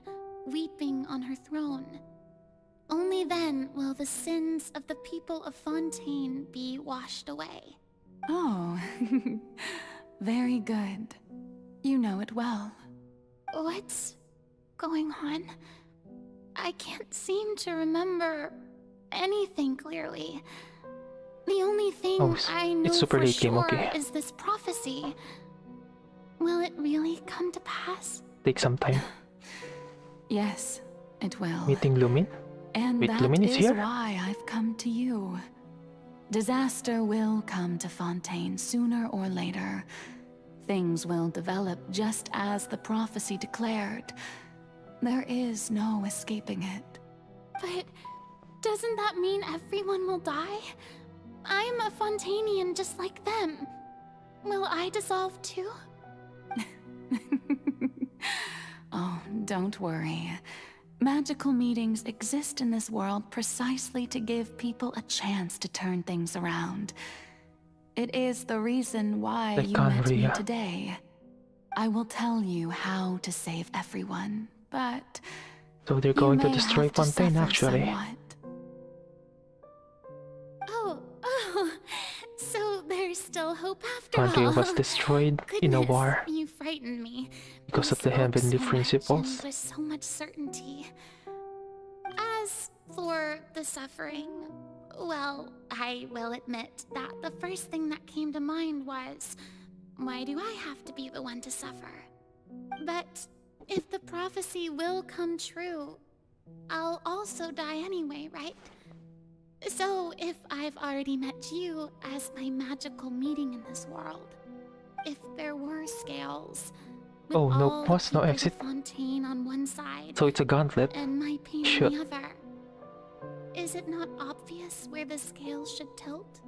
Speaker 3: weeping on her throne. Only then will the sins of the people of Fontaine be washed away.
Speaker 9: Oh, very good. You know it well.
Speaker 3: What's going on? I can't seem to remember anything clearly. The only thing I know
Speaker 2: it's super
Speaker 3: for
Speaker 2: late game,
Speaker 3: sure
Speaker 2: okay.
Speaker 3: is this prophecy. Will it really come to pass?
Speaker 2: Take some time.
Speaker 9: Yes, it will.
Speaker 2: Meeting Lumin?
Speaker 9: And
Speaker 2: Wait,
Speaker 9: that
Speaker 2: Lumin is
Speaker 9: is
Speaker 2: here?
Speaker 9: why I've come to you. Disaster will come to Fontaine sooner or later. Things will develop just as the prophecy declared. There is no escaping it.
Speaker 3: But doesn't that mean everyone will die? I'm a Fontainian just like them. Will I dissolve too?
Speaker 9: Oh, don't worry. Magical meetings exist in this world precisely to give people a chance to turn things around. It is the reason why
Speaker 2: Like
Speaker 9: you met me
Speaker 2: Conria.
Speaker 9: today. I will tell you how to save everyone, but
Speaker 2: So they're
Speaker 9: you
Speaker 2: going to
Speaker 9: may
Speaker 2: destroy
Speaker 9: have to
Speaker 2: Fontaine,
Speaker 9: suffer
Speaker 2: actually.
Speaker 9: somewhat.
Speaker 3: Oh, so there's still hope after
Speaker 2: Fontaine
Speaker 3: all.
Speaker 2: was destroyed in a
Speaker 3: Goodness,
Speaker 2: war
Speaker 3: you frightened me.
Speaker 2: because
Speaker 3: You
Speaker 2: of the
Speaker 3: spoke
Speaker 2: heavenly
Speaker 3: so much
Speaker 2: principles.
Speaker 3: and with so much certainty. As for the suffering, well, I will admit that the first thing that came to mind was
Speaker 9: Why do I have to be the one to suffer? But if the prophecy will come true, I'll also die anyway, right? So if I've already met you as my magical meeting in this world, if there were scales, with
Speaker 2: Oh, no
Speaker 9: all the
Speaker 2: pause, no
Speaker 9: keepers
Speaker 2: exit.
Speaker 9: of Fontaine on one side,
Speaker 2: So it's a gauntlet.
Speaker 9: and my pain
Speaker 2: Shit.
Speaker 9: on the other, is it not obvious where the scales should tilt?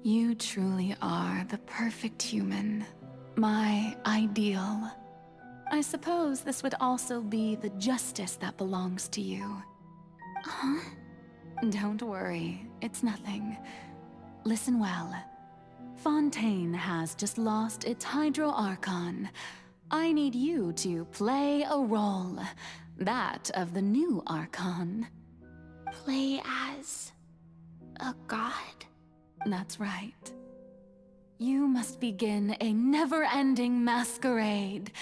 Speaker 6: You truly are the perfect human. My ideal. I suppose this would also be the justice that belongs to you.
Speaker 9: Huh?
Speaker 6: Don't worry, it's nothing. Listen well. Fontaine has just lost its Hydro Archon. I need you to play a role. That of the new Archon.
Speaker 9: Play as a god?
Speaker 6: That's right. You must begin a never-ending masquerade.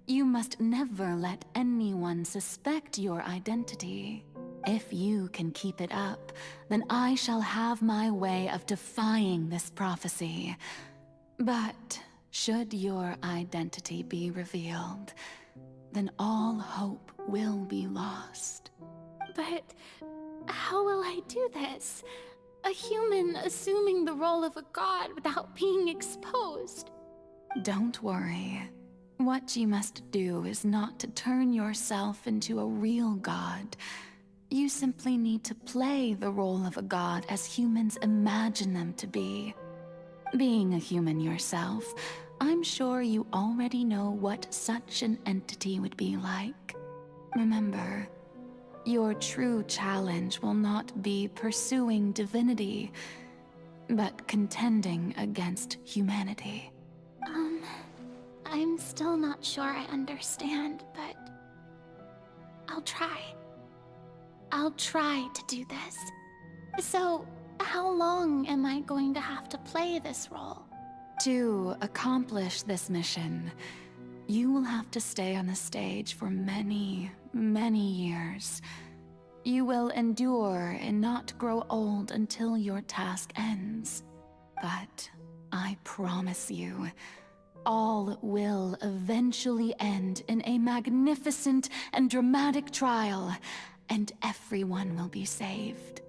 Speaker 6: You must never let anyone suspect your identity. If you can keep it up, then I shall have my way of defying this prophecy. But should your identity be revealed, then all hope will be lost.
Speaker 9: But how will I do this? A human assuming the role of a god without being exposed.
Speaker 6: Don't worry. What you must do is not to turn yourself into a real god. You simply need to play the role of a god as humans imagine them to be. Being a human yourself, I'm sure you already know what such an entity would be like. Remember, your true challenge will not be pursuing divinity, but contending against humanity.
Speaker 9: I'm still not sure I understand, but I'll try. I'll try to do this. So, how long am I going to have to play this role?
Speaker 6: To accomplish this mission, you will have to stay on the stage for many, many years. You will endure and not grow old until your task ends. But I promise you, all will eventually end in a magnificent and dramatic trial, and everyone will be saved.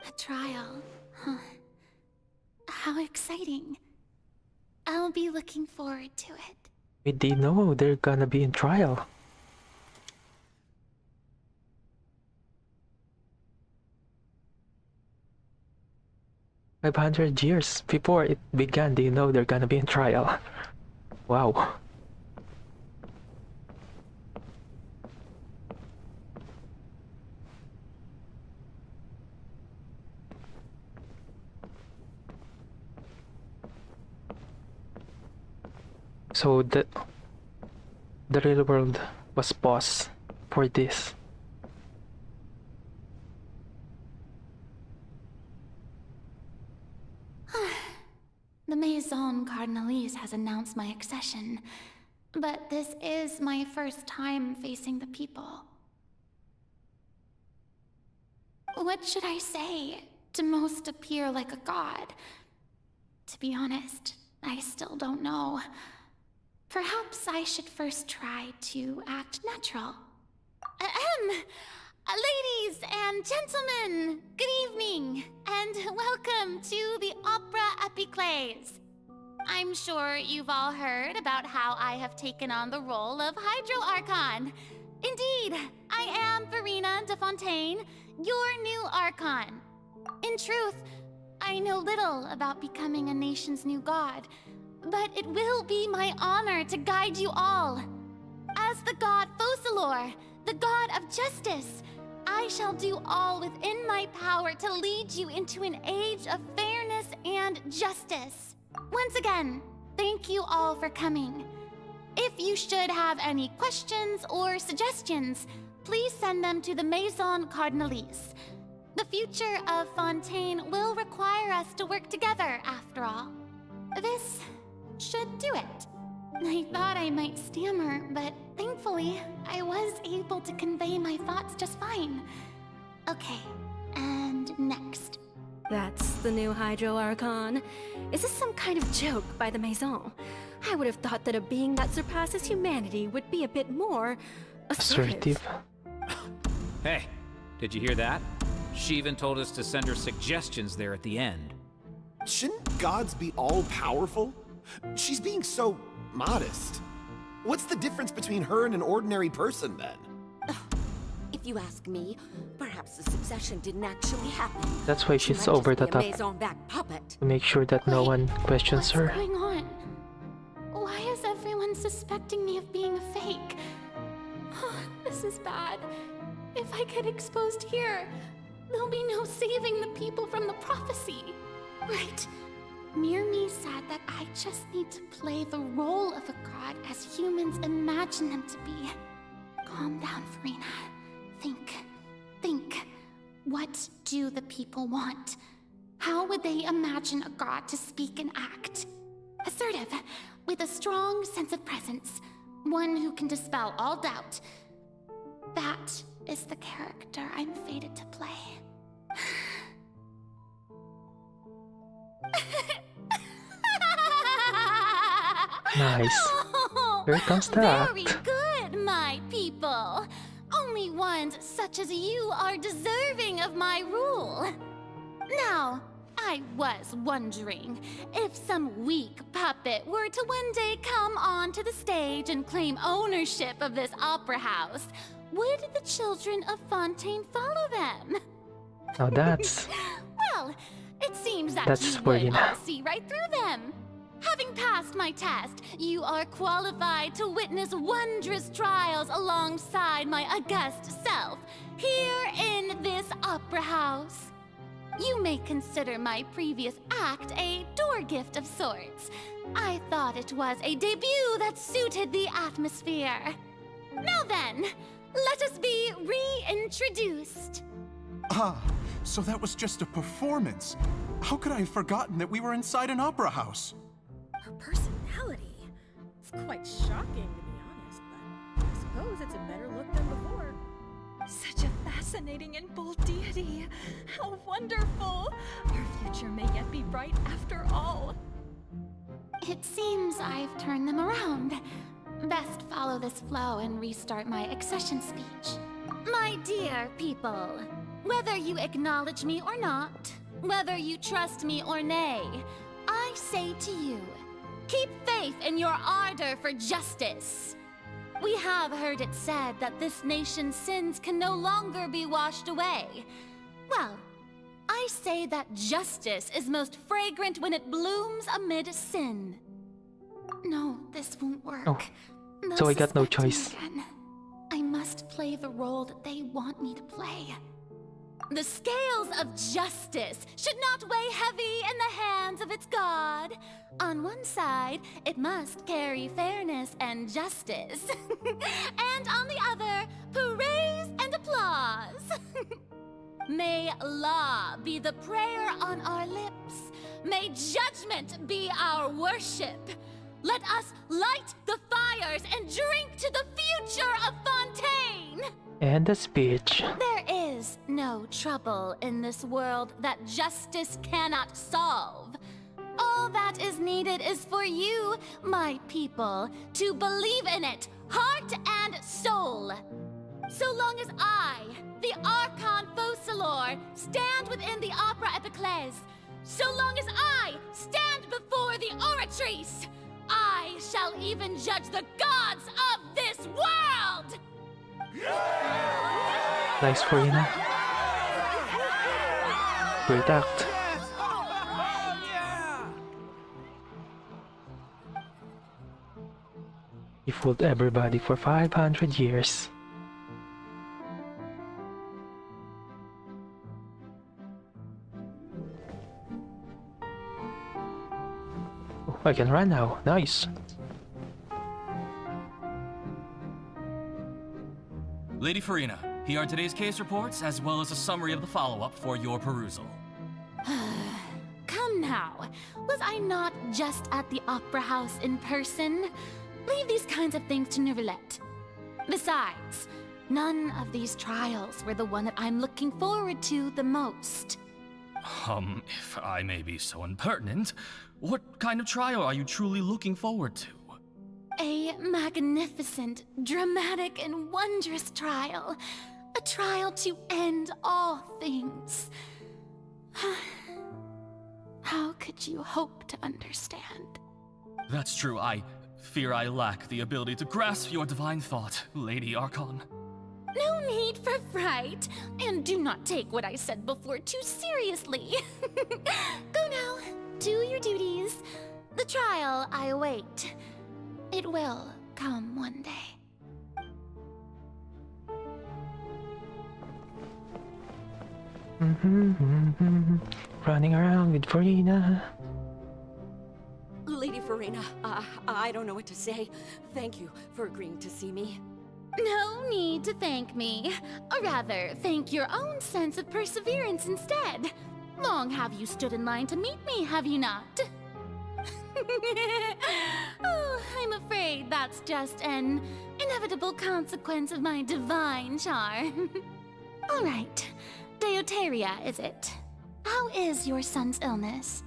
Speaker 9: A trial, huh? How exciting. I'll be looking forward to it.
Speaker 2: Wait, they know they're gonna be in trial. "500 years before it began, they know they're gonna be in trial." Wow. So the real world was paused for this.
Speaker 9: The Maison Cardinalise has announced my accession, but this is my first time facing the people. What should I say to most appear like a god? To be honest, I still don't know. Perhaps I should first try to act natural. Ladies and gentlemen, good evening, and welcome to the Opera Epiclese. I'm sure you've all heard about how I have taken on the role of Hydro Archon. Indeed, I am Verena de Fontaine, your new Archon. In truth, I know little about becoming a nation's new god, but it will be my honor to guide you all. As the god Focalor, the god of justice, I shall do all within my power to lead you into an age of fairness and justice. Once again, thank you all for coming. If you should have any questions or suggestions, please send them to the Maison Cardinalise. The future of Fontaine will require us to work together, after all. This should do it. I thought I might stammer, but thankfully, I was able to convey my thoughts just fine. Okay, and next.
Speaker 16: That's the new Hydro Archon. Is this some kind of joke by the Maison? I would have thought that a being that surpasses humanity would be a bit more assertive.
Speaker 15: Hey, did you hear that? She even told us to send her suggestions there at the end.
Speaker 22: Shouldn't gods be all-powerful? She's being so modest. What's the difference between her and an ordinary person, then?
Speaker 21: If you ask me, perhaps the succession didn't actually happen.
Speaker 2: That's why
Speaker 21: She
Speaker 2: she's
Speaker 21: might just
Speaker 2: over the
Speaker 21: be a
Speaker 2: top.
Speaker 21: Maison-backed puppet.
Speaker 2: To make sure that no one questions her.
Speaker 9: What's going on? Why is everyone suspecting me of being a fake? This is bad. If I get exposed here, there'll be no saving the people from the prophecy. Right. Mirmi said that I just need to play the role of a god as humans imagine them to be. Calm down, Farina. Think. What do the people want? How would they imagine a god to speak and act? Assertive, with a strong sense of presence. One who can dispel all doubt. That is the character I'm fated to play.
Speaker 2: Nice. Here comes the
Speaker 9: Very
Speaker 2: act.
Speaker 9: good, my people. Only ones such as you are deserving of my rule. Now, I was wondering if some weak puppet were to one day come onto the stage and claim ownership of this opera house, would the children of Fontaine follow them?
Speaker 2: Now that's
Speaker 9: Well, it seems that
Speaker 2: That's
Speaker 9: you
Speaker 2: where
Speaker 9: would
Speaker 2: you know.
Speaker 9: all see right through them. Having passed my test, you are qualified to witness wondrous trials alongside my august self, here in this opera house. You may consider my previous act a door gift of sorts. I thought it was a debut that suited the atmosphere. Now then, let us be reintroduced.
Speaker 11: Ah, so that was just a performance. How could I have forgotten that we were inside an opera house?
Speaker 16: Her personality. It's quite shocking, to be honest, but I suppose it's a better look than before. Such a fascinating and bold deity. How wonderful! Our future may yet be bright after all.
Speaker 9: It seems I've turned them around. Best follow this flow and restart my accession speech. My dear people, whether you acknowledge me or not, whether you trust me or nay, I say to you, keep faith in your ardor for justice. We have heard it said that this nation's sins can no longer be washed away. Well, I say that justice is most fragrant when it blooms amid sin. No, this won't work.
Speaker 2: Oh,
Speaker 9: They'll
Speaker 2: so I got no
Speaker 9: suspect me
Speaker 2: choice.
Speaker 9: again. I must play the role that they want me to play. The scales of justice should not weigh heavy in the hands of its god. On one side, it must carry fairness and justice. And on the other, praise and applause. May law be the prayer on our lips. May judgment be our worship. Let us light the fires and drink to the future of Fontaine.
Speaker 2: And the speech.
Speaker 9: There is no trouble in this world that justice cannot solve. All that is needed is for you, my people, to believe in it, heart and soul. So long as I, the Archon Focalor, stand within the Opera Epiclese, so long as I stand before the Oratrice, I shall even judge the gods of this world!
Speaker 2: Nice for you now. Great act. He fooled everybody for 500 years. Oh, I can run now. Nice.
Speaker 19: Lady Farina, here are today's case reports, as well as a summary of the follow-up for your perusal.
Speaker 9: Come now, was I not just at the Opera House in person? Leave these kinds of things to Neuvillette. Besides, none of these trials were the one that I'm looking forward to the most.
Speaker 19: If I may be so impertinent, what kind of trial are you truly looking forward to?
Speaker 9: A magnificent, dramatic, and wondrous trial. A trial to end all things. How could you hope to understand?
Speaker 19: That's true. I fear I lack the ability to grasp your divine thought, Lady Archon.
Speaker 9: No need for fright, and do not take what I said before too seriously. Go now, do your duties. The trial I await. It will come one day.
Speaker 2: Running around with Farina.
Speaker 4: Lady Farina, I don't know what to say. Thank you for agreeing to see me.
Speaker 9: No need to thank me. Or rather, thank your own sense of perseverance instead. Long have you stood in line to meet me, have you not? Oh, I'm afraid that's just an inevitable consequence of my divine charm. All right, Deoteria, is it? How is your son's illness?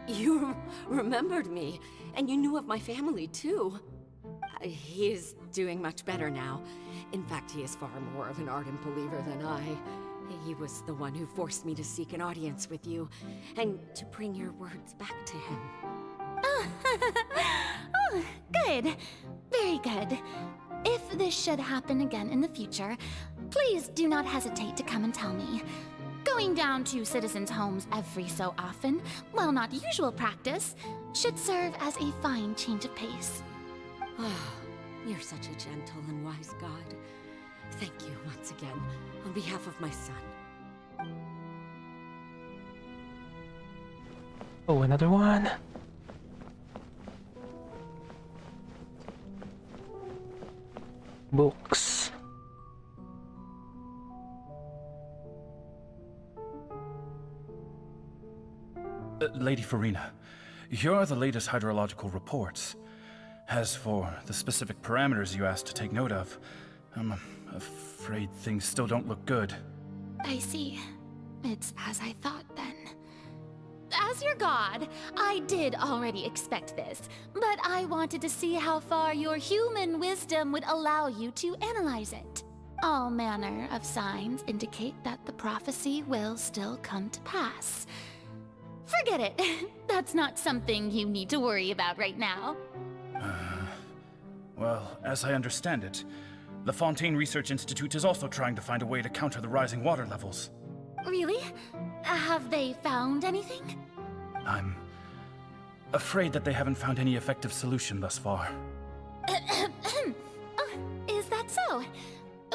Speaker 4: You remembered me, and you knew of my family too. He is doing much better now. In fact, he is far more of an ardent believer than I. He was the one who forced me to seek an audience with you, and to bring your words back to him.
Speaker 9: Oh, good. Very good. If this should happen again in the future, please do not hesitate to come and tell me. Going down to citizens' homes every so often, while not usual practice, should serve as a fine change of pace.
Speaker 4: You're such a gentle and wise God. Thank you once again, on behalf of my son.
Speaker 2: Oh, another one. Books.
Speaker 20: Lady Farina, here are the latest hydrological reports. As for the specific parameters you asked to take note of, I'm afraid things still don't look good.
Speaker 9: I see. It's as I thought then. As your god, I did already expect this, but I wanted to see how far your human wisdom would allow you to analyze it. All manner of signs indicate that the prophecy will still come to pass. Forget it. That's not something you need to worry about right now.
Speaker 20: Well, as I understand it, the Fontaine Research Institute is also trying to find a way to counter the rising water levels.
Speaker 9: Really? Have they found anything?
Speaker 20: I'm afraid that they haven't found any effective solution thus far.
Speaker 9: Is that so?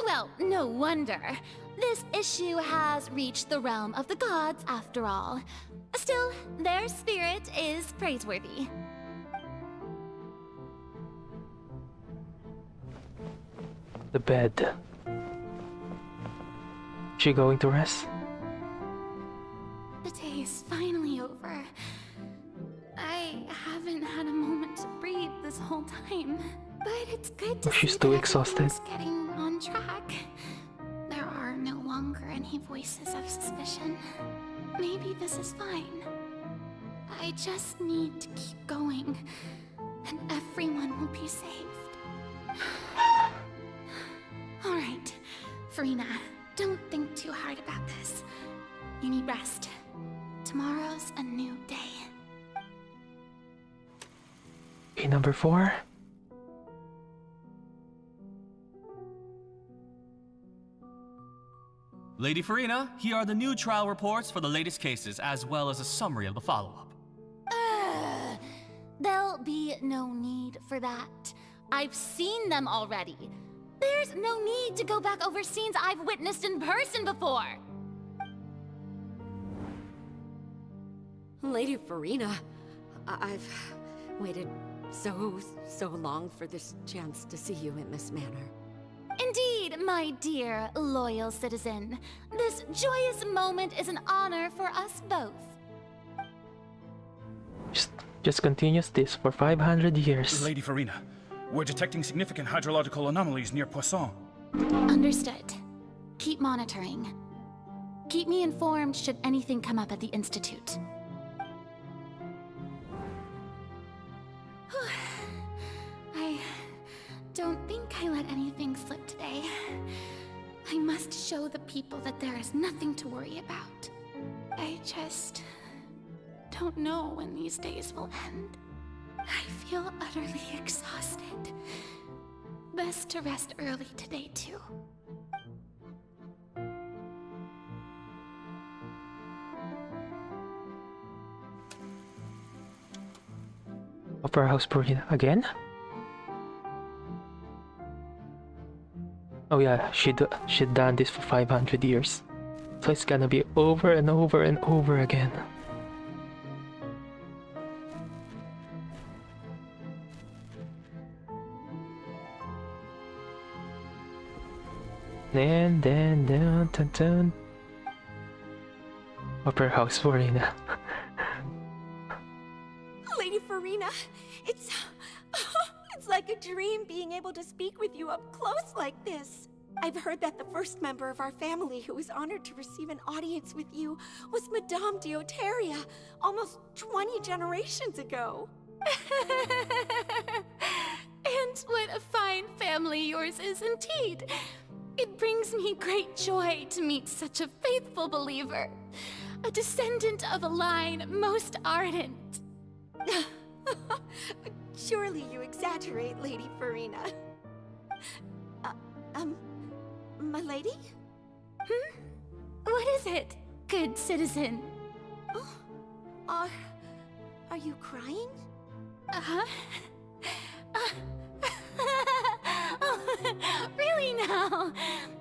Speaker 9: Well, no wonder. This issue has reached the realm of the gods, after all. Still, their spirit is praiseworthy.
Speaker 2: The bed. She going to rest?
Speaker 9: The day is finally over. I haven't had a moment to breathe this whole time, but it's good to
Speaker 2: She's
Speaker 9: see
Speaker 2: too
Speaker 9: that
Speaker 2: exhausted.
Speaker 9: everyone's getting on track. There are no longer any voices of suspicion. Maybe this is fine. I just need to keep going, and everyone will be saved. All right, Farina, don't think too hard about this. You need rest. Tomorrow's a new day.
Speaker 2: Okay, number 4.
Speaker 19: Lady Farina, here are the new trial reports for the latest cases, as well as a summary of the follow-up.
Speaker 9: There'll be no need for that. I've seen them already. There's no need to go back over scenes I've witnessed in person before.
Speaker 4: Lady Farina, I've waited so long for this chance to see you in this manner.
Speaker 9: Indeed, my dear, loyal citizen. This joyous moment is an honor for us both.
Speaker 2: Just continues this for 500 years.
Speaker 20: Lady Farina, we're detecting significant hydrological anomalies near Poisson.
Speaker 9: Understood. Keep monitoring. Keep me informed should anything come up at the Institute. I don't think I let anything slip today. I must show the people that there is nothing to worry about. I just don't know when these days will end. I feel utterly exhausted. Best to rest early today, too.
Speaker 2: Opera House Purina again? Oh yeah, she'd done this for 500 years. So it's gonna be over and over and over again. Dun. Opera House Purina.
Speaker 4: Lady Farina, it's like a dream being able to speak with you up close like this. I've heard that the first member of our family who was honored to receive an audience with you was Madame Dioteria, almost 20 generations ago.
Speaker 9: And what a fine family yours is indeed. It brings me great joy to meet such a faithful believer, a descendant of a line most ardent.
Speaker 4: Surely you exaggerate, Lady Farina. My lady?
Speaker 9: What is it, good citizen?
Speaker 4: Oh, are you crying?
Speaker 9: Uh-huh. Really now?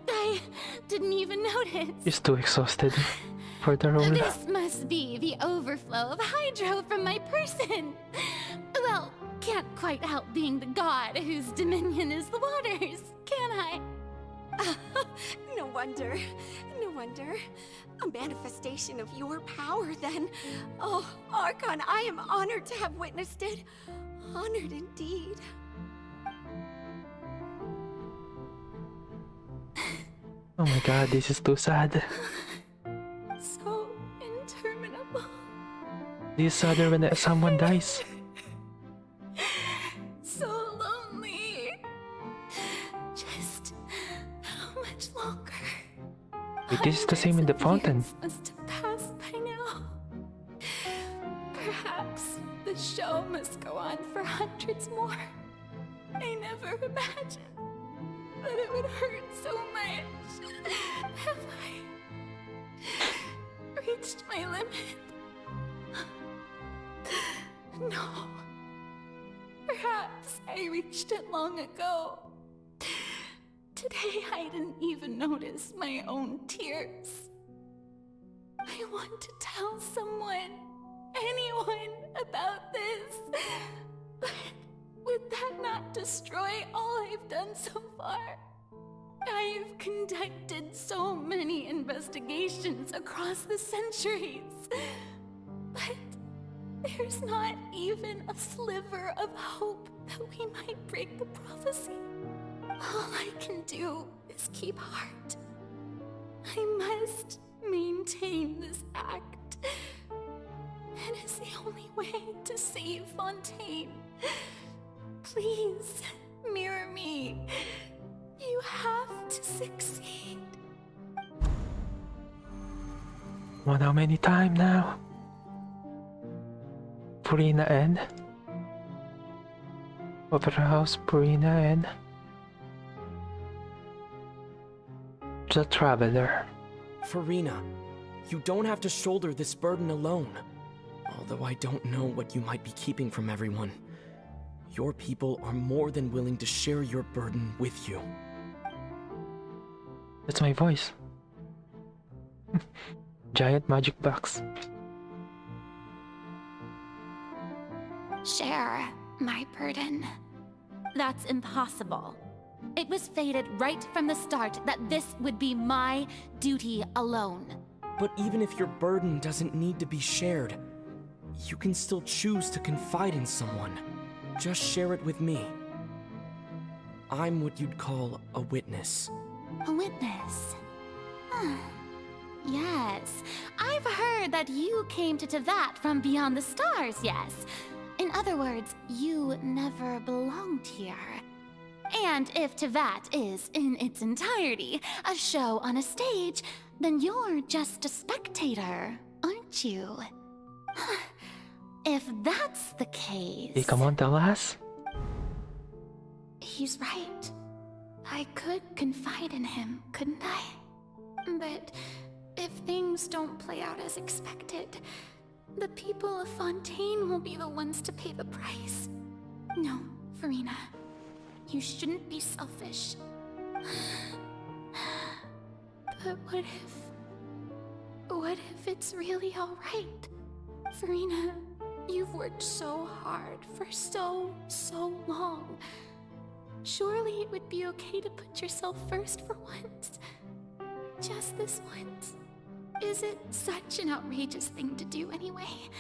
Speaker 9: I didn't even notice.
Speaker 2: She's too exhausted for the role.
Speaker 9: This must be the overflow of hydro from my person. Well, can't quite help being the god whose dominion is the waters, can I?
Speaker 4: No wonder. No wonder. A manifestation of your power, then. Oh, Archon, I am honored to have witnessed it. Honored indeed.
Speaker 2: Oh my god, this is too sad.
Speaker 9: So interminable.
Speaker 2: This is sadder when someone dies.
Speaker 9: So lonely. Just how much longer?
Speaker 2: It is the same in the fountain.
Speaker 9: Must have passed by now. Perhaps the show must go on for hundreds more. I never imagined that it would hurt so much. Have I reached my limit? No. Perhaps I reached it long ago. Today I didn't even notice my own tears. I want to tell someone, anyone, about this. But would that not destroy all I've done so far? I've conducted so many investigations across the centuries. But there's not even a sliver of hope that we might break the prophecy. All I can do is keep heart. I must maintain this act. It is the only way to save Fontaine. Please, mirror me. You have to succeed.
Speaker 2: What, how many times now? Purina and Opera House, Purina and the Traveler.
Speaker 7: Farina, you don't have to shoulder this burden alone. Although I don't know what you might be keeping from everyone. Your people are more than willing to share your burden with you.
Speaker 2: That's my voice. Giant magic box.
Speaker 9: Share my burden. That's impossible. It was fated right from the start that this would be my duty alone.
Speaker 7: But even if your burden doesn't need to be shared, you can still choose to confide in someone. Just share it with me. I'm what you'd call a witness.
Speaker 9: A witness? Yes, I've heard that you came to Tevat from beyond the stars, yes. In other words, you never belonged here. And if Tevat is, in its entirety, a show on a stage, then you're just a spectator, aren't you? If that's the case...
Speaker 2: Hey, come on, tell us.
Speaker 6: He's right. I could confide in him, couldn't I? But if things don't play out as expected, the people of Fontaine will be the ones to pay the price. No, Farina. You shouldn't be selfish. But what if it's really alright? Farina, you've worked so hard for so long. Surely it would be okay to put yourself first for once. Just this once. Is it such an outrageous thing to do anyway?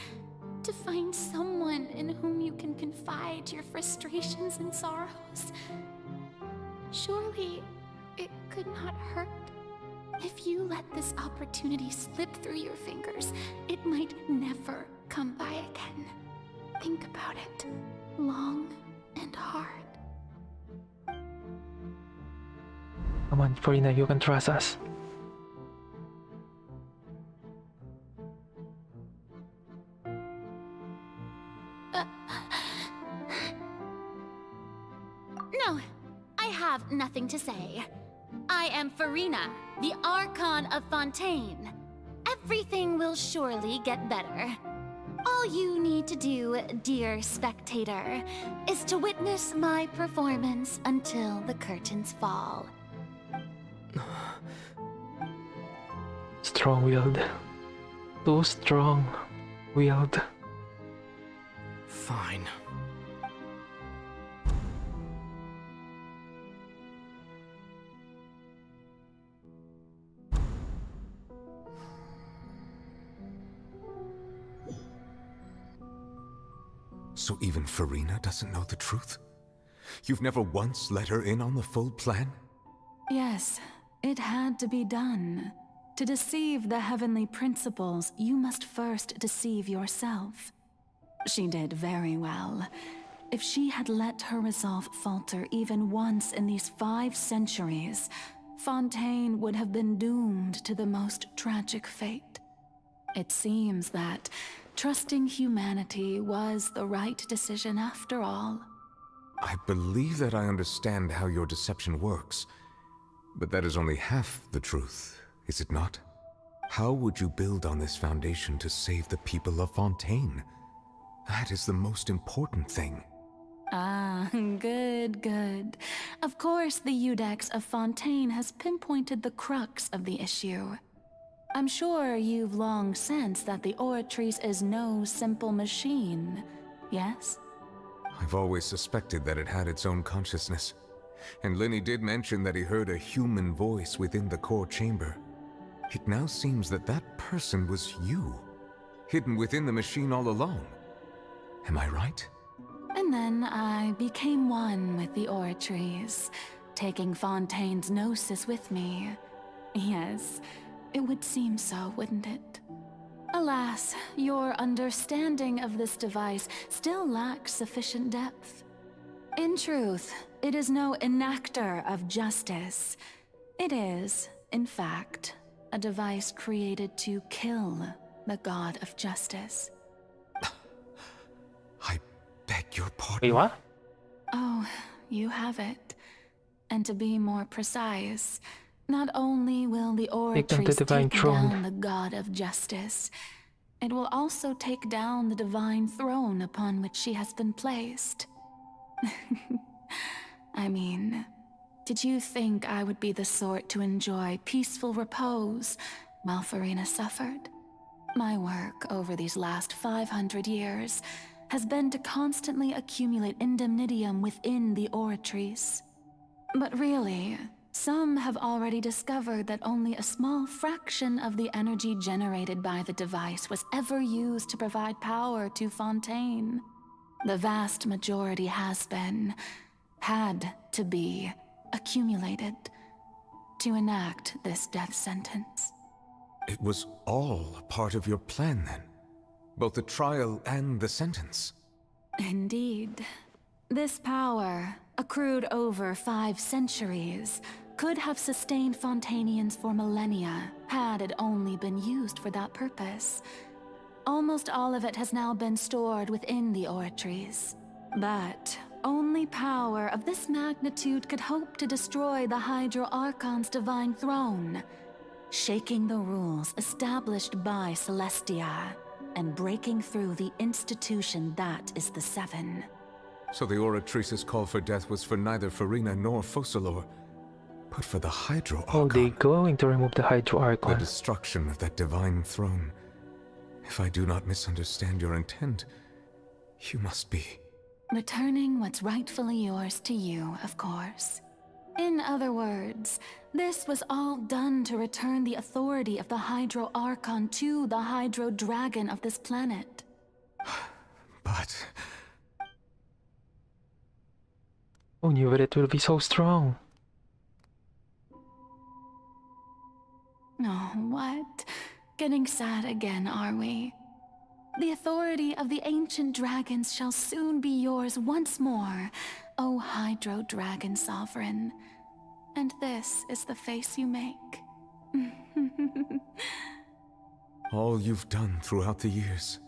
Speaker 6: To find someone in whom you can confide your frustrations and sorrows? Surely it could not hurt. If you let this opportunity slip through your fingers, it might never come by again. Think about it long and hard.
Speaker 2: Come on, Farina, you can trust us.
Speaker 9: No, I have nothing to say. I am Farina, the Archon of Fontaine. Everything will surely get better. All you need to do, dear spectator, is to witness my performance until the curtains fall.
Speaker 2: Strong-willed. Too strong-willed.
Speaker 7: Fine.
Speaker 10: So even Farina doesn't know the truth? You've never once let her in on the full plan?
Speaker 6: Yes, it had to be done. To deceive the heavenly principles, you must first deceive yourself. She did very well. If she had let her resolve falter even once in these 5 centuries, Fontaine would have been doomed to the most tragic fate. It seems that trusting humanity was the right decision after all.
Speaker 10: I believe that I understand how your deception works, but that is only half the truth, is it not? How would you build on this foundation to save the people of Fontaine? That is the most important thing.
Speaker 6: Ah, good. Of course, the Iudex of Fontaine has pinpointed the crux of the issue. I'm sure you've long sensed that the Oratrice is no simple machine, yes?
Speaker 10: I've always suspected that it had its own consciousness. And Lenny did mention that he heard a human voice within the core chamber. It now seems that that person was you, hidden within the machine all along. Am I right?
Speaker 6: And then I became one with the Oratrice, taking Fontaine's gnosis with me. Yes, it would seem so, wouldn't it? Alas, your understanding of this device still lacks sufficient depth. In truth, it is no enactor of justice. It is, in fact, a device created to kill the god of justice.
Speaker 10: I beg your pardon.
Speaker 2: Wait, what?
Speaker 6: Oh, you have it. And to be more precise, not only will the
Speaker 2: Take them to
Speaker 6: Oratrice
Speaker 2: divine
Speaker 6: take
Speaker 2: throne.
Speaker 6: down the god of justice, it will also take down the divine throne upon which she has been placed. I mean, did you think I would be the sort to enjoy peaceful repose while Farina suffered? My work over these last 500 years has been to constantly accumulate indemnitium within the Oratrice. But really, some have already discovered that only a small fraction of the energy generated by the device was ever used to provide power to Fontaine. The vast majority had to be, accumulated to enact this death sentence.
Speaker 10: It was all a part of your plan then? Both the trial and the sentence?
Speaker 6: Indeed. This power, accrued over 5 centuries, could have sustained Fontainians for millennia had it only been used for that purpose. Almost all of it has now been stored within the oratories. But only power of this magnitude could hope to destroy the Hydro Archon's divine throne, shaking the rules established by Celestia, and breaking through the institution that is the Seven.
Speaker 10: So the Oratrice's call for death was for neither Farina nor Focalor, but for the Hydro Archon.
Speaker 2: Oh, they're going to remove the Hydro
Speaker 10: The
Speaker 2: Archon.
Speaker 10: destruction of that divine throne. If I do not misunderstand your intent, you must be...
Speaker 6: Returning what's rightfully yours to you, of course. In other words, this was all done to return the authority of the Hydro Archon to the Hydro Dragon of this planet.
Speaker 10: But...
Speaker 2: Who knew that it will be so strong?
Speaker 6: Oh, what? Getting sad again, are we? The authority of the ancient dragons shall soon be yours once more, O Hydro Dragon Sovereign. And this is the face you make.
Speaker 10: all you've done throughout the years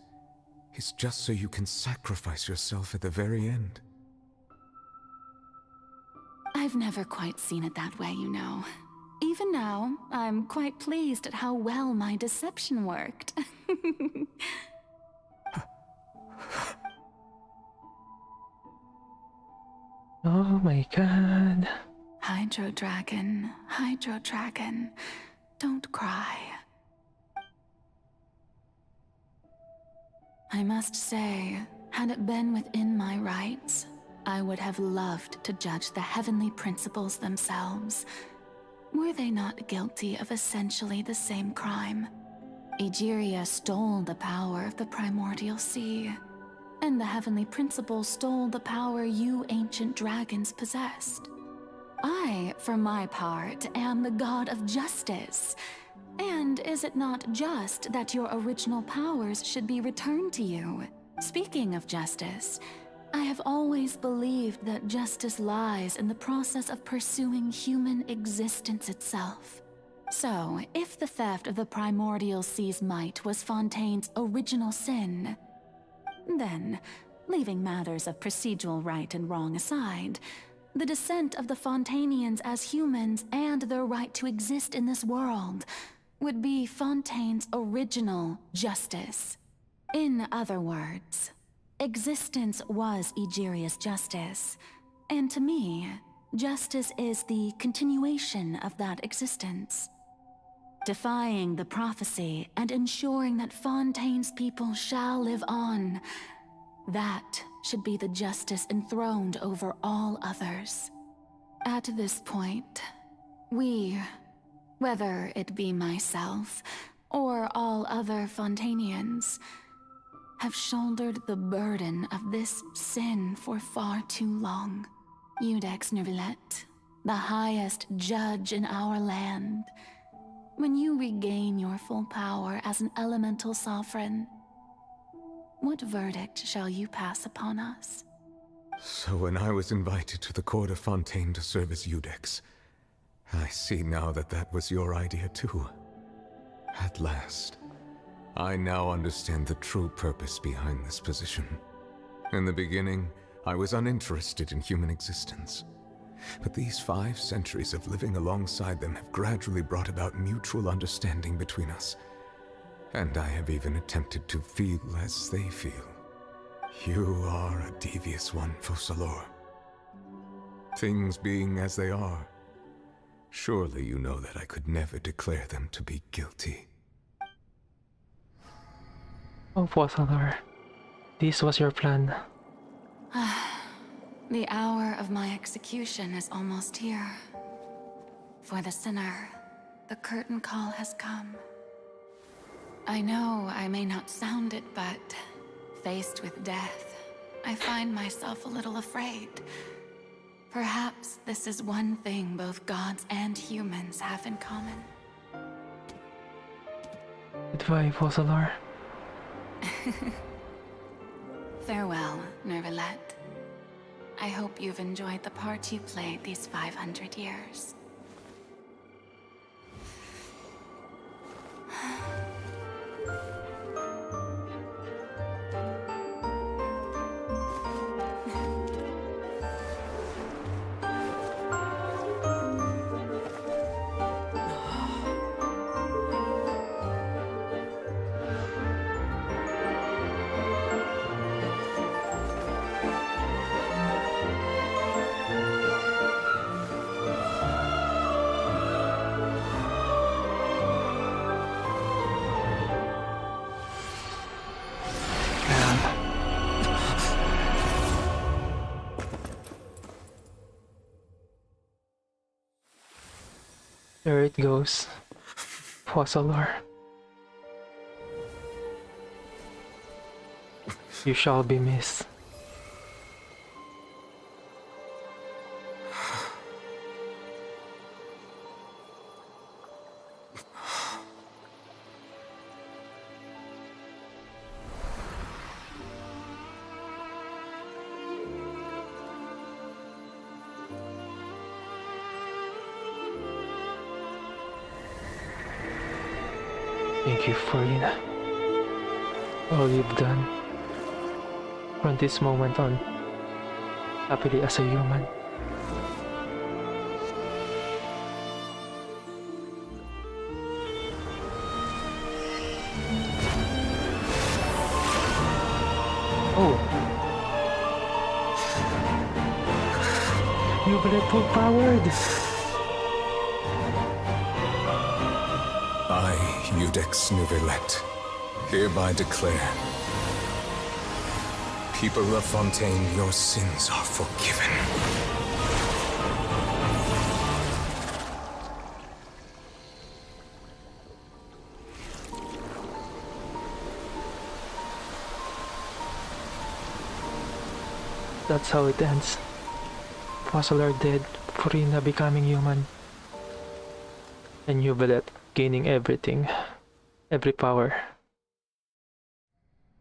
Speaker 10: is just so you can sacrifice yourself at the very end.
Speaker 6: I've never quite seen it that way, you know. Even now, I'm quite pleased at how well my deception worked.
Speaker 2: Oh my god.
Speaker 6: Hydro Dragon, don't cry. I must say, had it been within my rights, I would have loved to judge the heavenly principles themselves. Were they not guilty of essentially the same crime? Egeria stole the power of the primordial sea, and the heavenly principles stole the power you ancient dragons possessed. I, for my part, am the god of justice. And is it not just that your original powers should be returned to you? Speaking of justice, I have always believed that justice lies in the process of pursuing human existence itself. So, if the theft of the primordial sea's might was Fontaine's original sin, then, leaving matters of procedural right and wrong aside, the descent of the Fontainians as humans and their right to exist in this world would be Fontaine's original justice. In other words, existence was Egeria's justice, and to me, justice is the continuation of that existence. Defying the prophecy and ensuring that Fontaine's people shall live on, that should be the justice enthroned over all others. At this point, we, whether it be myself or all other Fontainians, have shouldered the burden of this sin for far too long. Iudex Nervillet, the highest judge in our land, when you regain your full power as an elemental sovereign, what verdict shall you pass upon us?
Speaker 10: So when I was invited to the court of Fontaine to serve as Iudex, I see now that that was your idea too. At last, I now understand the true purpose behind this position. In the beginning, I was uninterested in human existence. But these 5 centuries of living alongside them have gradually brought about mutual understanding between us. And I have even attempted to feel as they feel. You are a devious one, Focalor. Things being as they are, surely you know that I could never declare them to be guilty.
Speaker 2: Oh, Focalor. This was your plan.
Speaker 6: The hour of my execution is almost here. For the sinner, the curtain call has come. I know I may not sound it, but faced with death, I find myself a little afraid. Perhaps this is one thing both gods and humans have in common.
Speaker 2: Goodbye, Fossilor.
Speaker 6: Farewell, Nervalette. I hope you've enjoyed the part you played these 500 years.
Speaker 2: There it goes. Fossilor. You shall be missed. Thank you, Farina. All you've done. From this moment on, happily as a human. Oh. You've been full powered.
Speaker 10: I, Iudex Neuvillette, hereby declare, people of Fontaine, your sins are forgiven.
Speaker 2: That's how it ends. Fossilor dead, Farina becoming human, and Neuvillette gaining everything, every power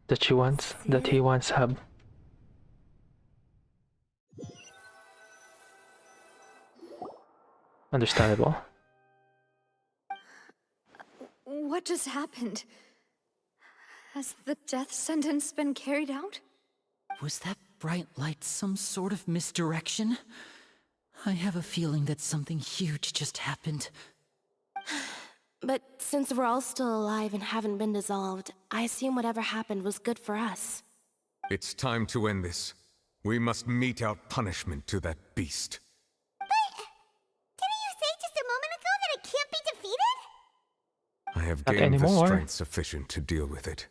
Speaker 2: that he once had. Understandable.
Speaker 17: What just happened? Has the death sentence been carried out?
Speaker 8: Was that bright light some sort of misdirection? I have a feeling that something huge just happened.
Speaker 13: But since we're all still alive and haven't been dissolved, I assume whatever happened was good for us.
Speaker 10: It's time to end this. We must mete out punishment to that beast.
Speaker 3: Didn't you say just a moment ago that it can't be defeated?
Speaker 10: I have
Speaker 2: Not
Speaker 10: gained the
Speaker 2: anymore.
Speaker 10: strength sufficient to deal with it.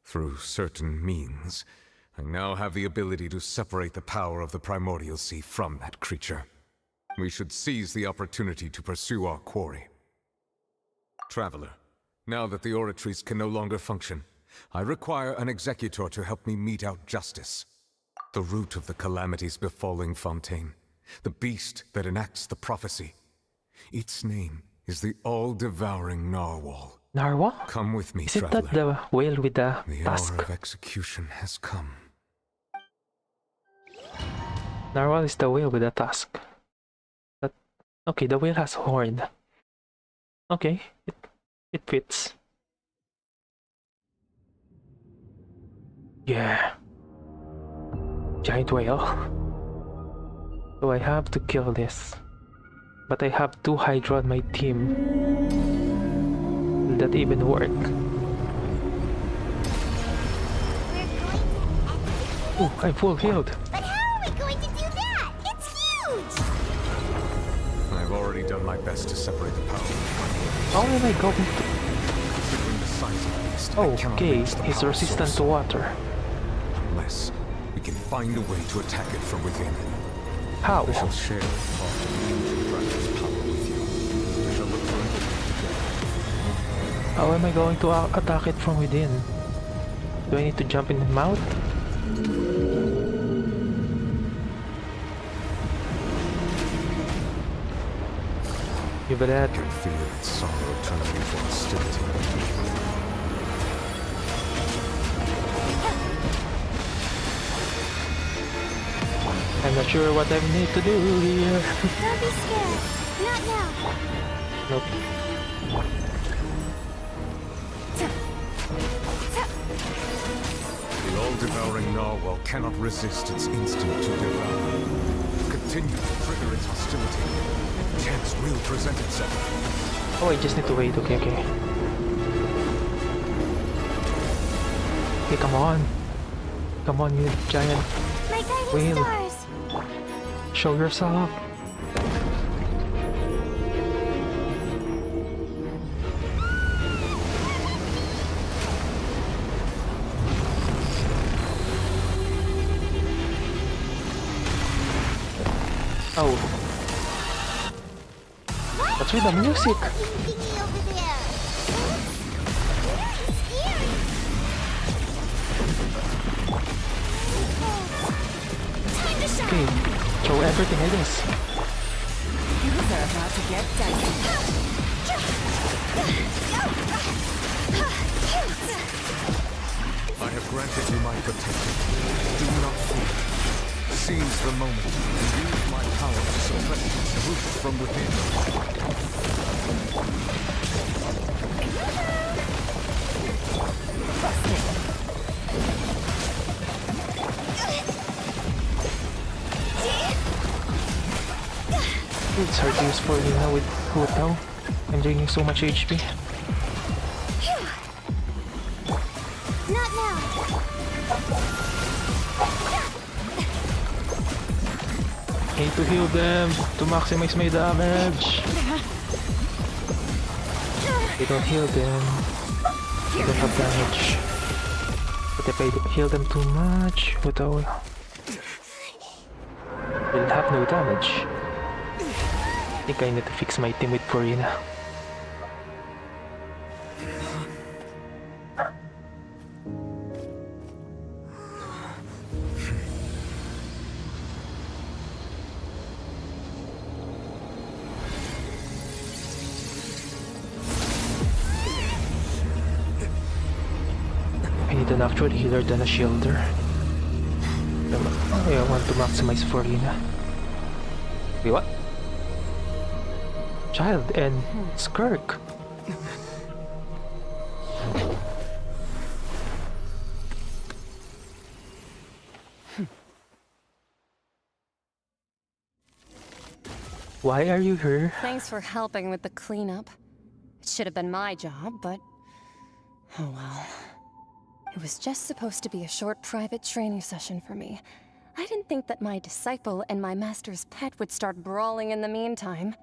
Speaker 10: Through certain means, I now have the ability to separate the power of the Primordial Sea from that creature. We should seize the opportunity to pursue our quarry. Traveler, now that the oratories can no longer function, I require an executor to help me mete out justice. The root of the calamities befalling Fontaine, the beast that enacts the prophecy. Its name is the all-devouring Narwhal.
Speaker 2: Narwhal?
Speaker 10: Come with me,
Speaker 2: Is it
Speaker 10: traveler.
Speaker 2: that the whale with the
Speaker 10: The
Speaker 2: tusk?
Speaker 10: hour of execution has come.
Speaker 2: Narwhal is the whale with the tusk. But, okay, the whale has horn. Okay, it fits. Yeah. Giant whale. So I have to kill this. But I have 2 Hydra on my team. Will that even work? Oh, I'm full healed.
Speaker 3: But how are we going to do that? It's huge!
Speaker 10: I've already done my best to separate the power.
Speaker 2: How am I going to...
Speaker 10: Considering the size of the beast, I cannot
Speaker 2: Okay,
Speaker 10: reach the
Speaker 2: he's
Speaker 10: power
Speaker 2: resistant
Speaker 10: source.
Speaker 2: to water.
Speaker 10: Unless we can find a way to attack it from within.
Speaker 2: How?
Speaker 10: I shall share part of the ancient Raptor's power with you. I shall look for an opening together.
Speaker 2: How am I going to attack it from within? Do I need to jump in the mouth? You bet.
Speaker 10: I can feel its sorrow turning into hostility.
Speaker 2: I'm not sure what I need to do here.
Speaker 3: Don't be scared. Not now.
Speaker 2: Nope.
Speaker 10: The all-devouring narwhal cannot resist its instinct to devour. Continue to trigger its hostility. Chance will present itself.
Speaker 2: Oh, I just need to wait. Okay, okay. Okay, come on. Come on, you giant
Speaker 3: My guiding
Speaker 2: whale.
Speaker 3: stars.
Speaker 2: Show yourself. Oh. What's with the music?
Speaker 3: Thingy over there. Very scary. Time to shine.
Speaker 2: Okay, show everything it is.
Speaker 21: You are about to get dicey.
Speaker 10: I have granted you my protection. Do not fear. Seize the moment and use my power to suppress its roots from within.
Speaker 2: It's hard to use for you now with Hotel. I'm draining so much HP.
Speaker 3: Not now.
Speaker 2: Need to heal them to maximize my damage. If I don't heal them, they don't have damage. But if I heal them too much, Hotel will have no damage. I think I need to fix my team with Farina. I need an actual healer than a shielder. I want to maximize Farina. Wait, what? Child and Skirk. Why are you here?
Speaker 1: Thanks for helping with the cleanup. It should have been my job, but... oh well. It was just supposed to be a short private training session for me. I didn't think that my disciple and my master's pet would start brawling in the meantime.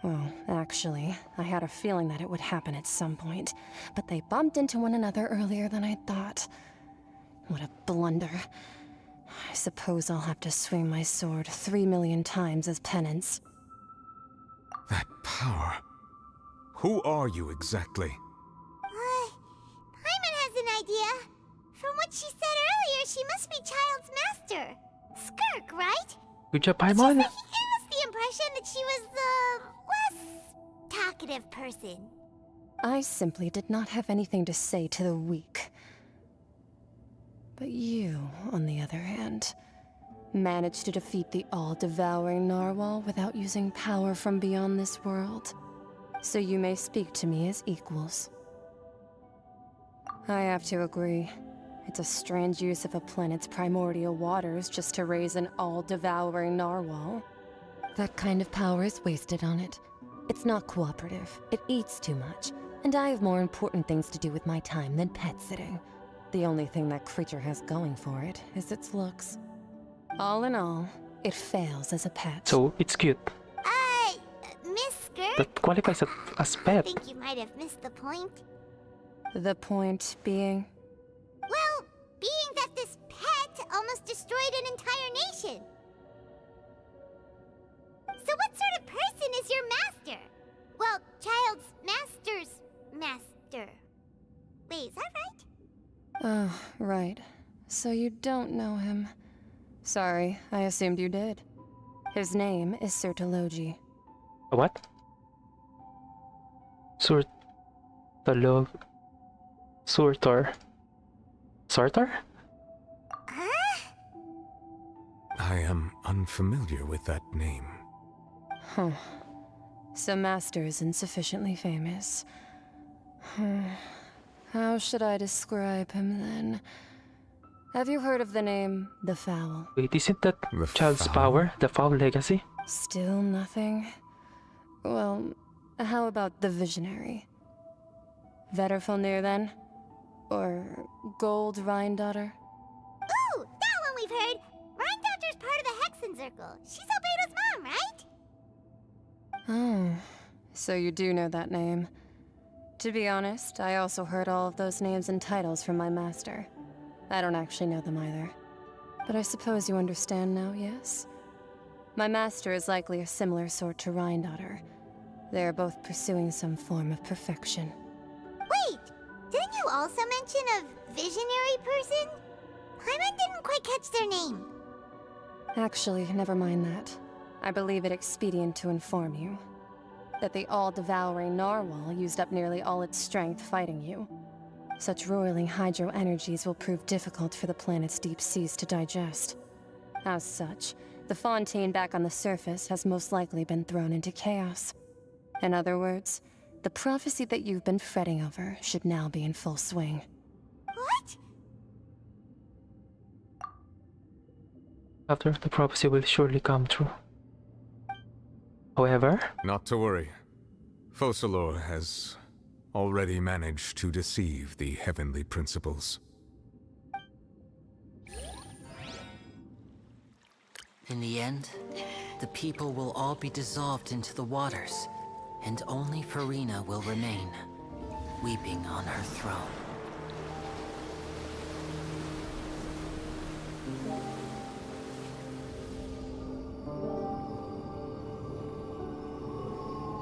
Speaker 1: Well, actually, I had a feeling that it would happen at some point, but they bumped into one another earlier than I thought. What a blunder. I suppose I'll have to swing my sword 3 million times as penance.
Speaker 10: That power. Who are you exactly?
Speaker 3: Paimon has an idea. From what she said earlier, she must be Child's master. Skirk, right?
Speaker 2: Good job, Paimon.
Speaker 3: He gave us the impression that she was the less talkative person.
Speaker 1: I simply did not have anything to say to the weak. But you, on the other hand, managed to defeat the all-devouring narwhal without using power from beyond this world. So you may speak to me as equals. I have to agree. It's a strange use of a planet's primordial waters just to raise an all-devouring narwhal. That kind of power is wasted on it. It's not cooperative. It eats too much. And I have more important things to do with my time than pet sitting. The only thing that creature has going for it is its looks. All in all, it fails as a pet.
Speaker 2: So, it's cute.
Speaker 3: Miss Skirk?
Speaker 2: That qualifies as
Speaker 3: I
Speaker 2: pet.
Speaker 3: think you might have missed the point.
Speaker 1: The point being?
Speaker 3: Well, being that this pet almost destroyed an entire nation. So what sort of person is your master? Well, Child's master's master. Wait, is that right?
Speaker 1: Oh, right. So you don't know him. Sorry, I assumed you did. His name is Sertologi.
Speaker 2: What? Surtalog. Surtor. Sartor?
Speaker 10: I am unfamiliar with that name.
Speaker 1: Huh. So Master isn't sufficiently famous. How should I describe him then? Have you heard of the name The Foul?
Speaker 2: Wait, isn't that
Speaker 10: The
Speaker 2: Child's
Speaker 10: Foul?
Speaker 2: Power? The Foul Legacy?
Speaker 1: Still nothing? Well, how about the Visionary? Vetterfilnir then? Or Gold Rhindaughter?
Speaker 3: Ooh, that one we've heard. Rhindaughter's part of the Hexen Circle. She's Albedo's mom, right?
Speaker 1: Oh, so you do know that name. To be honest, I also heard all of those names and titles from my master. I don't actually know them either. But I suppose you understand now, yes? My master is likely a similar sort to Rhindaughter. They are both pursuing some form of perfection.
Speaker 3: Wait, didn't you also mention a visionary person? Paimon didn't quite catch their name.
Speaker 1: Actually, never mind that. I believe it expedient to inform you that the all-devouring narwhal used up nearly all its strength fighting you. Such roiling hydro energies will prove difficult for the planet's deep seas to digest. As such, the Fontaine back on the surface has most likely been thrown into chaos. In other words, the prophecy that you've been fretting over should now be in full swing.
Speaker 3: What?
Speaker 2: After the prophecy will surely come true. However,
Speaker 10: Not to worry. Focalor has already managed to deceive the heavenly principles.
Speaker 8: In the end, the people will all be dissolved into the waters, and only Furina will remain, weeping on her throne.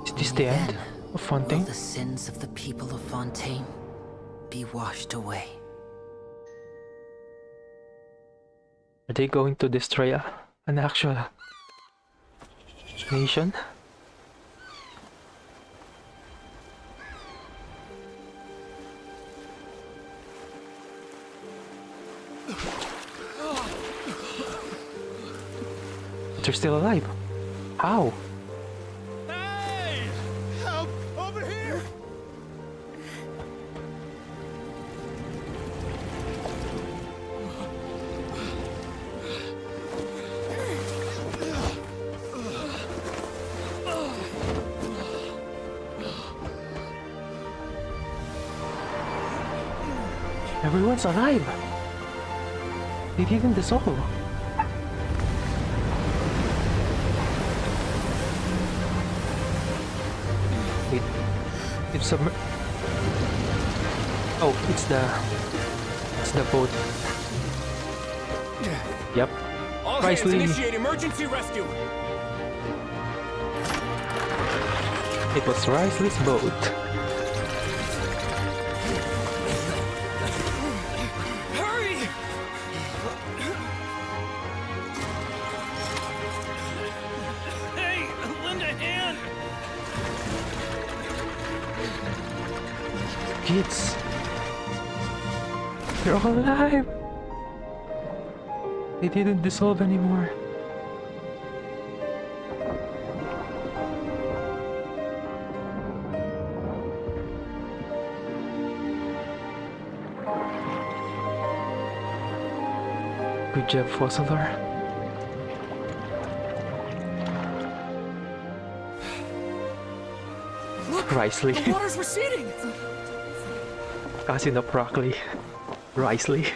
Speaker 2: is this the end of
Speaker 8: Will
Speaker 2: Fontaine?
Speaker 8: the sins of the people of Fontaine be washed away?
Speaker 2: Are they going to destroy an actual nation? They're still alive. How?
Speaker 11: Hey! Help! Over here!
Speaker 2: Everyone's alive. They didn't dissolve. Wait, it's a. Oh, it's the boat. Yep.
Speaker 5: All
Speaker 2: Rice
Speaker 5: hands
Speaker 2: Lee.
Speaker 5: initiate emergency rescue.
Speaker 2: It was Riceley's boat.
Speaker 5: Hurry! Hey, lend a hand.
Speaker 2: Kids. They're all alive. They didn't dissolve anymore. Good job, Focalor.
Speaker 5: Look,
Speaker 2: Riceley.
Speaker 5: the water's receding.
Speaker 2: Cousin of Broccoli. Riceley.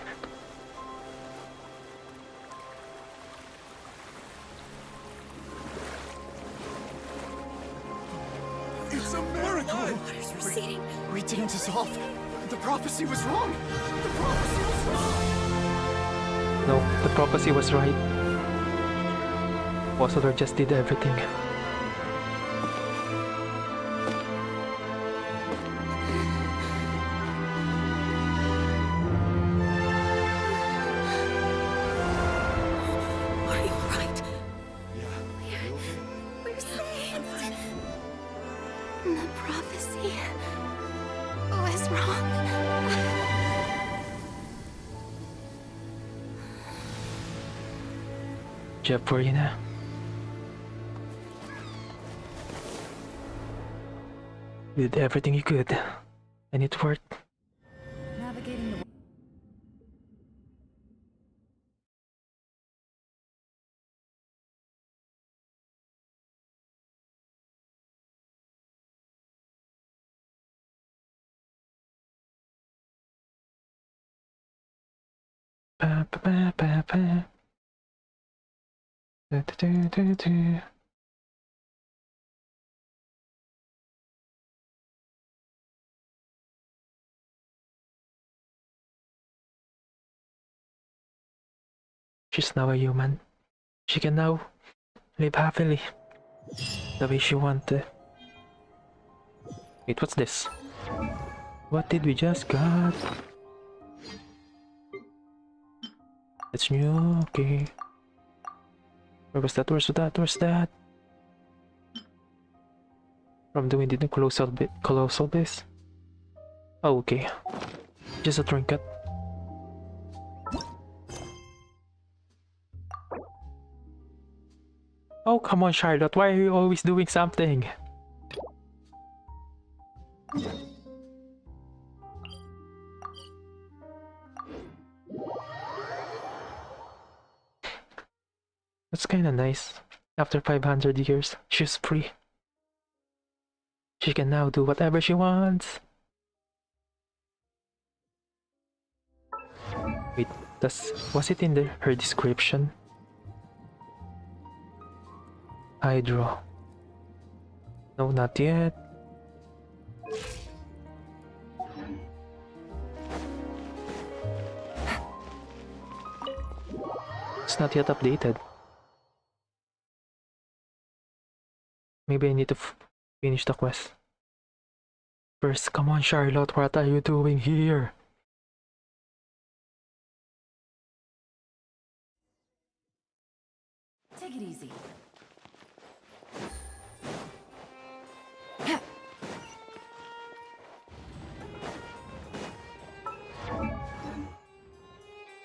Speaker 11: It's a miracle!
Speaker 5: Water's receding.
Speaker 11: We didn't dissolve. The prophecy was wrong. The prophecy was wrong.
Speaker 2: No, the prophecy was right. Focalor just did everything.
Speaker 4: Are you alright?
Speaker 3: We're safe. The prophecy.
Speaker 2: job, Farina. You did everything you could, and it worked.
Speaker 12: Navigating the
Speaker 2: Ba, ba, ba, ba, ba. Du, du, du, du, du. She's now a human. She can now live happily the way she wanted. Wait, what's this? What did we just got? It's new, okay. Where was that? Where's that? Where's that? From doing the colossal base. Oh, okay. Just a trinket. Oh, come on, Charlotte. Why are you always doing something? That's kinda nice. After 500 years, she's free. She can now do whatever she wants. Wait, was it in her description? Hydro. No, not yet. It's not yet updated. Maybe I need to finish the quest. First, come on, Charlotte, what are you doing here?
Speaker 12: Take it easy.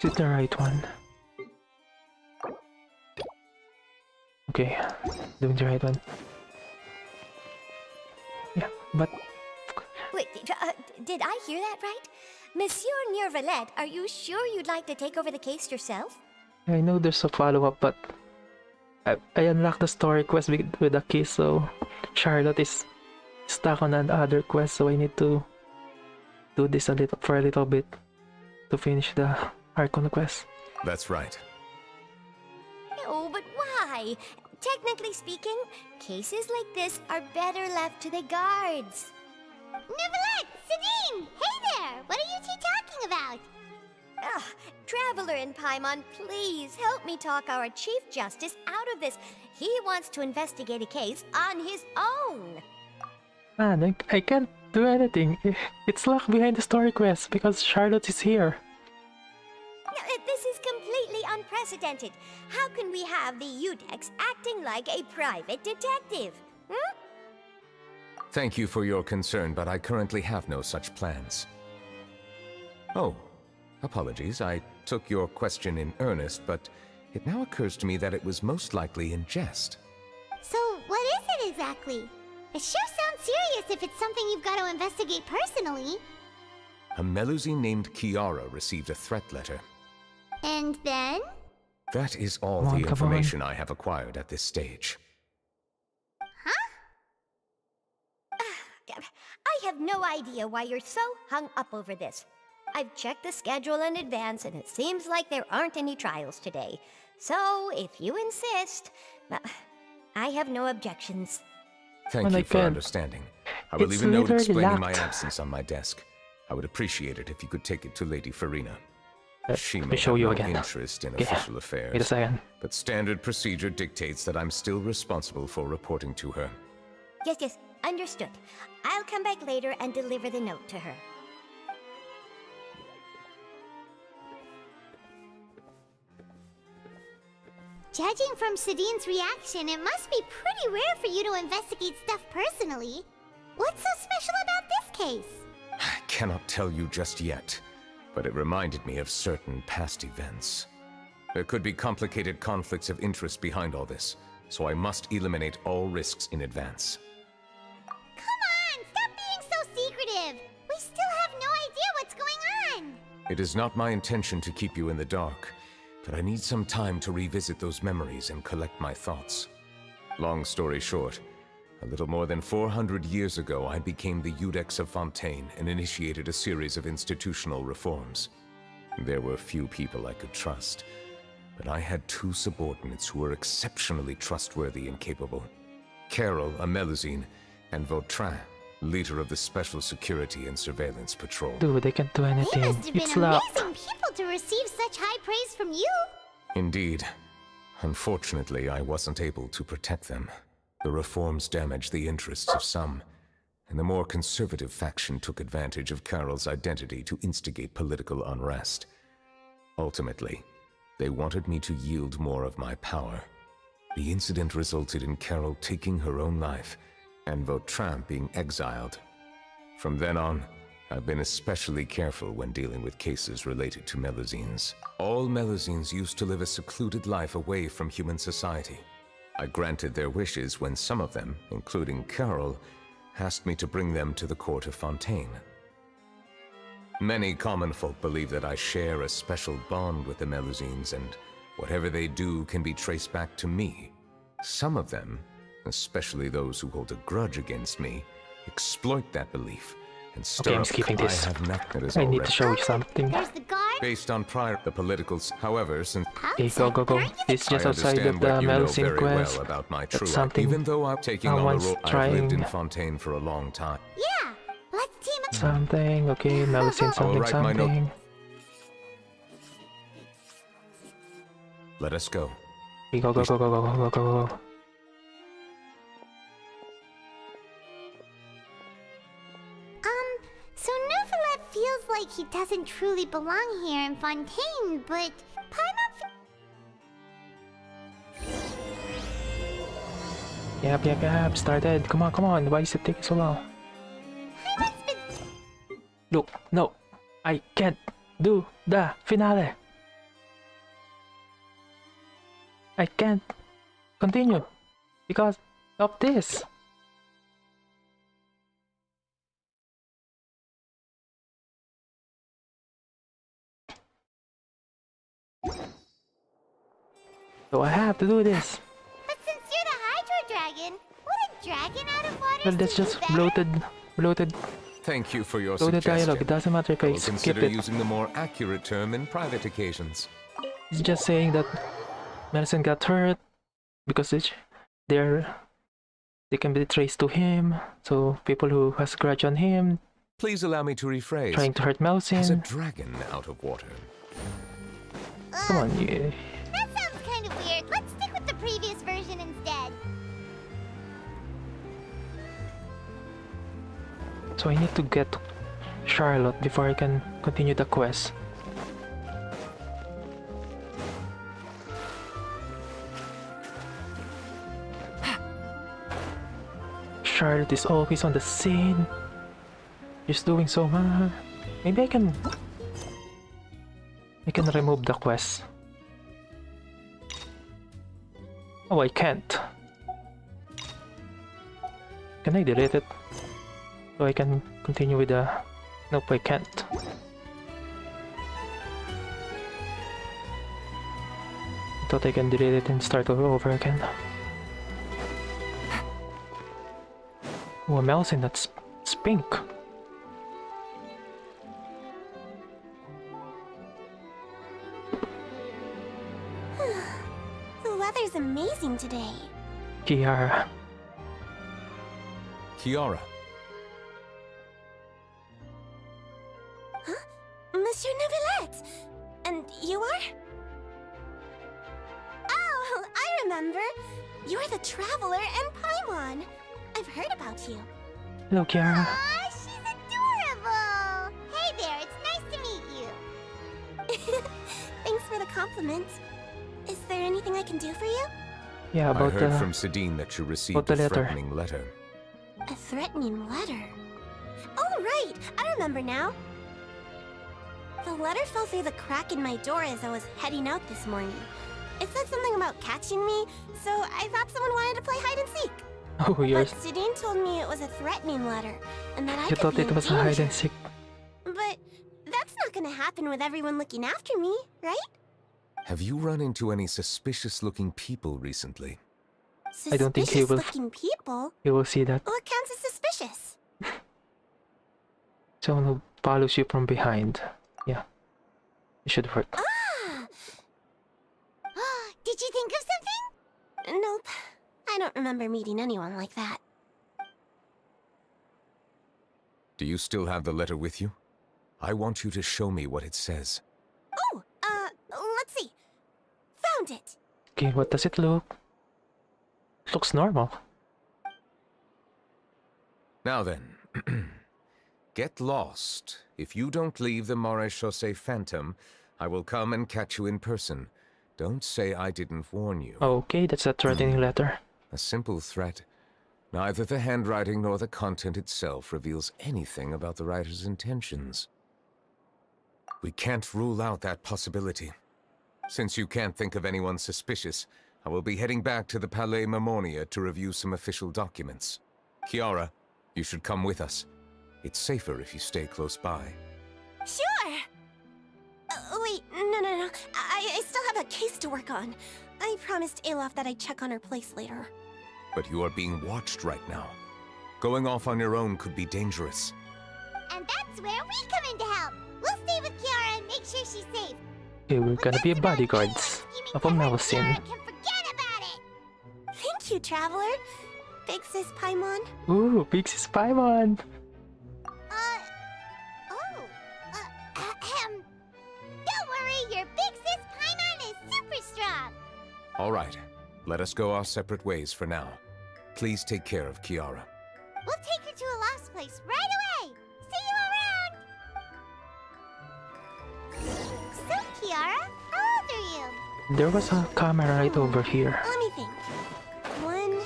Speaker 2: Is it the right one? Okay, doing the right one. Yeah, but...
Speaker 3: Wait, did I hear that right? Monsieur Neurvalette, are you sure you'd like to take over the case yourself?
Speaker 2: I know there's a follow-up, but... I unlocked the story quest with the key, so... Charlotte is stuck on another quest, so I need to... do this for a little bit to finish the Archon quest.
Speaker 10: That's right.
Speaker 3: No, but why? Technically speaking, cases like this are better left to the guards. Neverlet! Sedine! Hey there! What are you two talking about? Ugh, Traveler in Paimon, please help me talk our Chief Justice out of this. He wants to investigate a case on his own.
Speaker 2: Man, I can't do anything. It's locked behind the story quest because Charlotte is here.
Speaker 3: This is completely unprecedented. How can we have the Udex acting like a private detective? Hmm?
Speaker 10: Thank you for your concern, but I currently have no such plans. Oh, apologies. I took your question in earnest, but it now occurs to me that it was most likely in jest.
Speaker 3: So, what is it exactly? It sure sounds serious if it's something you've got to investigate personally.
Speaker 10: A Melusine named Kiara received a threat letter.
Speaker 3: And then?
Speaker 10: That is all the information I have acquired at this stage.
Speaker 3: Huh? I have no idea why you're so hung up over this. I've checked the schedule in advance, and it seems like there aren't any trials today. So, if you insist, I have no objections.
Speaker 10: Thank you for understanding. I will leave a note explaining my absence on my desk. I would appreciate it if you could take it to Lady Farina. She may have no interest in official affairs,
Speaker 2: wait a second.
Speaker 10: But standard procedure dictates that I'm still responsible for reporting to her.
Speaker 3: Yes, understood. I'll come back later and deliver the note to her. Judging from Sedine's reaction, it must be pretty rare for you to investigate stuff personally. What's so special about this case?
Speaker 10: I cannot tell you just yet, but it reminded me of certain past events. There could be complicated conflicts of interest behind all this, so I must eliminate all risks in advance.
Speaker 3: Come on, stop being so secretive. We still have no idea what's going on.
Speaker 10: It is not my intention to keep you in the dark, but I need some time to revisit those memories and collect my thoughts. Long story short, a little more than 400 years ago, I became the Iudex of Fontaine and initiated a series of institutional reforms. There were few people I could trust, but I had two subordinates who were exceptionally trustworthy and capable. Carol, a Melusine, and Vautrin, leader of the Special Security and Surveillance Patrol.
Speaker 2: Dude, they can't do anything.
Speaker 3: They must have
Speaker 2: It's
Speaker 3: been
Speaker 2: locked.
Speaker 3: amazing people to receive such high praise from you.
Speaker 10: Indeed. Unfortunately, I wasn't able to protect them. The reforms damaged the interests of some, and the more conservative faction took advantage of Carol's identity to instigate political unrest. Ultimately, they wanted me to yield more of my power. The incident resulted in Carol taking her own life, and Vautrin being exiled. From then on, I've been especially careful when dealing with cases related to Melusines. All Melusines used to live a secluded life away from human society. I granted their wishes when some of them, including Carol, asked me to bring them to the court of Fontaine. Many common folk believe that I share a special bond with the Melusines, and whatever they do can be traced back to me. Some of them, especially those who hold a grudge against me, exploit that belief and stir
Speaker 2: Okay, I'm
Speaker 10: up.
Speaker 2: skipping this.
Speaker 10: I have nothing that is
Speaker 2: I need to
Speaker 10: already
Speaker 2: show you something.
Speaker 3: There's the guard.
Speaker 10: based on prior the politicals. However, since
Speaker 2: Okay, go. This just
Speaker 10: I
Speaker 2: outside of
Speaker 10: understand
Speaker 2: the
Speaker 10: what you know
Speaker 2: Melusine
Speaker 10: very
Speaker 2: quest.
Speaker 10: well about my
Speaker 2: That's
Speaker 10: true
Speaker 2: something
Speaker 10: even though I'm taking on the
Speaker 2: someone's
Speaker 10: role, I've lived in
Speaker 2: trying.
Speaker 10: Fontaine for a long time.
Speaker 3: Yeah, let's team up.
Speaker 2: Something, okay, Melusine
Speaker 10: I will write my note.
Speaker 2: something.
Speaker 10: Let us go.
Speaker 2: Okay, go.
Speaker 3: So Neuvillette feels like he doesn't truly belong here in Fontaine, but Paimon
Speaker 2: Yep, started. Come on. Why is it taking so long? Look, no. I can't do the finale. I can't continue because of this. So I have to do this.
Speaker 3: But since you're the Hydro Dragon, would a dragon out of water
Speaker 2: Well, that's
Speaker 3: suit
Speaker 2: just
Speaker 3: you better?
Speaker 2: bloated
Speaker 10: Thank you for your
Speaker 2: bloated
Speaker 10: suggestion.
Speaker 2: dialogue. It doesn't matter if
Speaker 10: I
Speaker 2: I
Speaker 10: will
Speaker 2: skip
Speaker 10: consider
Speaker 2: it.
Speaker 10: using the more accurate term in private occasions.
Speaker 2: It's just saying that Melusine got hurt because they can be traced to him. So people who has grudge on him
Speaker 10: Please allow me to rephrase.
Speaker 2: trying to hurt
Speaker 10: As a
Speaker 2: Melusine.
Speaker 10: dragon out of water.
Speaker 2: Come on, you.
Speaker 3: That sounds kind of weird. Let's stick with the previous version instead.
Speaker 2: So I need to get to Charlotte before I can continue the quest. Charlotte is always on the scene. She's doing so much. Maybe I can remove the quest. Oh, I can't. Can I delete it? So I can continue with the... Nope, I can't. I thought I can delete it and start over again. Oh, a Melusine, that's pink.
Speaker 3: The weather's amazing today.
Speaker 2: Kiara.
Speaker 10: Kiara.
Speaker 3: Monsieur Neuvillette! And you are? Oh, I remember. You're the Traveler and Paimon. I've heard about you.
Speaker 2: Hello, Kiara.
Speaker 3: Aw, she's adorable! Hey there, it's nice to meet you. Thanks for the compliment. Is there anything I can do for you?
Speaker 2: Yeah,
Speaker 10: I
Speaker 2: about
Speaker 10: heard
Speaker 2: the...
Speaker 10: from Sidine that you received
Speaker 2: about the
Speaker 10: a
Speaker 2: letter.
Speaker 10: threatening letter.
Speaker 3: A threatening letter. Oh, right! I remember now. The letter fell through the crack in my door as I was heading out this morning. It said something about catching me, so I thought someone wanted to play hide and seek.
Speaker 2: Oh, yours.
Speaker 3: But Zidane told me it was a threatening letter, and that I
Speaker 2: You
Speaker 3: could
Speaker 2: thought
Speaker 3: be
Speaker 2: it
Speaker 3: in
Speaker 2: was a hide
Speaker 3: danger.
Speaker 2: and seek.
Speaker 3: But that's not gonna happen with everyone looking after me, right?
Speaker 10: Have you run into any suspicious-looking people recently?
Speaker 2: I don't think he will.
Speaker 3: Suspicious-looking people?
Speaker 2: He will see that.
Speaker 3: What counts as suspicious?
Speaker 2: Someone who follows you from behind. Yeah. It should work.
Speaker 3: Ah! Did you think of something? Nope. I don't remember meeting anyone like that.
Speaker 10: Do you still have the letter with you? I want you to show me what it says.
Speaker 3: Oh, let's see. Found it.
Speaker 2: Okay, what does it look? Looks normal.
Speaker 10: Now then, get lost. If you don't leave the Maréchaussée Phantom, I will come and catch you in person. Don't say I didn't warn you.
Speaker 2: Okay, that's a threatening letter.
Speaker 10: A simple threat. Neither the handwriting nor the content itself reveals anything about the writer's intentions. We can't rule out that possibility. Since you can't think of anyone suspicious, I will be heading back to the Palais Mammonia to review some official documents. Kiara, you should come with us. It's safer if you stay close by.
Speaker 3: Sure! Wait, no. I still have a case to work on. I promised Alof that I'd check on her place later.
Speaker 10: But you are being watched right now. Going off on your own could be dangerous.
Speaker 3: And that's where we come in to help. We'll stay with Kiara and make sure she's safe.
Speaker 2: Okay, we're gonna be bodyguards of a Melusine.
Speaker 3: Thank you, Traveler. Big Sis Paimon.
Speaker 2: Ooh, Big Sis Paimon!
Speaker 3: Don't worry, your Big Sis Paimon is super strong.
Speaker 10: All right, let us go our separate ways for now. Please take care of Kiara.
Speaker 3: We'll take her to a lost place right away. See you around. So, Kiara, how old are you?
Speaker 2: There was a camera right over here.
Speaker 3: Let me think. 1,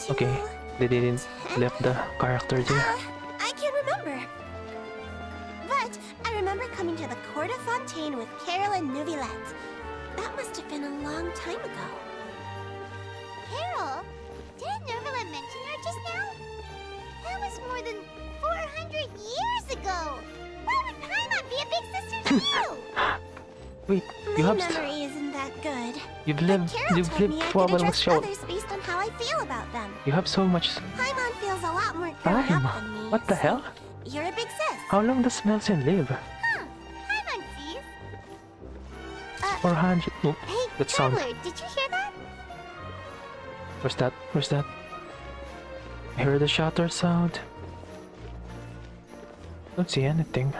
Speaker 3: 2...
Speaker 2: Okay, they didn't left the character there.
Speaker 3: I can't remember. But I remember coming to the Court of Fontaine with Carol and Neuvillette. That must have been a long time ago. Carol? Didn't Neuvillette mention her just now? That was more than 400 years ago. Why would Paimon be a big sister to you?
Speaker 2: Wait, you
Speaker 3: My
Speaker 2: have
Speaker 3: memory isn't that good.
Speaker 2: you've
Speaker 3: But
Speaker 2: lived
Speaker 3: Carol
Speaker 2: you've
Speaker 3: told
Speaker 2: lived
Speaker 3: me I
Speaker 2: for a
Speaker 3: could
Speaker 2: while
Speaker 3: address
Speaker 2: show.
Speaker 3: others based on how I feel about them.
Speaker 2: You have so much
Speaker 3: Paimon feels a lot more grown
Speaker 2: time.
Speaker 3: up than me.
Speaker 2: What the hell?
Speaker 3: You're a big sis.
Speaker 2: How long does Melusine live?
Speaker 3: Paimon sees.
Speaker 2: 400. Oh,
Speaker 3: Hey,
Speaker 2: that sound.
Speaker 3: Traveler, did you hear that?
Speaker 2: Where's that? Where's that? I heard the shutter sound. Don't see anything.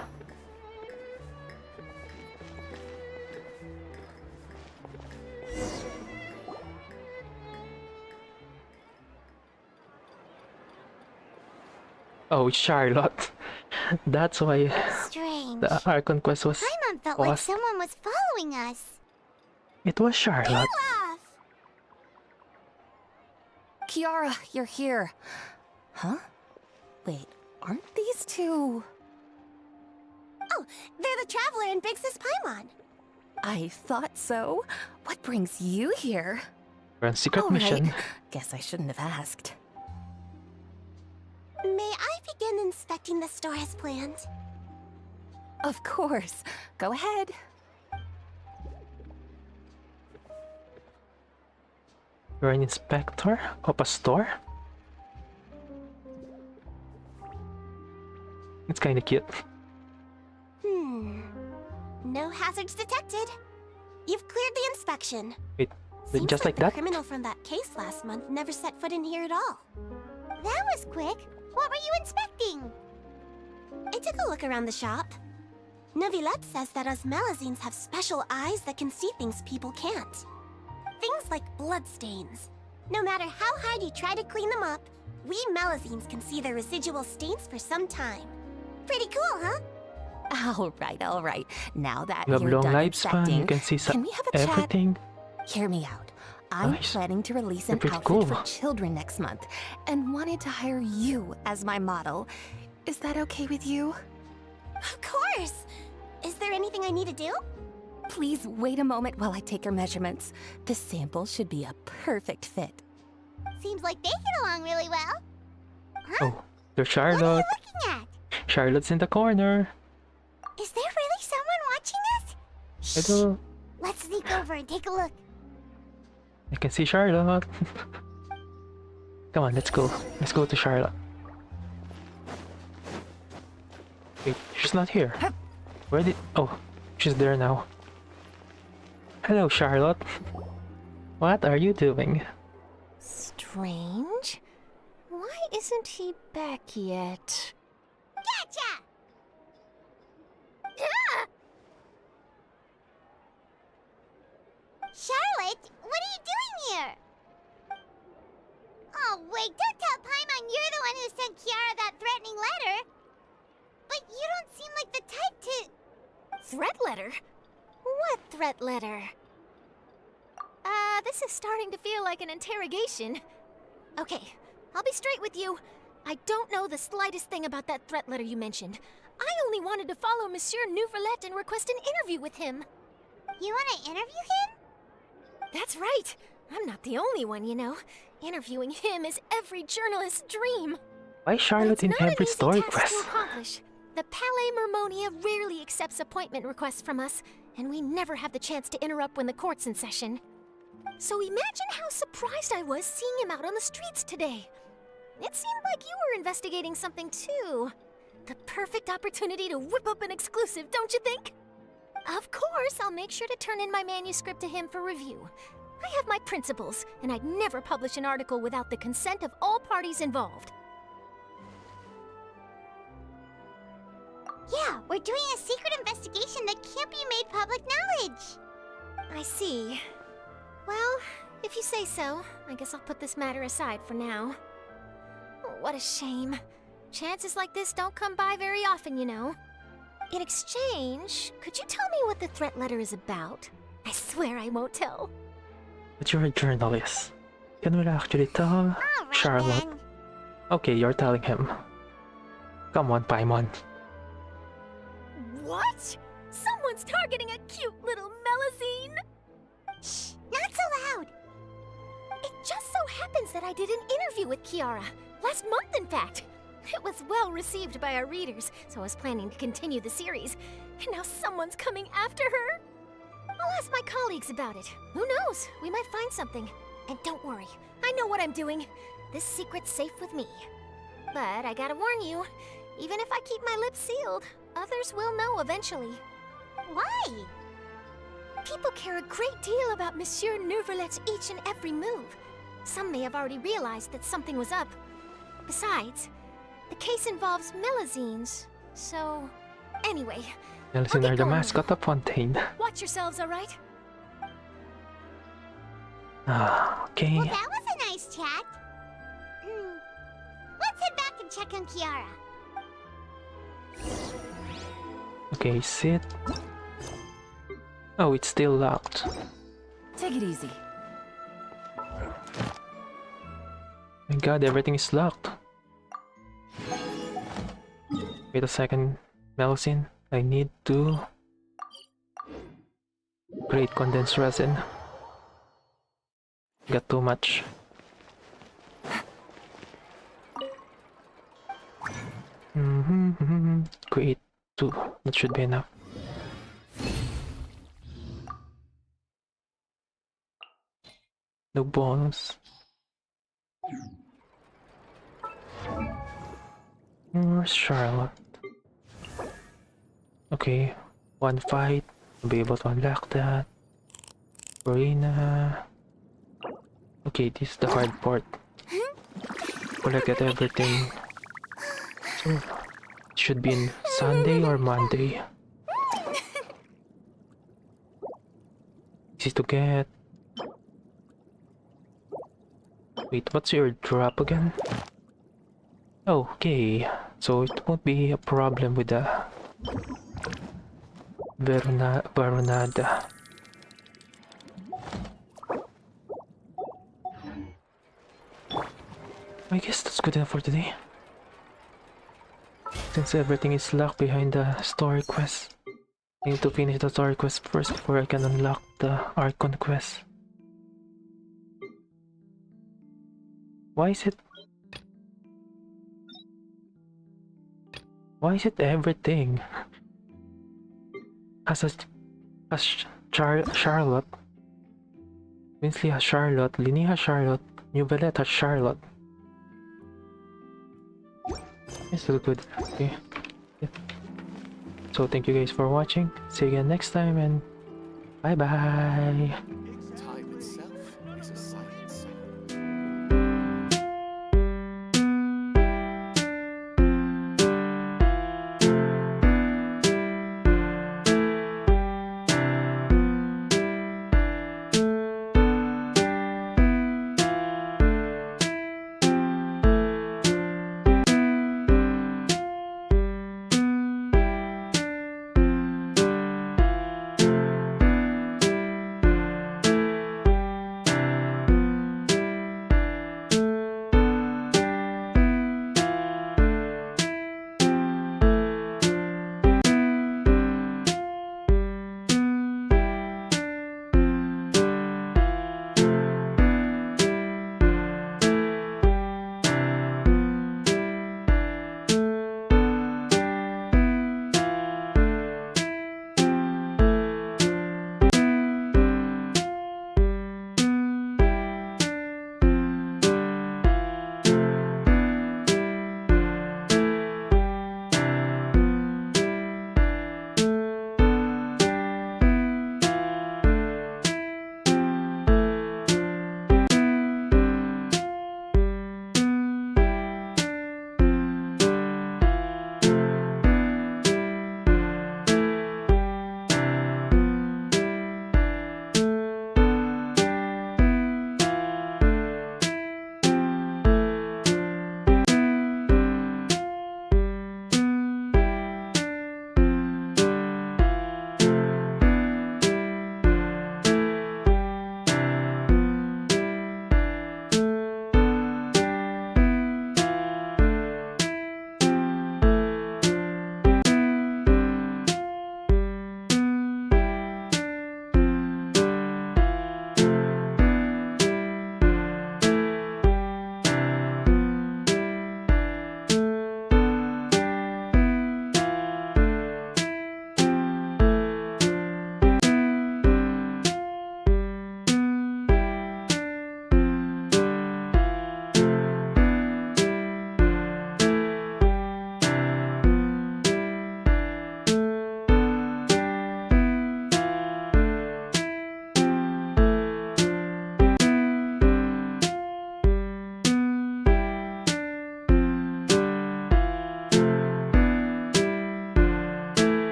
Speaker 2: Oh, Charlotte. That's why
Speaker 3: Strange.
Speaker 2: the Archon quest was
Speaker 3: Paimon felt like
Speaker 2: paused.
Speaker 3: someone was following us.
Speaker 2: It was Charlotte.
Speaker 3: Olaf!
Speaker 1: Kiara, you're here. Huh? Wait, aren't these two...
Speaker 3: Oh, they're the Traveler and Big Sis Paimon.
Speaker 1: I thought so. What brings you here?
Speaker 2: We're on secret
Speaker 1: All right.
Speaker 2: mission.
Speaker 1: Guess I shouldn't have asked.
Speaker 3: May I begin inspecting the store as planned?
Speaker 1: Of course. Go ahead.
Speaker 2: You're an inspector of a store? It's kinda cute.
Speaker 3: No hazards detected. You've cleared the inspection.
Speaker 2: Wait,
Speaker 3: Seems
Speaker 2: just like
Speaker 3: the
Speaker 2: that?
Speaker 3: criminal from that case last month never set foot in here at all. That was quick. What were you inspecting? I took a look around the shop. Neuvillette says that us Melusines have special eyes that can see things people can't. Things like bloodstains. No matter how hard you try to clean them up, we Melusines can see the residual stains for some time. Pretty cool, huh?
Speaker 1: All right. Now that
Speaker 2: You have
Speaker 1: you're
Speaker 2: long
Speaker 1: done
Speaker 2: lifespan, you
Speaker 1: inspecting,
Speaker 2: can see
Speaker 1: can we have a
Speaker 2: everything.
Speaker 1: chat? Hear me out. I'm
Speaker 2: Nice.
Speaker 1: planning to release
Speaker 2: You're
Speaker 1: an
Speaker 2: pretty
Speaker 1: outfit
Speaker 2: cool.
Speaker 1: for children next month, and wanted to hire you as my model. Is that okay with you?
Speaker 3: Of course! Is there anything I need to do?
Speaker 14: Please wait a moment while I take her measurements. The sample should be a perfect fit.
Speaker 3: Seems like they get along really well.
Speaker 2: Oh, there's Charlotte.
Speaker 3: Looking at?
Speaker 2: Charlotte's in the corner.
Speaker 3: Is there really someone watching us?
Speaker 2: Hello.
Speaker 3: Let's sneak over and take a look.
Speaker 2: I can see Charlotte. Come on, let's go. Let's go to Charlotte. Wait, she's not here. Where did... Oh, she's there now. Hello, Charlotte. What are you doing?
Speaker 18: Strange. Why isn't he back yet?
Speaker 3: Gotcha! Ah! Charlotte, what are you doing here? Oh, wait, don't tell Paimon you're the one who sent Kiara that threatening letter. But you don't seem like the type to...
Speaker 18: Threat letter? What threat letter? This is starting to feel like an interrogation. Okay, I'll be straight with you. I don't know the slightest thing about that threat letter you mentioned. I only wanted to follow Monsieur Nouvelet and request an interview with him.
Speaker 3: You want to interview him?
Speaker 18: That's right. I'm not the only one, you know. Interviewing him is every journalist's dream.
Speaker 2: Why Charlotte in every story
Speaker 18: To
Speaker 2: quest?
Speaker 18: accomplish. The Palais Mermonia rarely accepts appointment requests from us, and we never have the chance to interrupt when the court's in session. So imagine how surprised I was seeing him out on the streets today. It seemed like you were investigating something too. The perfect opportunity to whip up an exclusive, don't you think? Of course, I'll make sure to turn in my manuscript to him for review. I have my principles, and I'd never publish an article without the consent of all parties involved.
Speaker 3: Yeah, we're doing a secret investigation that can't be made public knowledge.
Speaker 18: I see. Well, if you say so, I guess I'll put this matter aside for now. Oh, what a shame. Chances like this don't come by very often, you know. In exchange, could you tell me what the threat letter is about? I swear I won't tell.
Speaker 2: But you're a journalist. Can we actually tell Charlotte? Okay, you're telling him. Come on, Paimon.
Speaker 18: What? Someone's targeting a cute little Melusine?
Speaker 3: Shh, not so loud.
Speaker 18: It just so happens that I did an interview with Kiara. Last month, in fact. It was well received by our readers, so I was planning to continue the series. And now someone's coming after her? I'll ask my colleagues about it. Who knows? We might find something. And don't worry, I know what I'm doing. This secret's safe with me. But I gotta warn you, even if I keep my lips sealed, others will know eventually.
Speaker 3: Why?
Speaker 18: People care a great deal about Monsieur Nouvelet's each and every move. Some may have already realized that something was up. Besides, the case involves Melusines, so... Anyway,
Speaker 2: Melusine are the mascot of Fontaine.
Speaker 18: watch yourselves, alright?
Speaker 2: Ah, okay.
Speaker 3: Well, that was a nice chat. Let's head back and check on Kiara.
Speaker 2: Okay, sit. Oh, it's still locked.
Speaker 14: Take it easy.
Speaker 2: My god, everything is locked. Wait a second, Melusine. I need to create condensed resin. Got too much. Create 2. That should be enough. No bonus. Where's Charlotte? Okay, one fight. I'll be able to unlock that. Arena. Okay, this is the hard part. Collected everything. So, it should be in Sunday or Monday. Easy to get. Wait, what's your drop again? Okay, so it won't be a problem with the Veronada. I guess that's good enough for today. Since everything is locked behind the story quest. I need to finish the story quest first before I can unlock the Archon quest. Why is it everything? Charlotte. Winsley has Charlotte, Linny has Charlotte, Neuvillette has Charlotte. It's still good. Okay. Yeah. So thank you guys for watching. See you again next time and bye bye.